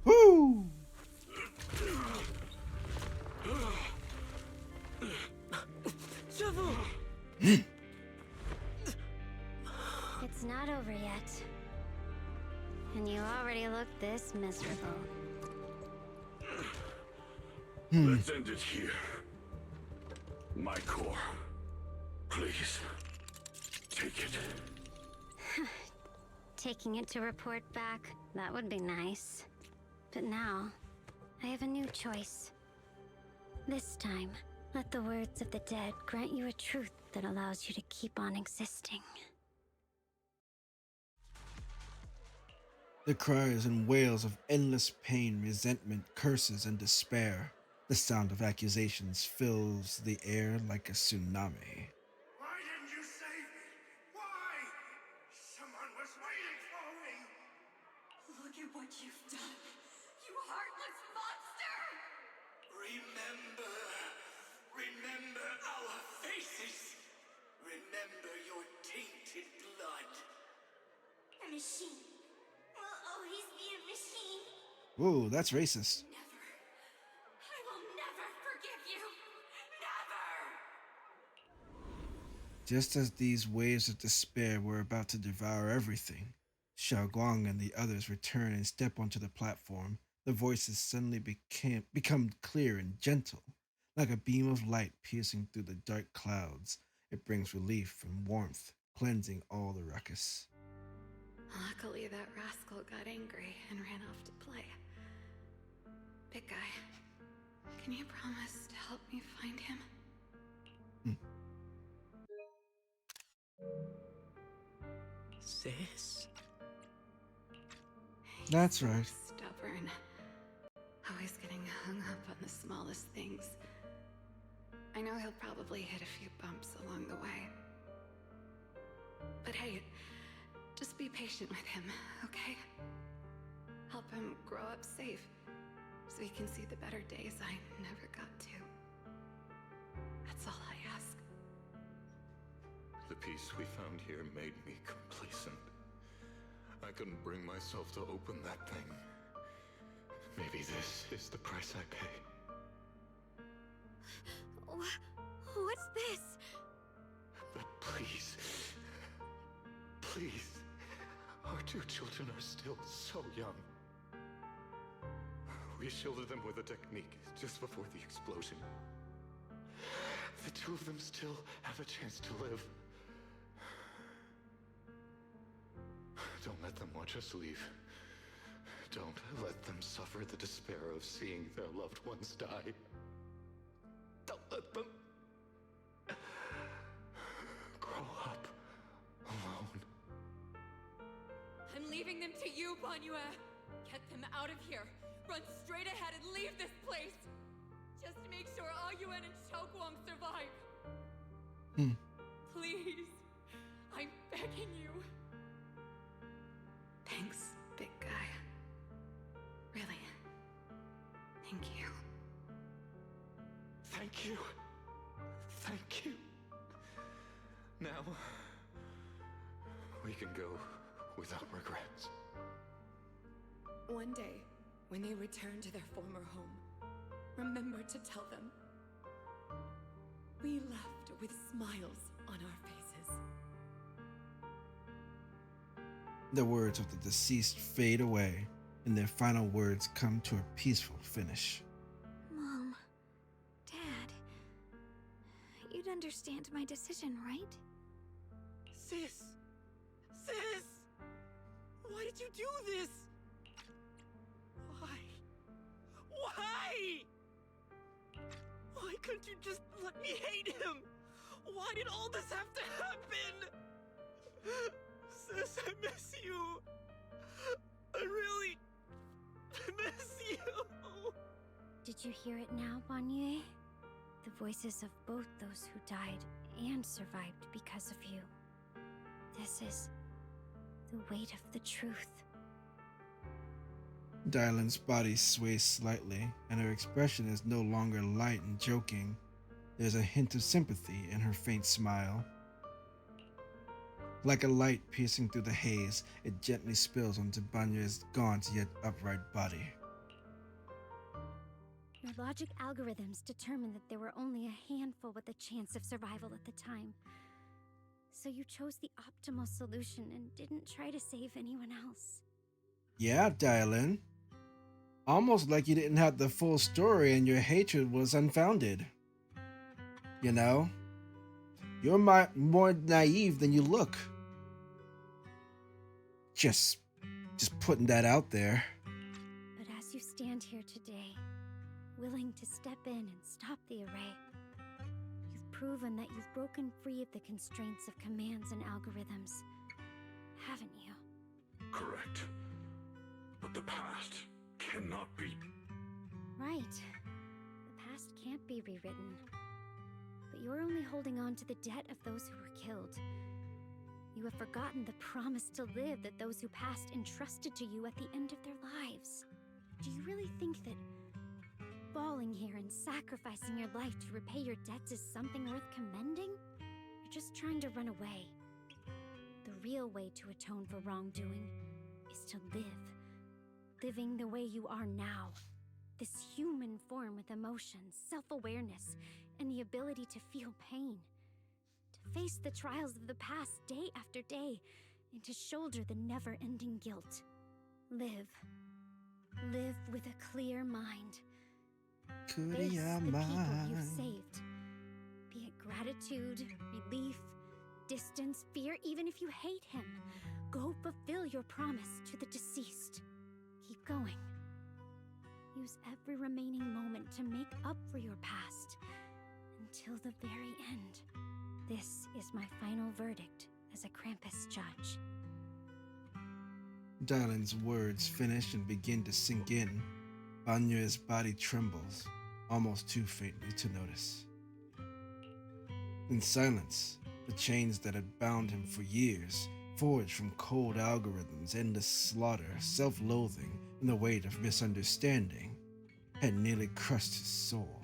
Woo! It's not over yet. And you already look this miserable. Let's end it here. My core. Please. Take it. Taking it to report back, that would be nice. But now, I have a new choice. This time, let the words of the dead grant you a truth that allows you to keep on existing. The cries and wails of endless pain, resentment, curses, and despair. The sound of accusations fills the air like a tsunami. Why didn't you save me? Why? Someone was waiting for me! Look at what you've done, you heartless monster! Remember. Remember our faces. Remember your tainted blood. A machine will always be a machine. Whoa, that's racist. I will never forgive you! Never! Just as these waves of despair were about to devour everything, Xiaoguang and the others return and step onto the platform. The voices suddenly become clear and gentle, like a beam of light piercing through the dark clouds. It brings relief and warmth, cleansing all the ruckus. Luckily, that rascal got angry and ran off to play. Big guy, can you promise to help me find him? Sis? That's right. Stubborn. Always getting hung up on the smallest things. I know he'll probably hit a few bumps along the way. But hey, just be patient with him, okay? Help him grow up safe, so he can see the better days I never got to. That's all I ask. The peace we found here made me complacent. I couldn't bring myself to open that thing. Maybe this is the price I pay. What's this? But please, please, our two children are still so young. We shielded them with a technique just before the explosion. The two of them still have a chance to live. Don't let them watch us leave. Don't let them suffer the despair of seeing their loved ones die. Don't let them grow up alone. I'm leaving them to you, Banyue. Get them out of here. Run straight ahead and leave this place. Just make sure Ayuan and Xiaoguang survive. Please. I'm begging you. Thanks, big guy. Really. Thank you. Thank you. Thank you. Now, we can go without regrets. One day, when they return to their former home, remember to tell them we left with smiles on our faces. The words of the deceased fade away, and their final words come to a peaceful finish. Mom, Dad, you'd understand my decision, right? Sis! Sis! Why did you do this? Why? Why? Why couldn't you just let me hate him? Why did all this have to happen? Sis, I miss you. I really miss you. Did you hear it now, Banyue? The voices of both those who died and survived because of you. This is the weight of the truth. Dialyn's body sways slightly, and her expression is no longer light and joking. There's a hint of sympathy in her faint smile. Like a light piercing through the haze, it gently spills onto Banyue's gaunt yet upright body. Your logic algorithms determined that there were only a handful with a chance of survival at the time. So you chose the optimal solution and didn't try to save anyone else. Yeah, Dialyn. Almost like you didn't have the full story and your hatred was unfounded. You know? You're more naive than you look. Just putting that out there. But as you stand here today, willing to step in and stop the array, you've proven that you've broken free of the constraints of commands and algorithms, haven't you? Correct. But the past cannot be... Right. The past can't be rewritten. But you're only holding on to the debt of those who were killed. You have forgotten the promise to live that those who passed entrusted to you at the end of their lives. Do you really think that falling here and sacrificing your life to repay your debts is something worth commending? You're just trying to run away. The real way to atone for wrongdoing is to live. Living the way you are now. This human form with emotions, self-awareness, and the ability to feel pain. To face the trials of the past day after day, and to shoulder the never-ending guilt. Live. Live with a clear mind. Face the people you've saved. Be it gratitude, relief, distance, fear, even if you hate him. go fulfill your promise to the deceased. Keep going. Use every remaining moment to make up for your past. Until the very end. This is my final verdict as a Krampus judge. Dialyn's words finish and begin to sink in. Banyue's body trembles, almost too faintly to notice. In silence, the chains that had bound him for years, forged from cold algorithms, endless slaughter, self-loathing, and the weight of misunderstanding, had nearly crushed his soul.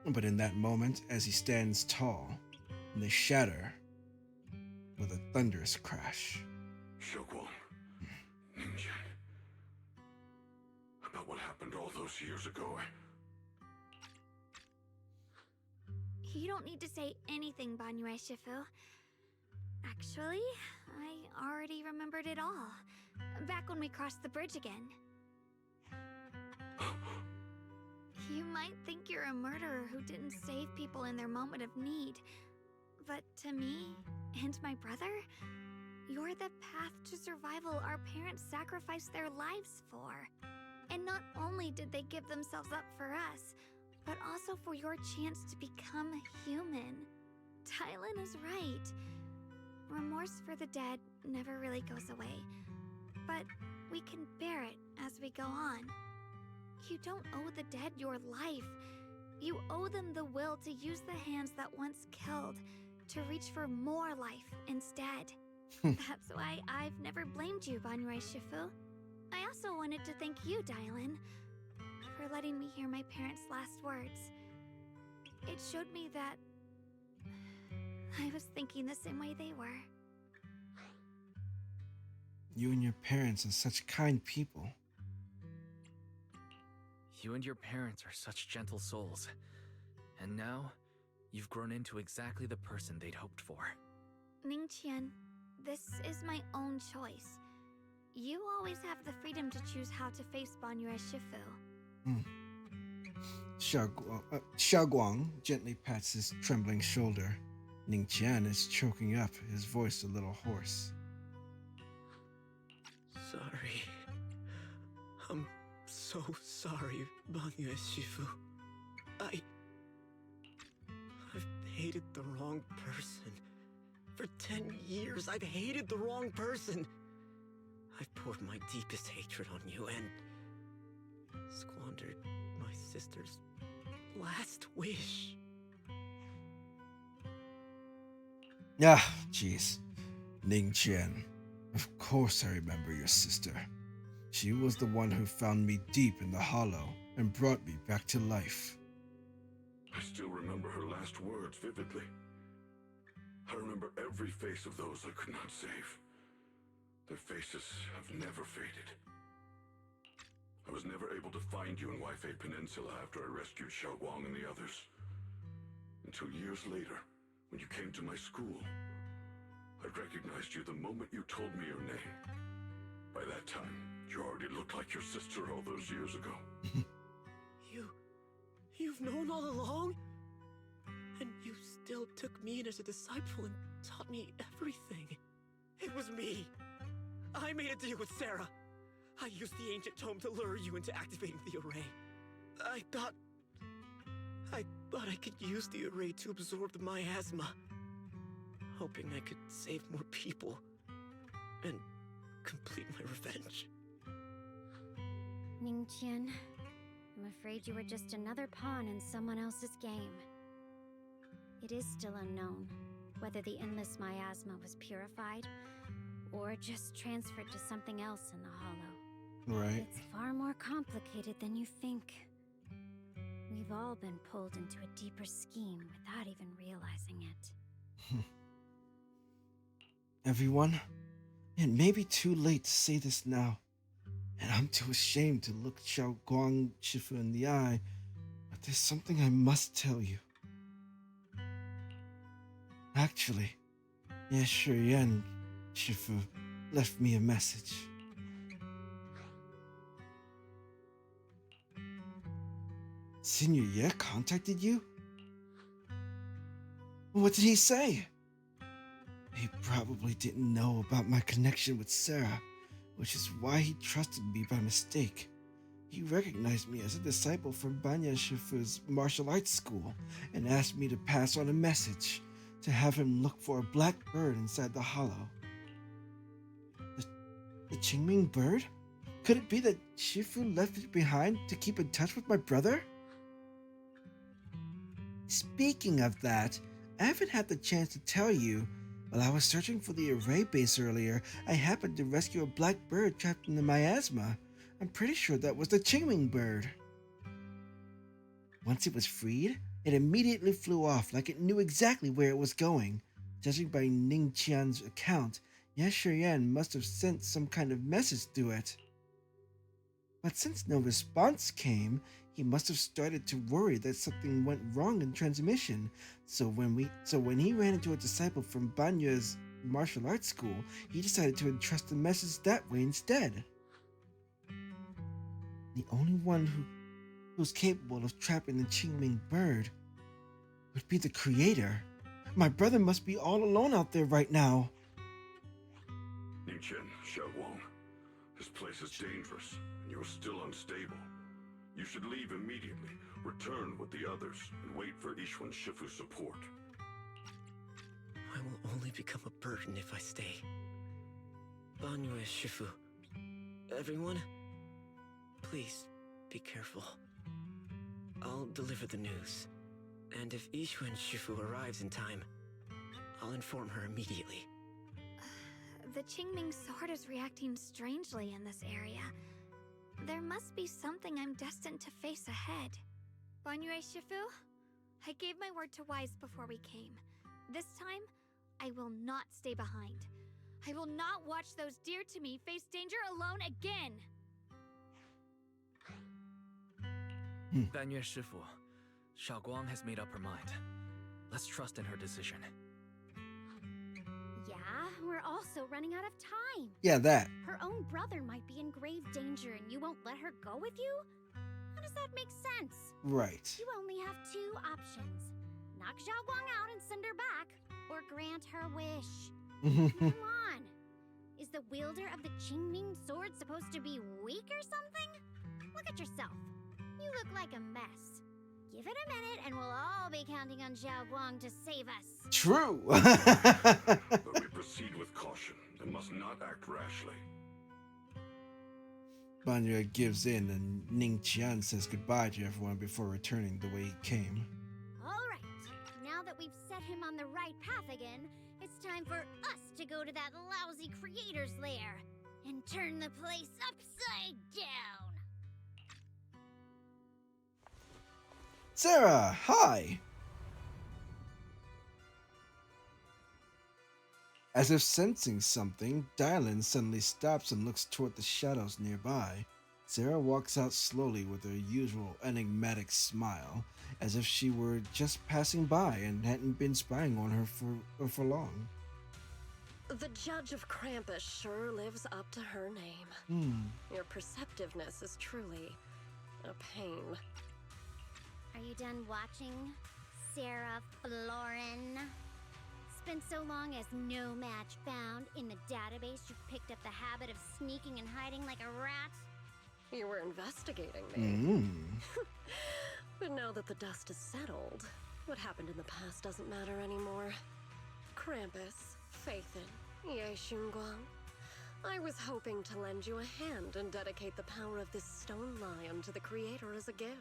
But in that moment, as he stands tall, they shatter with a thunderous crash. Xiaoguang, Ningqian, about what happened all those years ago, You don't need to say anything, Banyue Shifu. Actually, I already remembered it all. Back when we crossed the bridge again. You might think you're a murderer who didn't save people in their moment of need. But to me, and my brother, you're the path to survival our parents sacrificed their lives for. And not only did they give themselves up for us, but also for your chance to become human. Dialyn is right. Remorse for the dead never really goes away. But we can bear it as we go on. You don't owe the dead your life. You owe them the will to use the hands that once killed to reach for more life instead. That's why I've never blamed you, Banyue Shifu. I also wanted to thank you, Dialyn, for letting me hear my parents' last words. It showed me that I was thinking the same way they were. You and your parents are such kind people. You and your parents are such gentle souls. And now, you've grown into exactly the person they'd hoped for. Ningqian, this is my own choice. You always have the freedom to choose how to face Banyue Shifu. Xiaoguang gently pats his trembling shoulder. Ningqian is choking up, his voice a little hoarse. Sorry. I'm so sorry, Banyue Shifu. I've hated the wrong person. For 10 years, I've hated the wrong person. I've poured my deepest hatred on you and squandered my sister's last wish. Ah, jeez. Ningqian. Of course I remember your sister. She was the one who found me deep in the hollow and brought me back to life. I still remember her last words vividly. I remember every face of those I could not save. Their faces have never faded. I was never able to find you in Waifei Peninsula after I rescued Xiaoguang and the others. Until years later, when you came to my school, I recognized you the moment you told me your name. By that time, you already looked like your sister all those years ago. You've known all along? And you still took me in as a disciple and taught me everything. It was me. I made a deal with Sarah. I used the ancient tome to lure you into activating the array. I thought I could use the array to absorb the miasma, hoping I could save more people and complete my revenge. Ningqian, I'm afraid you were just another pawn in someone else's game. It is still unknown whether the endless miasma was purified or just transferred to something else in the hollow. Right. It's far more complicated than you think. We've all been pulled into a deeper scheme without even realizing it. Everyone, it may be too late to say this now, and I'm too ashamed to look Xiaoguang Shifu in the eye, but there's something I must tell you. Actually, Ye Shiyan Shifu left me a message. Senior Ye contacted you? What did he say? He probably didn't know about my connection with Sarah, which is why he trusted me by mistake. He recognized me as a disciple from Banyue Shifu's martial arts school and asked me to pass on a message to have him look for a black bird inside the hollow. The, the Qingming bird? Could it be that Shifu left it behind to keep in touch with my brother? Speaking of that, I haven't had the chance to tell you. While I was searching for the array base earlier, I happened to rescue a black bird trapped in the miasma. I'm pretty sure that was the Qingming bird. Once it was freed, it immediately flew off like it knew exactly where it was going. Judging by Ning Qian's account, Ye Shiyan must have sent some kind of message through it. But since no response came, he must have started to worry that something went wrong in transmission. So when he ran into a disciple from Banyue's martial arts school, he decided to entrust the message that way instead. The only one who's capable of trapping the Qingming bird would be the creator. My brother must be all alone out there right now. Ningqian, Xiaoguang, this place is dangerous, and you're still unstable. You should leave immediately, return with the others, and wait for Yixuan Shifu's support. I will only become a burden if I stay. Banyue Shifu, everyone, please be careful. I'll deliver the news, and if Yixuan Shifu arrives in time, I'll inform her immediately. The Qingming sword is reacting strangely in this area. There must be something I'm destined to face ahead. Banyue Shifu, I gave my word to Wise before we came. This time, I will not stay behind. I will not watch those dear to me face danger alone again! Banyue Shifu, Xiaoguang has made up her mind. Let's trust in her decision. Yeah, we're also running out of time. Yeah, that. Her own brother might be in grave danger and you won't let her go with you? How does that make sense? Right. You only have two options. Knock Xiaoguang out and send her back, or grant her wish. Come on. Is the wielder of the Qingming sword supposed to be weak or something? Look at yourself. You look like a mess. Give it a minute and we'll all be counting on Xiaoguang to save us. True. But we proceed with caution and must not act rashly. Banyue gives in and Ning Qian says goodbye to everyone before returning the way he came. Alright, now that we've set him on the right path again, it's time for us to go to that lousy creator's lair and turn the place upside down. Sarah, hi! As if sensing something, Dialyn suddenly stops and looks toward the shadows nearby. Sarah walks out slowly with her usual enigmatic smile, as if she were just passing by and hadn't been spying on her for long. The Judge of Krampus sure lives up to her name. Your perceptiveness is truly a pain. Are you done watching, Sarah Florin? It's been so long as no match found. In the database, you've picked up the habit of sneaking and hiding like a rat. You were investigating me. But now that the dust has settled, what happened in the past doesn't matter anymore. Krampus, Faithin, Ye Xunguang, I was hoping to lend you a hand and dedicate the power of this stone lion to the Creator as a gift.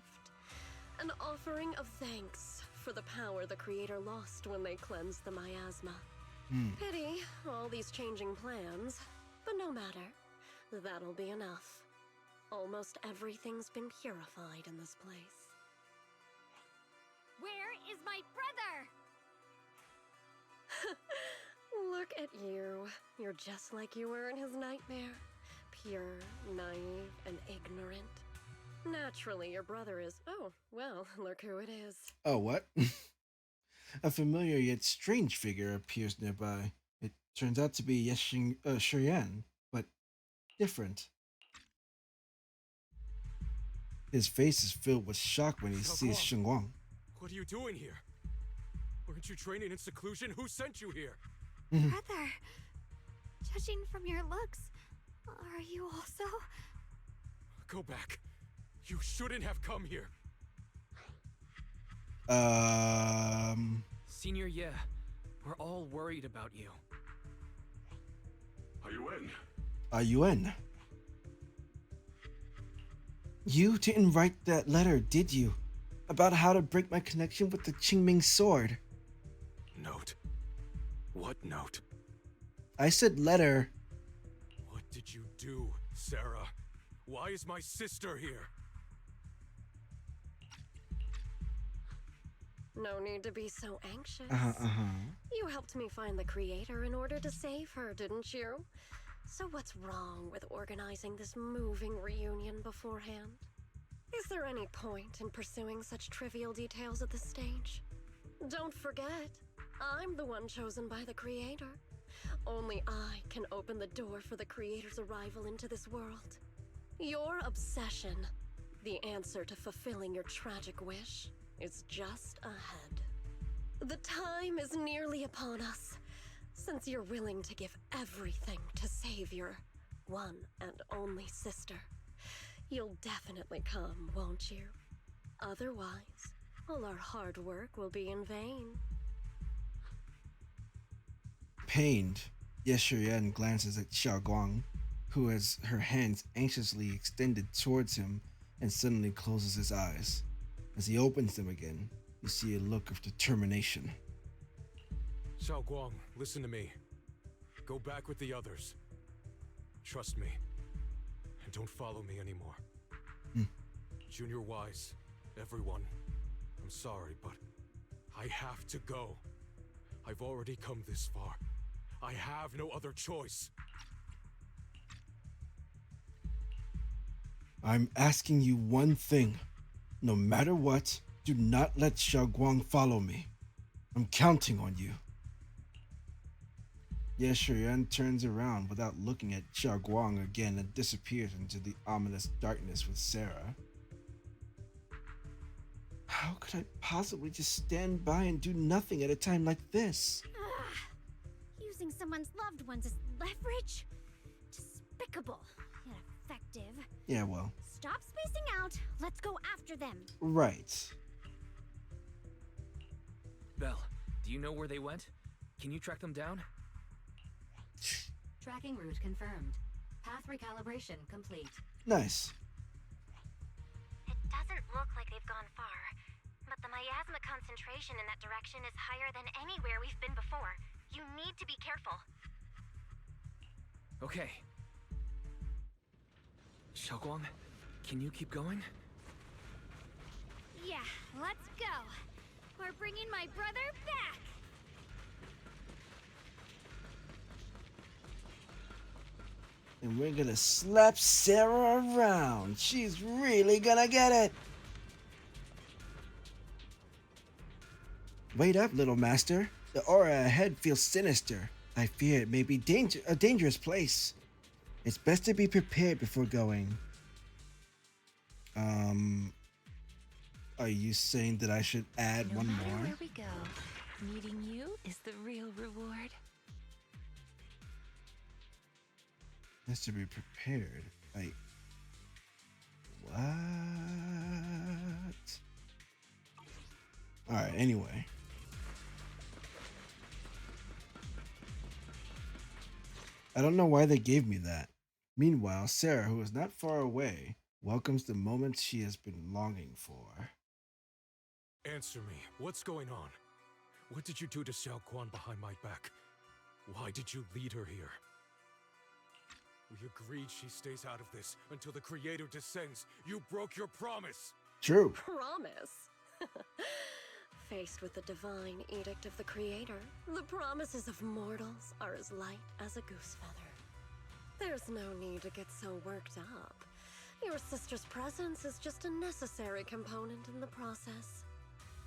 An offering of thanks for the power the Creator lost when they cleansed the miasma. Pity, all these changing plans, but no matter. That'll be enough. Almost everything's been purified in this place. Where is my brother? Look at you. You're just like you were in his nightmare. Pure, naive, and ignorant. Naturally, your brother is... Oh, well, look who it is. Oh, what? A familiar yet strange figure appears nearby. It turns out to be Ye Shiyan, but different. His face is filled with shock when he sees Xinguang. What are you doing here? Weren't you training in seclusion? Who sent you here? Brother, judging from your looks, are you also? Go back. You shouldn't have come here. Senior Ye, we're all worried about you. Are you in? Are you in? You didn't write that letter, did you? About how to break my connection with the Qingming sword. Note? What note? I said letter. What did you do, Sarah? Why is my sister here? No need to be so anxious. Uh-huh. You helped me find the creator in order to save her, didn't you? So what's wrong with organizing this moving reunion beforehand? Is there any point in pursuing such trivial details at this stage? Don't forget, I'm the one chosen by the creator. Only I can open the door for the creator's arrival into this world. Your obsession, the answer to fulfilling your tragic wish, is just ahead. The time is nearly upon us. Since you're willing to give everything to save your one and only sister, you'll definitely come, won't you? Otherwise, all our hard work will be in vain. Pained, Ye Shiyan glances at Xiaoguang, who has her hands anxiously extended towards him and suddenly closes his eyes. As he opens them again, you see a look of determination. Xiaoguang, listen to me. Go back with the others. Trust me. And don't follow me anymore. Junior Wise, everyone, I'm sorry, but I have to go. I've already come this far. I have no other choice. I'm asking you one thing. No matter what, do not let Xiaoguang follow me. I'm counting on you. Ye Shiyan turns around without looking at Xiaoguang again and disappears into the ominous darkness with Sarah. How could I possibly just stand by and do nothing at a time like this? Using someone's loved ones as leverage? Despicable, yet effective. Yeah, well. Stop spacing out. Let's go after them. Right. Belle, do you know where they went? Can you track them down? Tracking route confirmed. Path recalibration complete. Nice. It doesn't look like they've gone far, but the miasma concentration in that direction is higher than anywhere we've been before. You need to be careful. Okay. Xiaoguang, can you keep going? Yeah, let's go. We're bringing my brother back. And we're gonna slap Sarah around. She's really gonna get it. Wait up, little master. The aura ahead feels sinister. I fear it may be a dangerous place. It's best to be prepared before going. Are you saying that I should add one more? Where we go, meeting you is the real reward. Has to be prepared. What? Alright, anyway. I don't know why they gave me that. Meanwhile, Sarah, who is not far away, welcomes the moment she has been longing for. Answer me. What's going on? What did you do to Xiaoguang behind my back? Why did you lead her here? We agreed she stays out of this until the creator descends. You broke your promise. True. Promise? Faced with the divine edict of the creator, the promises of mortals are as light as a goose feather. There's no need to get so worked up. Your sister's presence is just a necessary component in the process.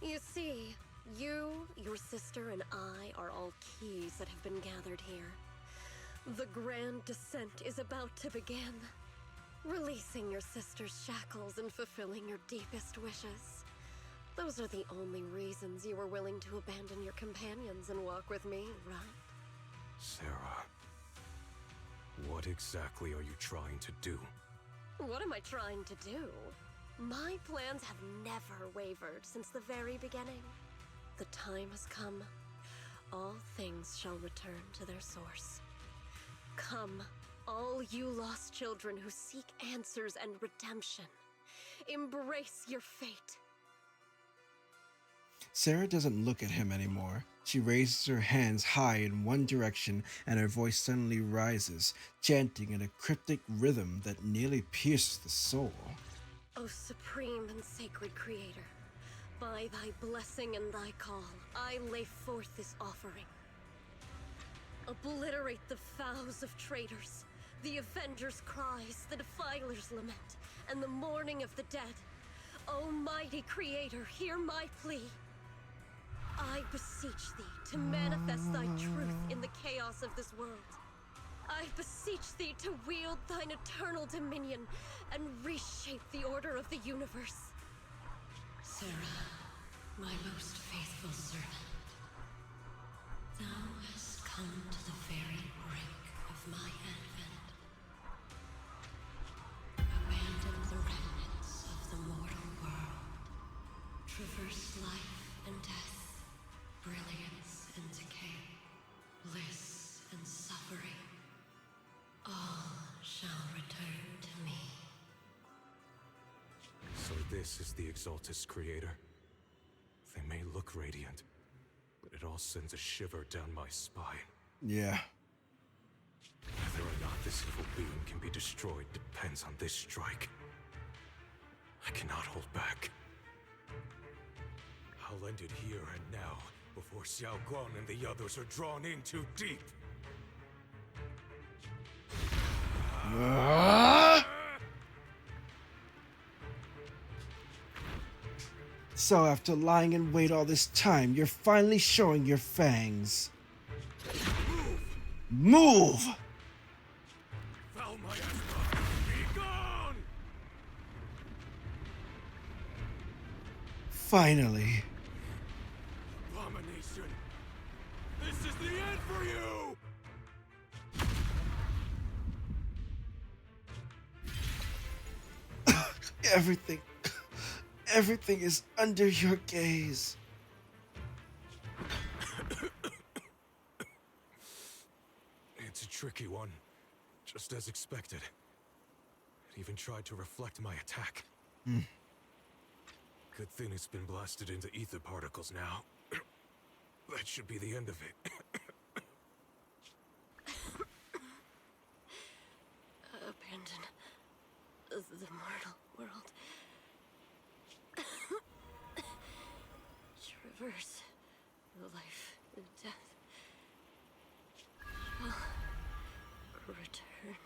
You see, you, your sister, and I are all keys that have been gathered here. The grand descent is about to begin. Releasing your sister's shackles and fulfilling your deepest wishes. Those are the only reasons you were willing to abandon your companions and walk with me, right? Sarah, what exactly are you trying to do? What am I trying to do? My plans have never wavered since the very beginning. The time has come. All things shall return to their source. Come, all you lost children who seek answers and redemption. Embrace your fate. Sarah doesn't look at him anymore. She raises her hands high in one direction and her voice suddenly rises, chanting in a cryptic rhythm that nearly pierces the soul. O supreme and sacred creator, by thy blessing and thy call, I lay forth this offering. Obliterate the vows of traitors, the avengers' cries, the defiler's lament, and the mourning of the dead. Almighty creator, hear my plea. I beseech thee to manifest thy truth in the chaos of this world. I beseech thee to wield thine eternal dominion and reshape the order of the universe. Sarah, my most faithful servant, thou hast come to the very brink of my advent. Abandon the remnants of the mortal world. Traverse life and death, brilliance and decay, bliss and suffering. All shall return to me. So this is the Exaltus creator. They may look radiant, but it all sends a shiver down my spine. Yeah. Whether or not this evil being can be destroyed depends on this strike. I cannot hold back. I'll end it here and now, before Xiao Guang and the others are drawn in too deep. So after lying in wait all this time, you're finally showing your fangs. Move! Foul miasma, be gone! Finally. Abomination! This is the end for you! Everything is under your gaze. It's a tricky one, just as expected. It even tried to reflect my attack. Good thing it's been blasted into ether particles now. That should be the end of it. Abandon the mortal world. Traverse life and death. Shall return.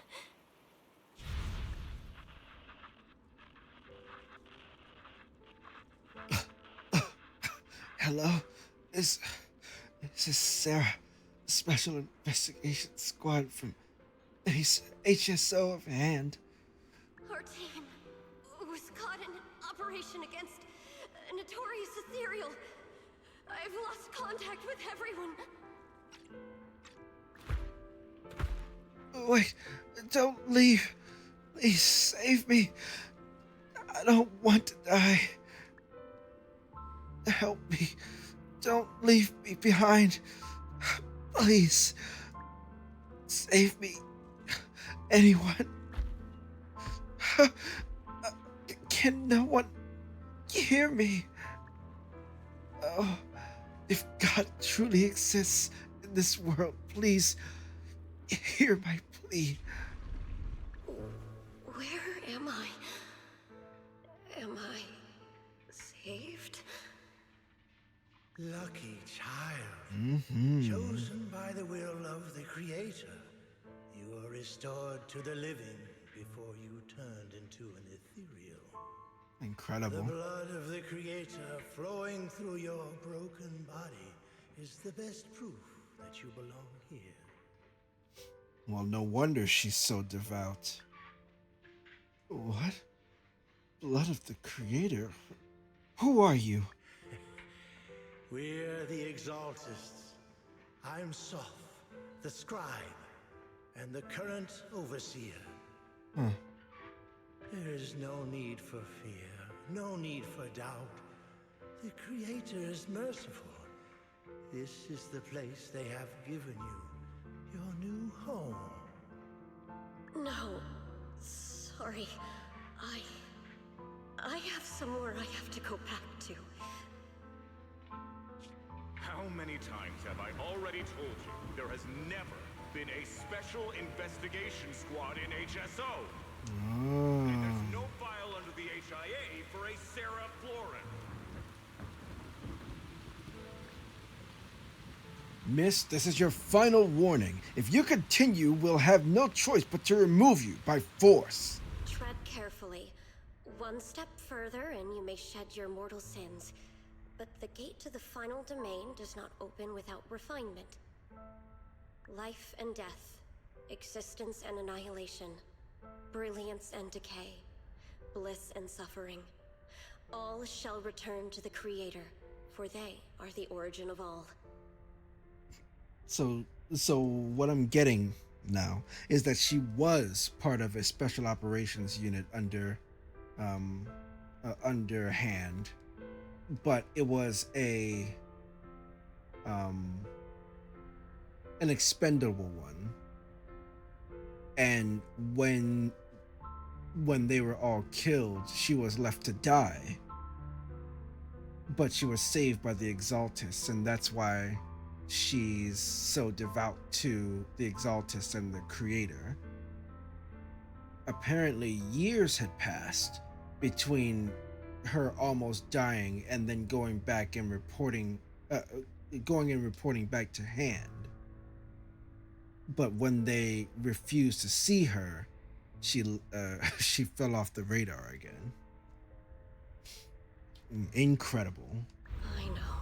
Hello? This is Sarah, Special Investigation Squad from HSO of Hand. Our team was caught in an operation against a notorious ethereal. I've lost contact with everyone. Wait, don't leave. Please save me. I don't want to die. Help me. Don't leave me behind. Please. Save me. Anyone. Can no one hear me? Oh, if God truly exists in this world, please hear my plea. Where am I? Am I saved? Lucky child. Mm-hmm. Chosen by the will of the Creator. You are restored to the living before you turned into an ethereal. Incredible. The blood of the Creator flowing through your broken body is the best proof that you belong here. Well, no wonder she's so devout. What? Blood of the Creator? Who are you? We're the Exaltists. I'm Soph, the scribe and the current overseer. Hmm. There is no need for fear, no need for doubt. The Creator is merciful. This is the place they have given you, your new home. No. Sorry. I have somewhere I have to go back to. How many times have I already told you there has never been a special investigation squad in HSO? And there's no file under the HIA for a Sarah Florin. Miss, this is your final warning. If you continue, we'll have no choice but to remove you by force. Tread carefully. One step further and you may shed your mortal sins. But the gate to the final domain does not open without refinement. Life and death, existence and annihilation, brilliance and decay, bliss and suffering. All shall return to the Creator, for they are the origin of all. So what I'm getting now is that she was part of a special operations unit under Hand, but it was an expendable one. And when they were all killed, she was left to die. But she was saved by the Exaltus, and that's why she's so devout to the Exaltus and the Creator. Apparently, years had passed between her almost dying and then going and reporting back to Hand. But when they refused to see her, she fell off the radar again. Incredible. I know.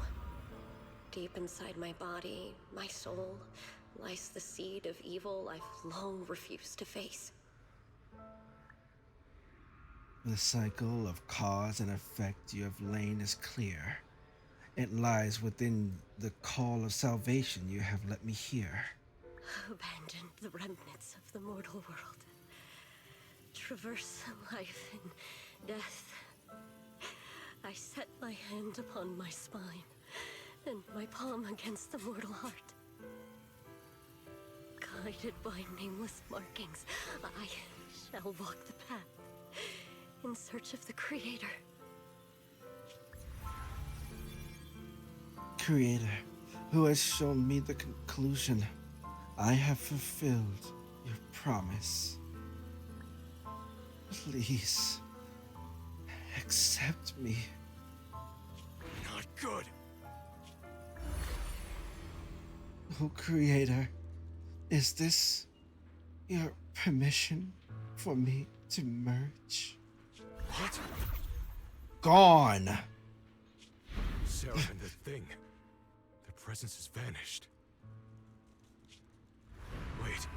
Deep inside my body, my soul, lies the seed of evil I've long refused to face. The cycle of cause and effect you have lain is clear. It lies within the call of salvation you have let me hear. Abandon the remnants of the mortal world. Traverse life and death. I set my hand upon my spine and my palm against the mortal heart. Guided by nameless markings, I shall walk the path in search of the Creator. Creator, who has shown me the conclusion, I have fulfilled your promise. Please, accept me. Not good. Oh, Creator, is this your permission for me to merge? What? Gone. Sarah and the thing. Their presence has vanished. Wait.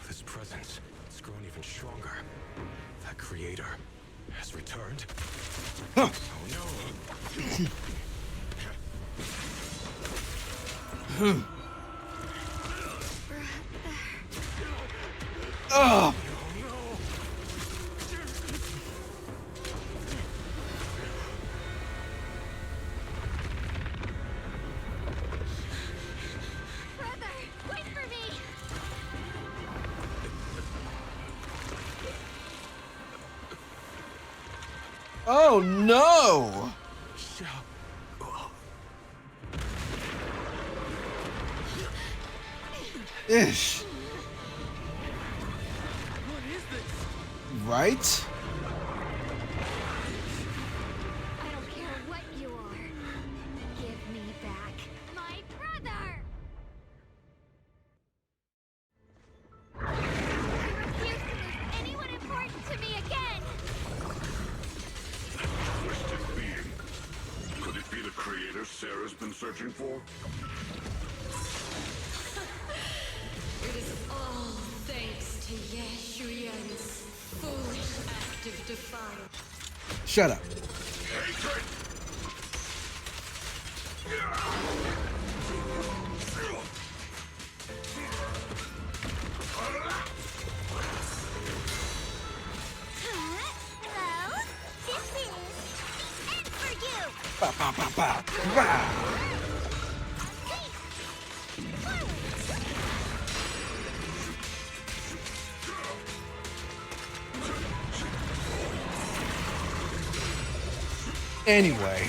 This presence, it's grown even stronger. That Creator has returned. Huh. Oh no! Oh! Brother, wait for me! Oh no! Ish. What is this? Right? I don't care what you are. Give me back my brother! I refuse to lose anyone important to me again! Twisted being. Could it be the Creator Sarah's been searching for? Shut up. Hello? This is the end for you! Ba, ba, ba, ba. Rah. Anyway.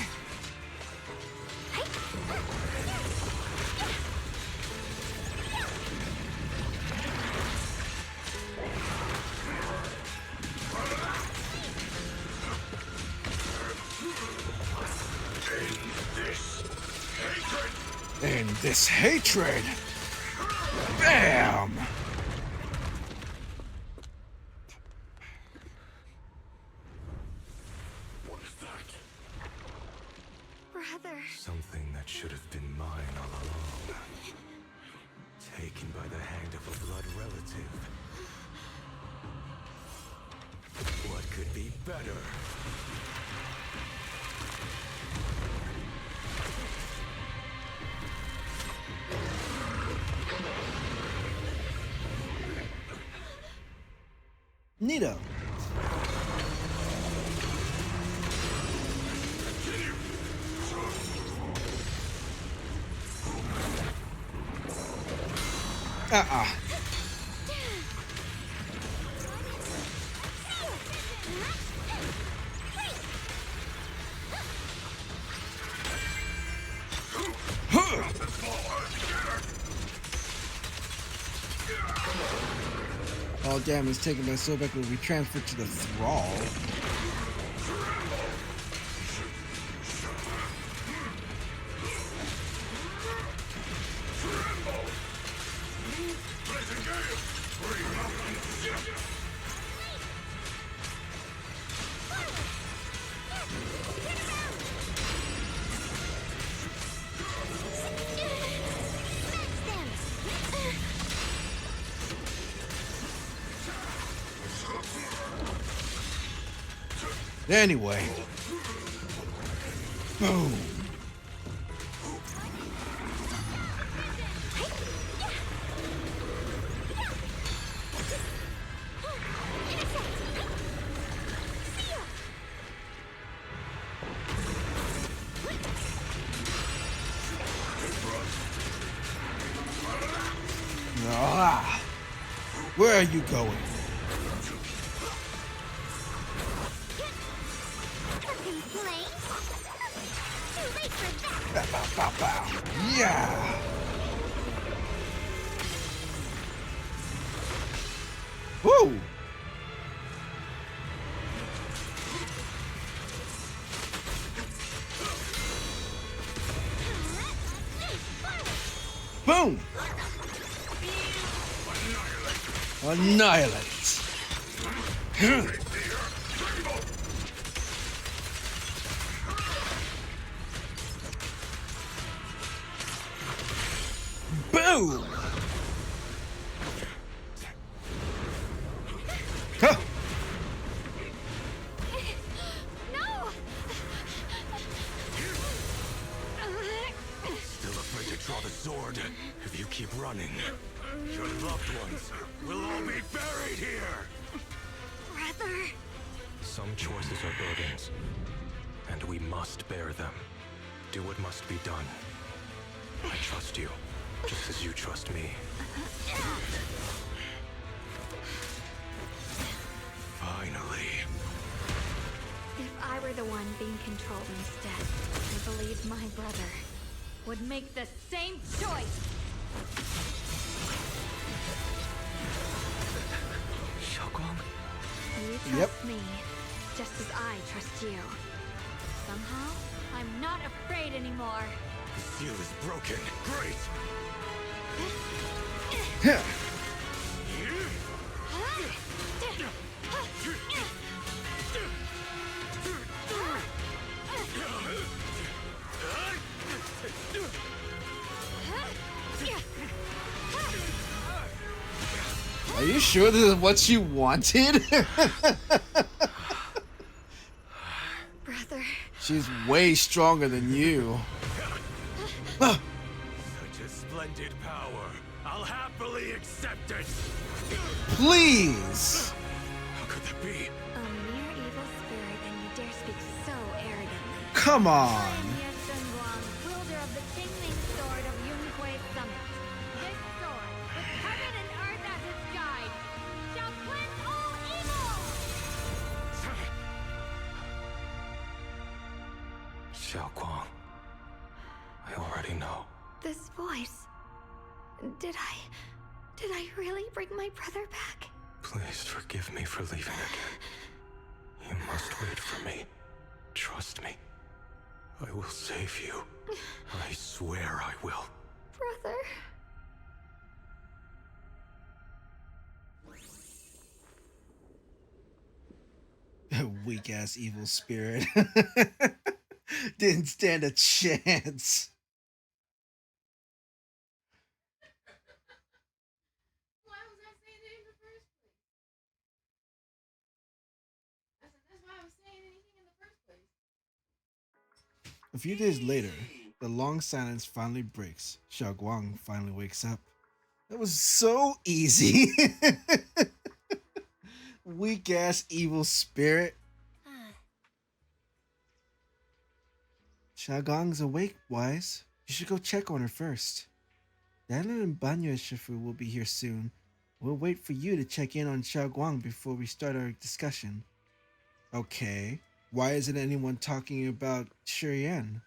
And this hatred. Bam! What is that? Brother. Something that should have been mine all along. Taken by the hand of a blood relative. What could be better? Neato. All damage taken by Sobek will be transferred to the Thrall. Anyway. Boom. Ah. Where are you going? Bow, bow, bow, bow. Yeah. Woo. Boom. Annihilate. Boom! Huh. No! Still afraid to draw the sword? If you keep running, your loved ones will all be buried here! Brother! Some choices are burdens, and we must bear them. Do what must be done. I trust you, just as you trust me. Finally. If I were the one being controlled instead, I believe my brother would make the same choice! Xiaoguang? You trust me, just as I trust you. Somehow, I'm not afraid anymore. The seal is broken. Great! Are you sure this is what you wanted? She's way stronger than you. Such a splendid power. I'll happily accept it. Please. How could that be? A mere evil spirit, and you dare speak so arrogantly. Come on. Wielder of the Qingming Sword of Yunhui Summit. This sword, with heaven and earth as its guide, shall cleanse all evil! Xiaoguang, I already know. This voice. Did I really bring my brother back? Please forgive me for leaving again. You must wait for me. Trust me. I will save you. I swear I will. Brother. Weak ass evil spirit. Didn't stand a chance. Why was I saying it in the first place? That's why I was saying anything in the first place. A few days later, the long silence finally breaks. Xiaoguang finally wakes up. That was so easy. Weak ass evil spirit. Xiaoguang's awake, Wise. You should go check on her first. Dialyn and Banyue Shifu will be here soon. We'll wait for you to check in on Xiaoguang before we start our discussion. Okay. Why isn't anyone talking about Shurian?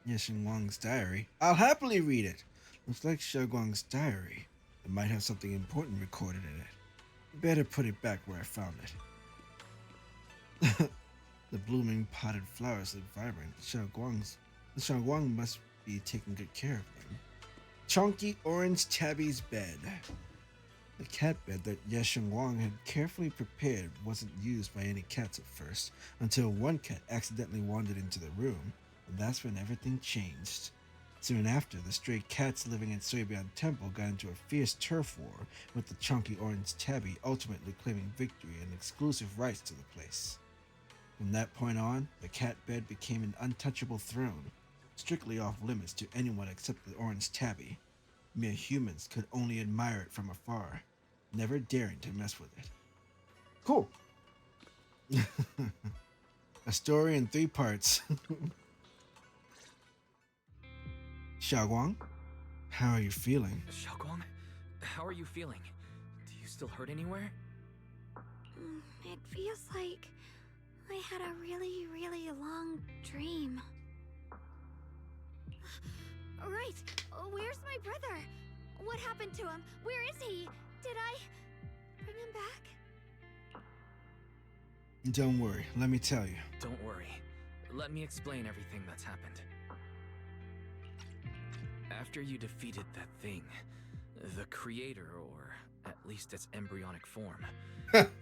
Xiaoguang's diary. I'll happily read it. Looks like Xiaoguang's diary. It might have something important recorded in it. Better put it back where I found it. The blooming potted flowers look vibrant. Xiaoguang must be taking good care of them. Chunky orange tabby's bed. The cat bed that Xiaoguang had carefully prepared wasn't used by any cats at first, until one cat accidentally wandered into the room, and that's when everything changed. Soon after, the stray cats living in Suibian Temple got into a fierce turf war, with the chunky orange tabby ultimately claiming victory and exclusive rights to the place. From that point on, the cat bed became an untouchable throne, strictly off limits to anyone except the orange tabby. Mere humans could only admire it from afar, never daring to mess with it. Cool. A story in 3 parts. Xiaoguang, how are you feeling? Xiaoguang, how are you feeling? Do you still hurt anywhere? It feels like I had a really, really long dream. Right, where's my brother? What happened to him? Where is he? Did I bring him back? Don't worry, let me tell you. Don't worry. Let me explain everything that's happened. After you defeated that thing, the creator, or at least its embryonic form,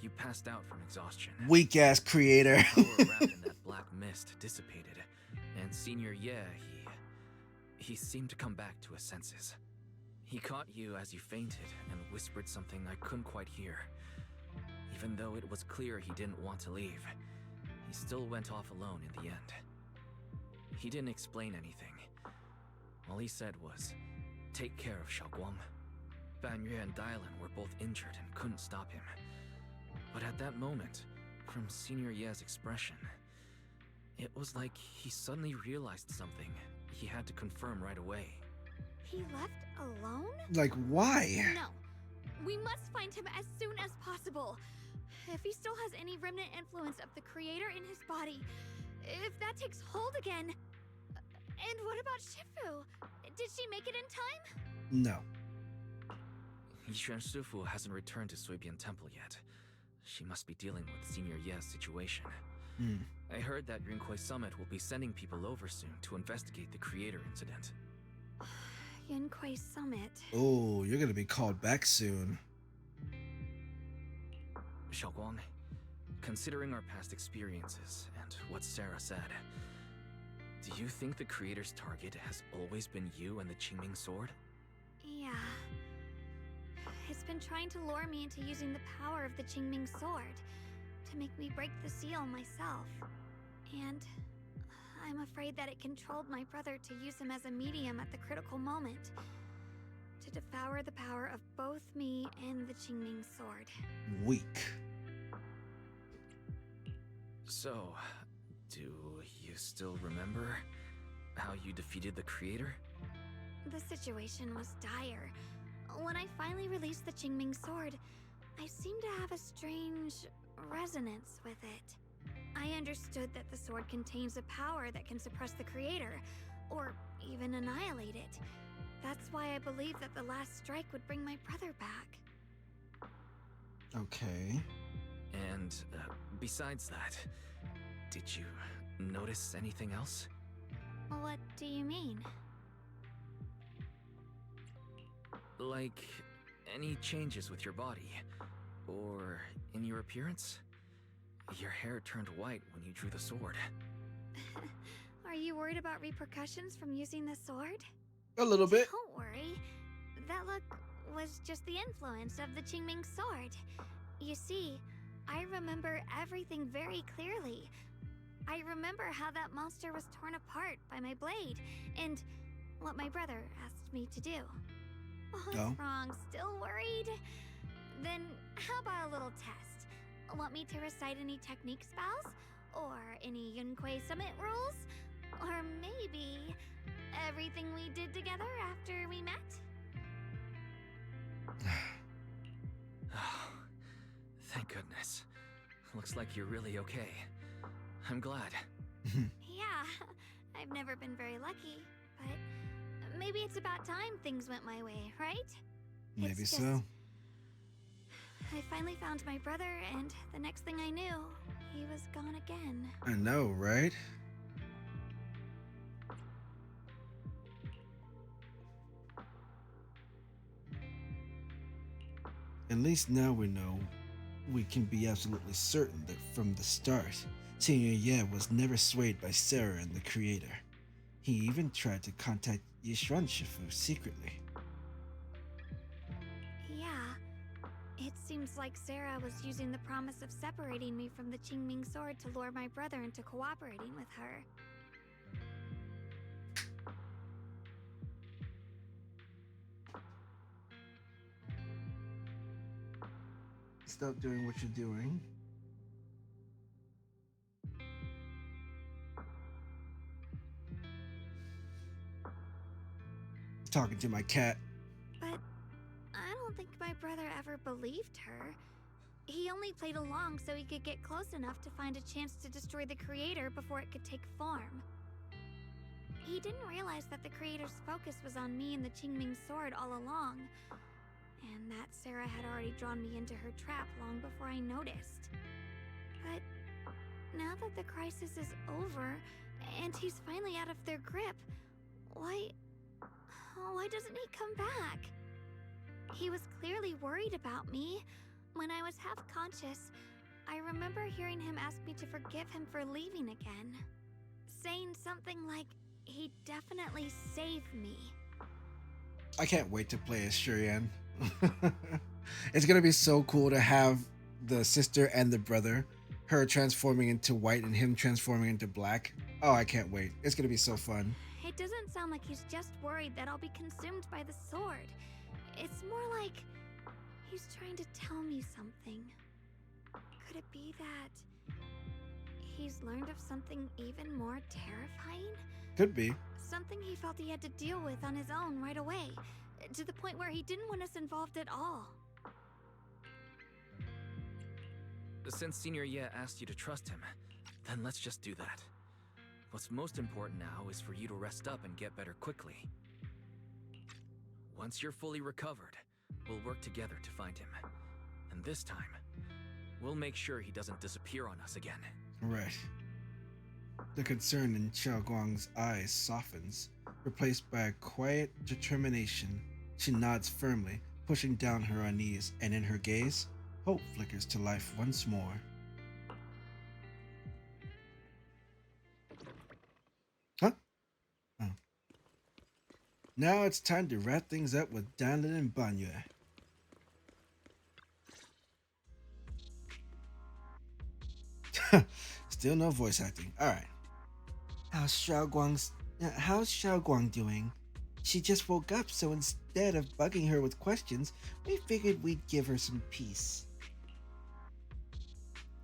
you passed out from exhaustion. Weak ass creator. The power wrapped in that black mist dissipated, and Senior Ye, he seemed to come back to his senses. He caught you as you fainted and whispered something I couldn't quite hear. Even though it was clear he didn't want to leave, he still went off alone in the end. He didn't explain anything. All he said was, take care of Xiaoguang. Banyue and Dialyn were both injured and couldn't stop him. But at that moment, from Senior Ye's expression, it was like he suddenly realized something he had to confirm right away. He left alone? Like, why? No. We must find him as soon as possible. If he still has any remnant influence of the creator in his body, if that takes hold again. And what about Shifu? Did she make it in time? No. Yishuan Shifu hasn't returned to Suibian Temple yet. She must be dealing with Senior Ye's situation. I heard that Yunhui Summit will be sending people over soon to investigate the creator incident. Yunhui Summit. Oh, you're gonna be called back soon. Xiaoguang, considering our past experiences and what Sarah said, do you think the creator's target has always been you and the Qingming sword? Yeah. It's been trying to lure me into using the power of the Qingming sword to make me break the seal myself. And I'm afraid that it controlled my brother to use him as a medium at the critical moment, to devour the power of both me and the Qingming sword. Weak. So, do you still remember how you defeated the creator? The situation was dire. When I finally released the Qingming sword, I seemed to have a strange resonance with it. I understood that the sword contains a power that can suppress the creator, or even annihilate it. That's why I believed that the last strike would bring my brother back. Okay. And besides that, did you notice anything else? What do you mean? Like, any changes with your body? Or in your appearance? Your hair turned white when you drew the sword. Are you worried about repercussions from using the sword? A little bit. Don't worry. That look was just the influence of the Qingming sword. You see, I remember everything very clearly. I remember how that monster was torn apart by my blade, and what my brother asked me to do. Oh, what's wrong? Still worried? Then how about a little test? Want me to recite any technique spells? Or any Yunquei Summit rules? Or maybe everything we did together after we met? Oh, thank goodness. Looks like you're really okay. I'm glad. Yeah, I've never been very lucky, but maybe it's about time things went my way, right? Maybe so. I finally found my brother, and the next thing I knew, he was gone again. I know, right? At least now we know. We can be absolutely certain that from the start, Senior Ye was never swayed by Sarah and the Creator. He even tried to contact Yishuan Shifu secretly. Yeah, it seems like Sarah was using the promise of separating me from the Qingming sword to lure my brother into cooperating with her. Stop doing what you're doing. Talking to my cat. But I don't think my brother ever believed her. He only played along so he could get close enough to find a chance to destroy the Creator before it could take form. He didn't realize that the Creator's focus was on me and the Qingming sword all along, and that Sarah had already drawn me into her trap long before I noticed. But now that the crisis is over, and he's finally out of their grip, why doesn't he come back? He was clearly worried about me. When I was half-conscious, I remember hearing him ask me to forgive him for leaving again, saying something like, he'd definitely save me. I can't wait to play as Shurian. It's gonna be so cool to have the sister and the brother, her transforming into white and him transforming into black. Oh, I can't wait. It's gonna be so fun. It doesn't sound like he's just worried that I'll be consumed by the sword. It's more like he's trying to tell me something. Could it be that he's learned of something even more terrifying? Could be. Something he felt he had to deal with on his own right away, to the point where he didn't want us involved at all. Since Senior Ye asked you to trust him, then let's just do that. What's most important now is for you to rest up and get better quickly. Once you're fully recovered, we'll work together to find him. And this time, we'll make sure he doesn't disappear on us again. Right. The concern in Xiao Guang's eyes softens, replaced by a quiet determination. She nods firmly, pushing down her unease, and in her gaze, hope flickers to life once more. Huh? Oh. Now it's time to wrap things up with Dialyn and Banyue. Still no voice acting. All right. How's Xiaoguang doing? She just woke up, so instead of bugging her with questions, we figured we'd give her some peace.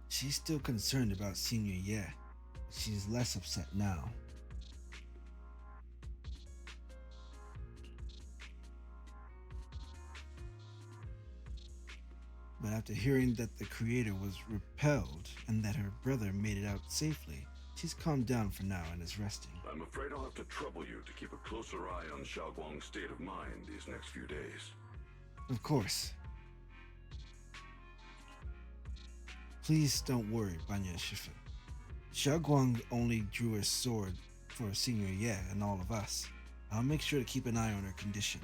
She's still concerned about Senior Ye. She's less upset now. But after hearing that the creator was repelled and that her brother made it out safely, she's calmed down for now and is resting. I'm afraid I'll have to trouble you to keep a closer eye on Xiaoguang's state of mind these next few days. Of course. Please don't worry, Banyue Shifu. Xiaoguang only drew her sword for Senior Ye and all of us. I'll make sure to keep an eye on her condition.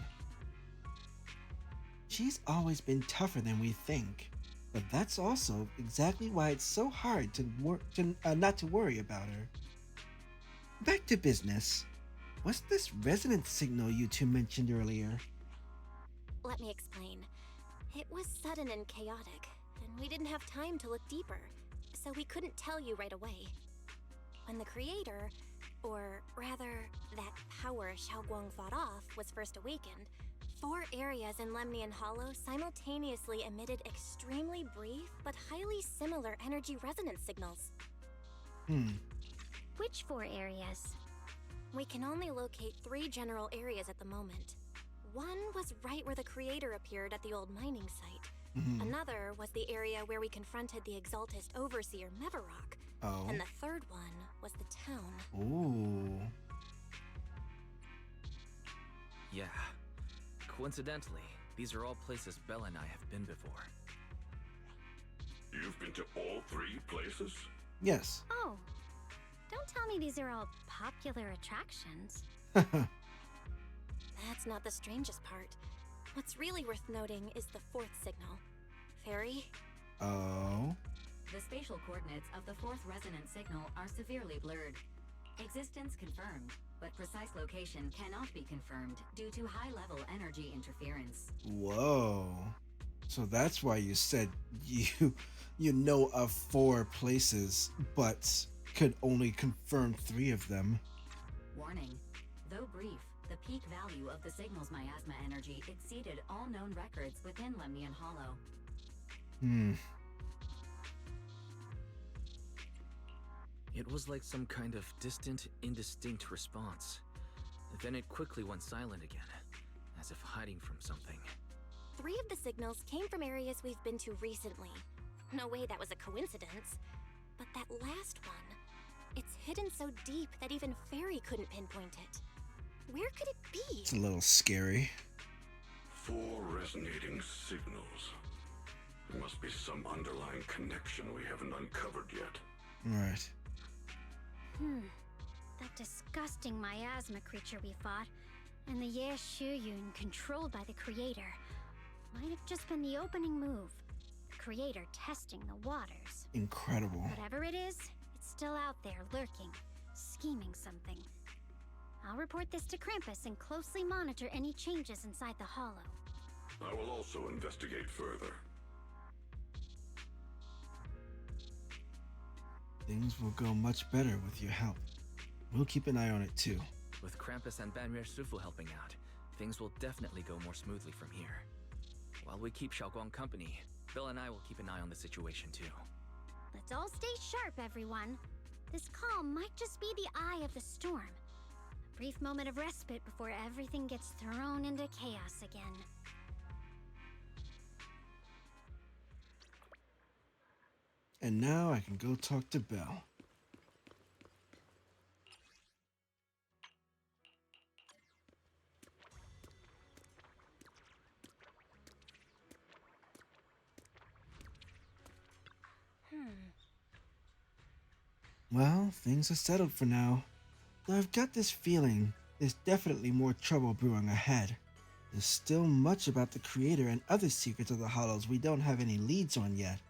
She's always been tougher than we think, but that's also exactly why it's so hard not to worry about her. Back to business. What's this resonance signal you two mentioned earlier? Let me explain. It was sudden and chaotic, and we didn't have time to look deeper, so we couldn't tell you right away. When the creator, or rather, that power Xiaoguang fought off, was first awakened, 4 areas in Lemnian Hollow simultaneously emitted extremely brief but highly similar energy resonance signals. Which 4 areas? We can only locate 3 general areas at the moment. One was right where the creator appeared at the old mining site. Another was the area where we confronted the Exaltist Overseer Mevarok. Oh. And the third one was the town. Ooh. Yeah. Coincidentally, these are all places Bella and I have been before. You've been to all 3 places? Yes. Oh. Don't tell me these are all popular attractions. That's not the strangest part. What's really worth noting is the 4th signal. Fairy? Oh. The spatial coordinates of the 4th resonance signal are severely blurred. Existence confirmed, but precise location cannot be confirmed due to high-level energy interference. Whoa. So that's why you said you know of 4 places, but could only confirm 3 of them. Warning. Though brief, the peak value of the signal's miasma energy exceeded all known records within Lemnian Hollow. It was like some kind of distant, indistinct response. Then it quickly went silent again, as if hiding from something. 3 of the signals came from areas we've been to recently. No way that was a coincidence. But that last one, it's hidden so deep that even Fairy couldn't pinpoint it. Where could it be? It's a little scary. 4 resonating signals. There must be some underlying connection we haven't uncovered yet. Right. That disgusting miasma creature we fought, and the Ye Shuyun controlled by the creator, might have just been the opening move. The creator testing the waters. Incredible. Whatever it is, it's still out there lurking, scheming something. I'll report this to Krampus and closely monitor any changes inside the hollow. I will also investigate further. Things will go much better with your help. We'll keep an eye on it too. With Krampus and Banyue Shifu helping out, things will definitely go more smoothly from here. While we keep Xiaoguang company, Bill and I will keep an eye on the situation too. Let's all stay sharp, everyone. This calm might just be the eye of the storm. A brief moment of respite before everything gets thrown into chaos again. And now I can go talk to Belle. Well, things are settled for now. Though I've got this feeling there's definitely more trouble brewing ahead. There's still much about the creator and other secrets of the Hollows we don't have any leads on yet.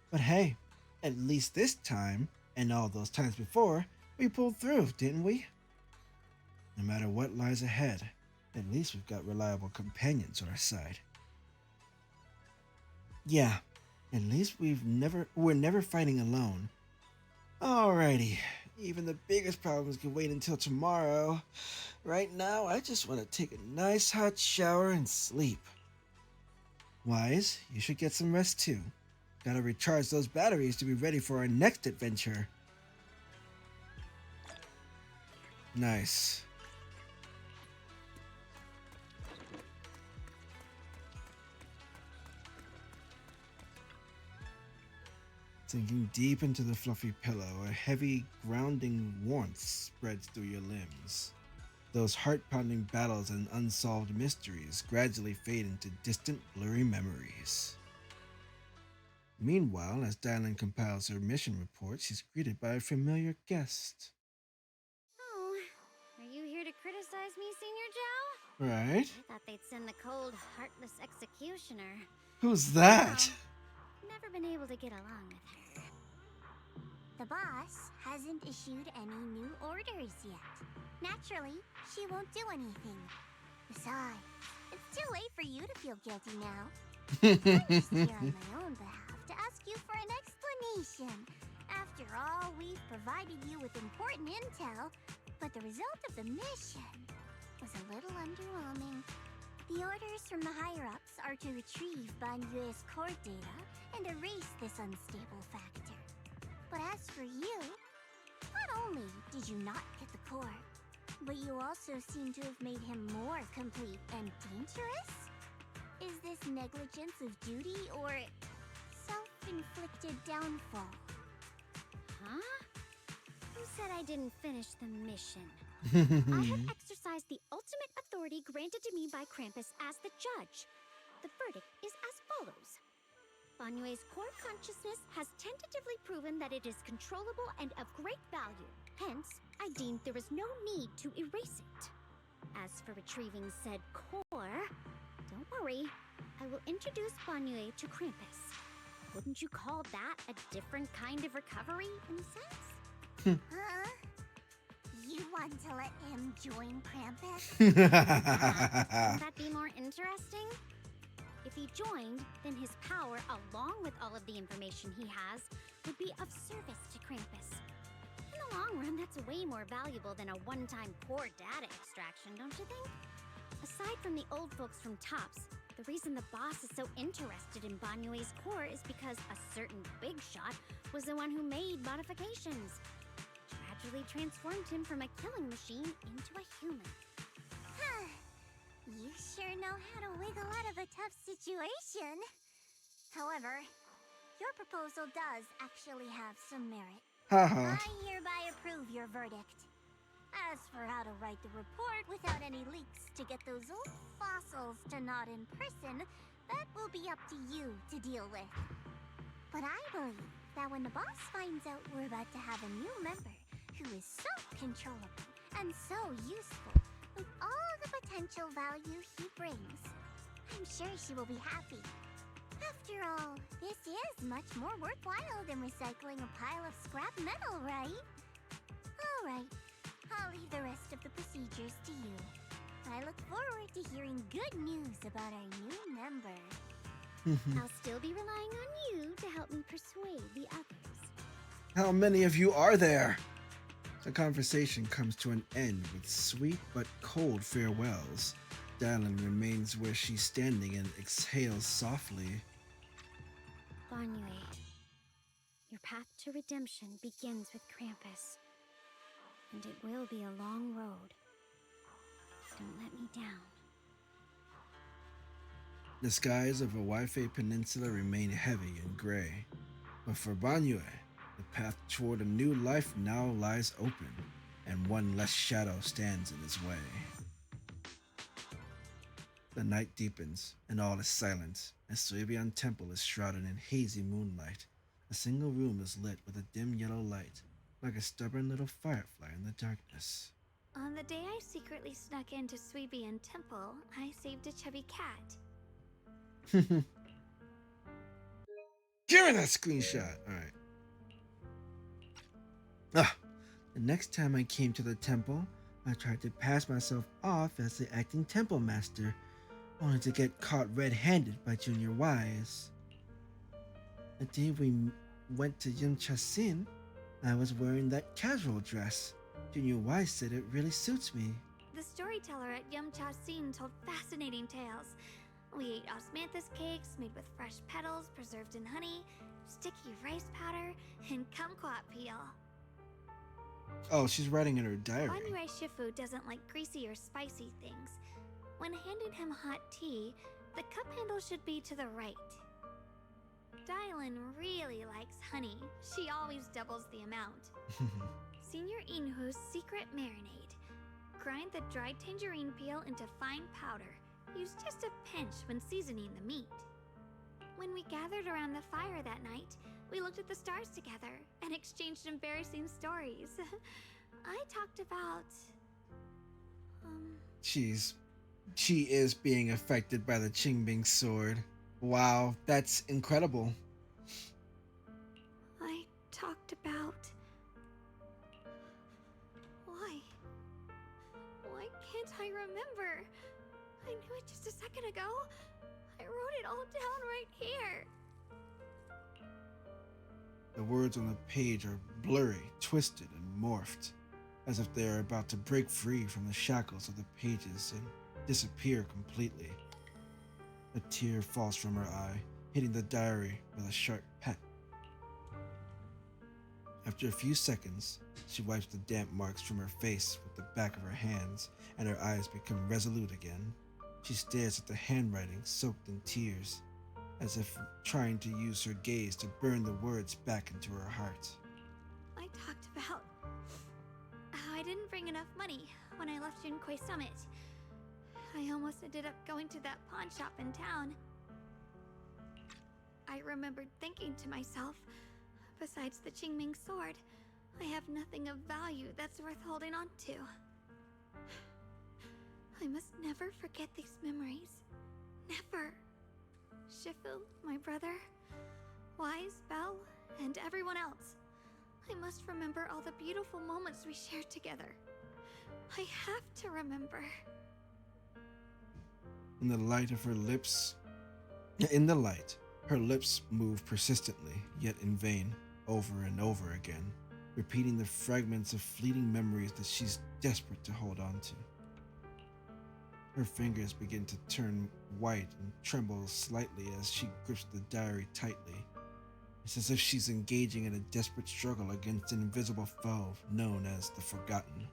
But hey, at least this time, and all those times before, we pulled through, didn't we? No matter what lies ahead, at least we've got reliable companions on our side. Yeah, at least we're never fighting alone, Alrighty. Even the biggest problems can wait until tomorrow. Right now, I just want to take a nice hot shower and sleep. Wise, you should get some rest too. Gotta recharge those batteries to be ready for our next adventure. Nice. Sinking deep into the fluffy pillow, a heavy, grounding warmth spreads through your limbs. Those heart-pounding battles and unsolved mysteries gradually fade into distant, blurry memories. Meanwhile, as Dialyn compiles her mission report, she's greeted by a familiar guest. Oh, are you here to criticize me, Senior Joe? Right? I thought they'd send the cold, heartless executioner. Who's that? Never been able to get along with her. The boss hasn't issued any new orders yet. Naturally, she won't do anything. Besides, it's too late for you to feel guilty now. I'm just here on my own behalf to ask you for an explanation. After all, we've provided you with important intel, but the result of the mission was a little underwhelming. The orders from the higher-ups are to retrieve Banyue's core data and erase this unstable factor. But as for you, not only did you not get the core, but you also seem to have made him more complete and dangerous? Is this negligence of duty or self-inflicted downfall? Huh? Who said I didn't finish the mission? I have exercised the ultimate authority granted to me by Krampus as the judge. The verdict is as follows. Banyue's core consciousness has tentatively proven that it is controllable and of great value. Hence, I deemed there is no need to erase it. As for retrieving said core, don't worry. I will introduce Banyue to Krampus. Wouldn't you call that a different kind of recovery, in a sense? Huh? You want to let him join Krampus? Wouldn't that be more interesting? If he joined, then his power, along with all of the information he has, would be of service to Krampus. In the long run, that's way more valuable than a one-time core data extraction, don't you think? Aside from the old folks from TOPS, the reason the boss is so interested in Banyue's core is because a certain big shot was the one who made modifications. Gradually transformed him from a killing machine into a human. Huh. You sure know how to wiggle out of a tough situation. However, your proposal does actually have some merit. Haha. I hereby approve your verdict. As for how to write the report without any leaks to get those old fossils to nod in person, that will be up to you to deal with. But I believe that when the boss finds out we're about to have a new member who is so controllable and so useful with all the potential value he brings, I'm sure she will be happy. After all, this is much more worthwhile than recycling a pile of scrap metal, right? Alright, I'll leave the rest of the procedures to you. I look forward to hearing good news about our new member. I'll still be relying on you to help me persuade the others. How many of you are there? The conversation comes to an end with sweet but cold farewells. Dialyn remains where she's standing and exhales softly. Banyue, your path to redemption begins with Krampus. And it will be a long road. Don't let me down. The skies over Waifei Peninsula remain heavy and gray. But for Banyue, the path toward a new life now lies open, and one less shadow stands in his way. The night deepens, and all is silent, as Suebian Temple is shrouded in hazy moonlight. A single room is lit with a dim yellow light, like a stubborn little firefly in the darkness. On the day I secretly snuck into Suebian Temple, I saved a chubby cat. Give me that screenshot! Alright. The next time I came to the temple, I tried to pass myself off as the acting temple master, only to get caught red-handed by Junior Wise. The day we went to Yimchasin, I was wearing that casual dress. Junior Wise said it really suits me. The storyteller at Yumcha Scene told fascinating tales. We ate osmanthus cakes made with fresh petals preserved in honey, sticky rice powder, and kumquat peel. Oh, she's writing in her diary. Banyue Shifu doesn't like greasy or spicy things. When handing him hot tea, the cup handle should be to the right. Dialyn really likes honey. She always doubles the amount. Senior Inhu's secret marinade. Grind the dried tangerine peel into fine powder. Use just a pinch when seasoning the meat. When we gathered around the fire that night, we looked at the stars together and exchanged embarrassing stories. I talked about... She is being affected by the Qingming sword. Wow, that's incredible. I talked about... Why can't I remember? I knew it just a second ago. I wrote it all down right here. The words on the page are blurry, twisted, and morphed, as if they are about to break free from the shackles of the pages and disappear completely. A tear falls from her eye, hitting the diary with a sharp peck. After a few seconds, she wipes the damp marks from her face with the back of her hands, and her eyes become resolute again. She stares at the handwriting soaked in tears, as if trying to use her gaze to burn the words back into her heart. I talked about how I didn't bring enough money when I left Junkoi Summit. I almost ended up going to that pawn shop in town. I remembered thinking to myself, besides the Qingming sword, I have nothing of value that's worth holding on to. I must never forget these memories. Never. Shifu, my brother, Wise, Belle, and everyone else. I must remember all the beautiful moments we shared together. I have to remember. In the light, her lips move persistently, yet in vain, over and over again, repeating the fragments of fleeting memories that she's desperate to hold on to. Her fingers begin to turn white and tremble slightly as she grips the diary tightly. It's as if she's engaging in a desperate struggle against an invisible foe known as the Forgotten.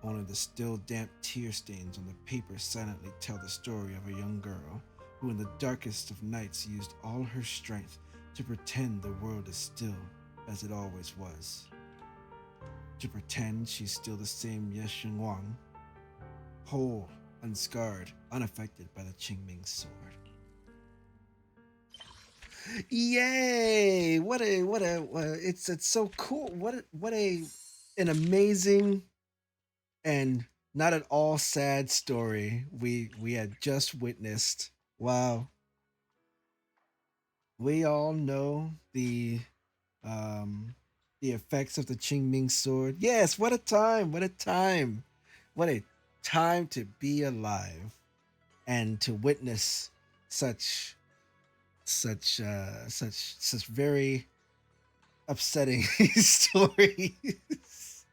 Only the still damp tear stains on the paper silently tell the story of a young girl who in the darkest of nights used all her strength to pretend the world is still as it always was. To pretend she's still the same Ye Xinguang, whole, unscarred, unaffected by the Qingming sword. Yay! It's so cool. An amazing and not at all sad story we had just witnessed. Wow. We all know the effects of the Qingming sword. Yes, what a time! What a time! What a time to be alive and to witness such very upsetting stories.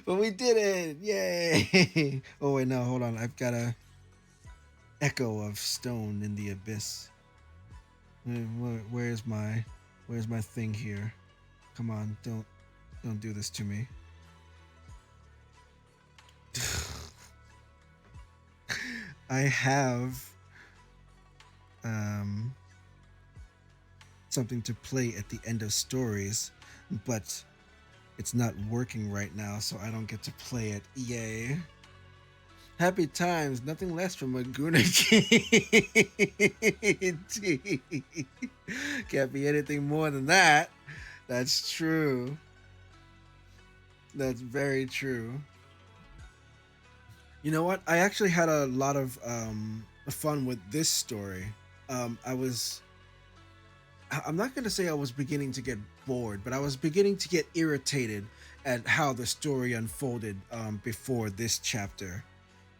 But we did it! Yay! Oh wait, no, hold on. I've got a echo of stone in the abyss. Where's my thing here? Come on, don't do this to me. I have something to play at the end of stories, but it's not working right now, so I don't get to play it. Yay. Happy times, nothing less from a Guna Can't be anything more than that. That's true. That's very true. You know what? I actually had a lot of fun with this story. I'm not going to say I was beginning to get bored, but I was beginning to get irritated at how the story unfolded before this chapter.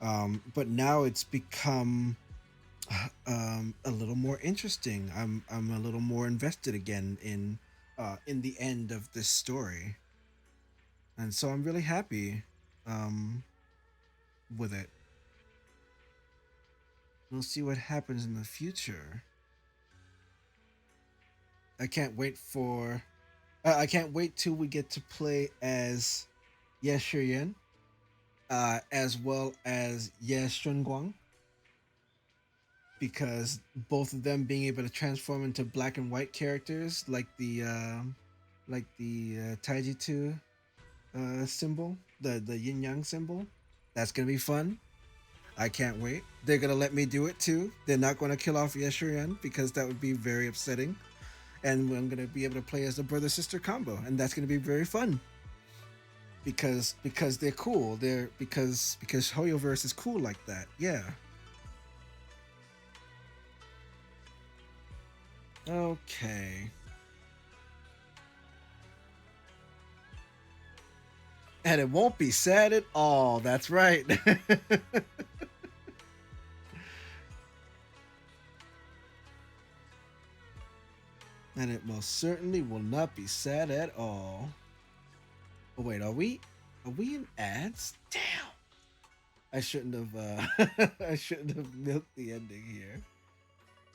But now it's become a little more interesting. I'm a little more invested again in in the end of this story, and so I'm really happy um, with it. We'll see what happens in the future. I can't wait for. I can't wait till we get to play as Ye Shiyan, as well as Ye Shunguang, because both of them being able to transform into black and white characters, like the Taiji two symbol, the Yin Yang symbol. That's gonna be fun. I can't wait. They're gonna let me do it too. They're not gonna kill off Yeshurien because that would be very upsetting. And I'm gonna be able to play as the brother sister combo, and that's gonna be very fun. Because they're cool. They're because Hoyoverse is cool like that. Yeah. Okay. And it won't be sad at all. That's right. And it most certainly will not be sad at all. Oh wait, are we in ads? Damn. I shouldn't have I shouldn't have milked the ending here.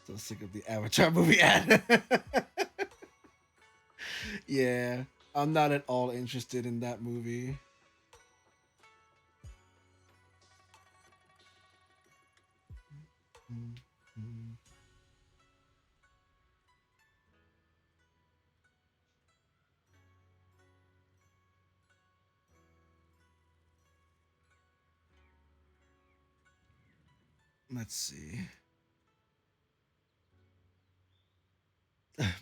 So sick of the Avatar movie ad. Yeah. I'm not at all interested in that movie. Let's see.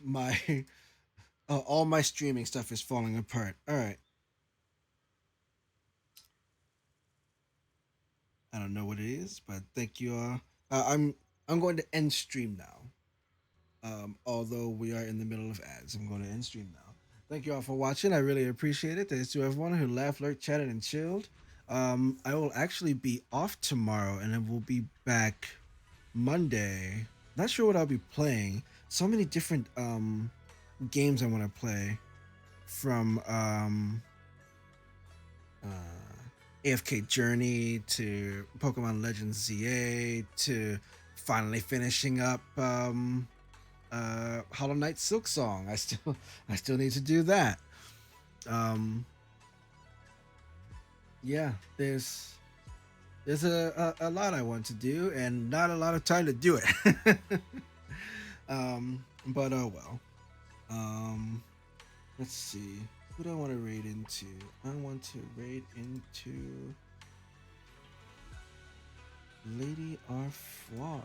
My all my streaming stuff is falling apart. All right. I don't know what it is, but thank you all. I'm going to end stream now. Although we are in the middle of ads, I'm going to end stream now. Thank you all for watching. I really appreciate it. Thanks to everyone who laughed, lurked, chatted, and chilled. I will actually be off tomorrow, and then we'll be back Monday. Not sure what I'll be playing. So many different games I want to play, from AFK Journey to Pokemon Legends ZA to finally finishing up Hollow Knight Silk Song. I still need to do that. Yeah, there's a lot I want to do and not a lot of time to do it. But oh well. Let's see. Who do I want to raid into? I want to raid into Lady Arfoire.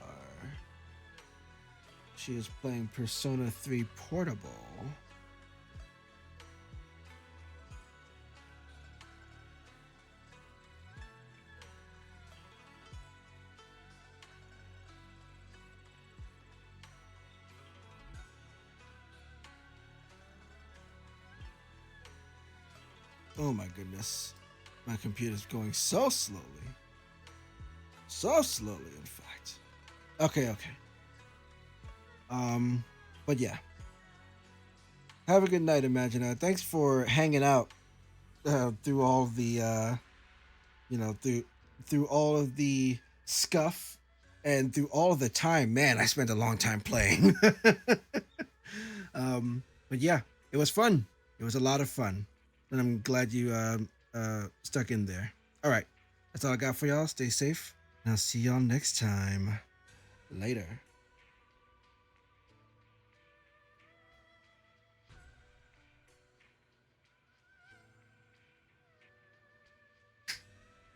She is playing Persona 3 Portable. Oh my goodness. My computer's going so slowly. So slowly, in fact. Okay. But yeah. Have a good night, Imagina. Thanks for hanging out through all the through all of the scuff and through all of the time. Man, I spent a long time playing. But yeah, it was fun. It was a lot of fun. And I'm glad you stuck in there. All right. That's all I got for y'all. Stay safe. And I'll see y'all next time. Later.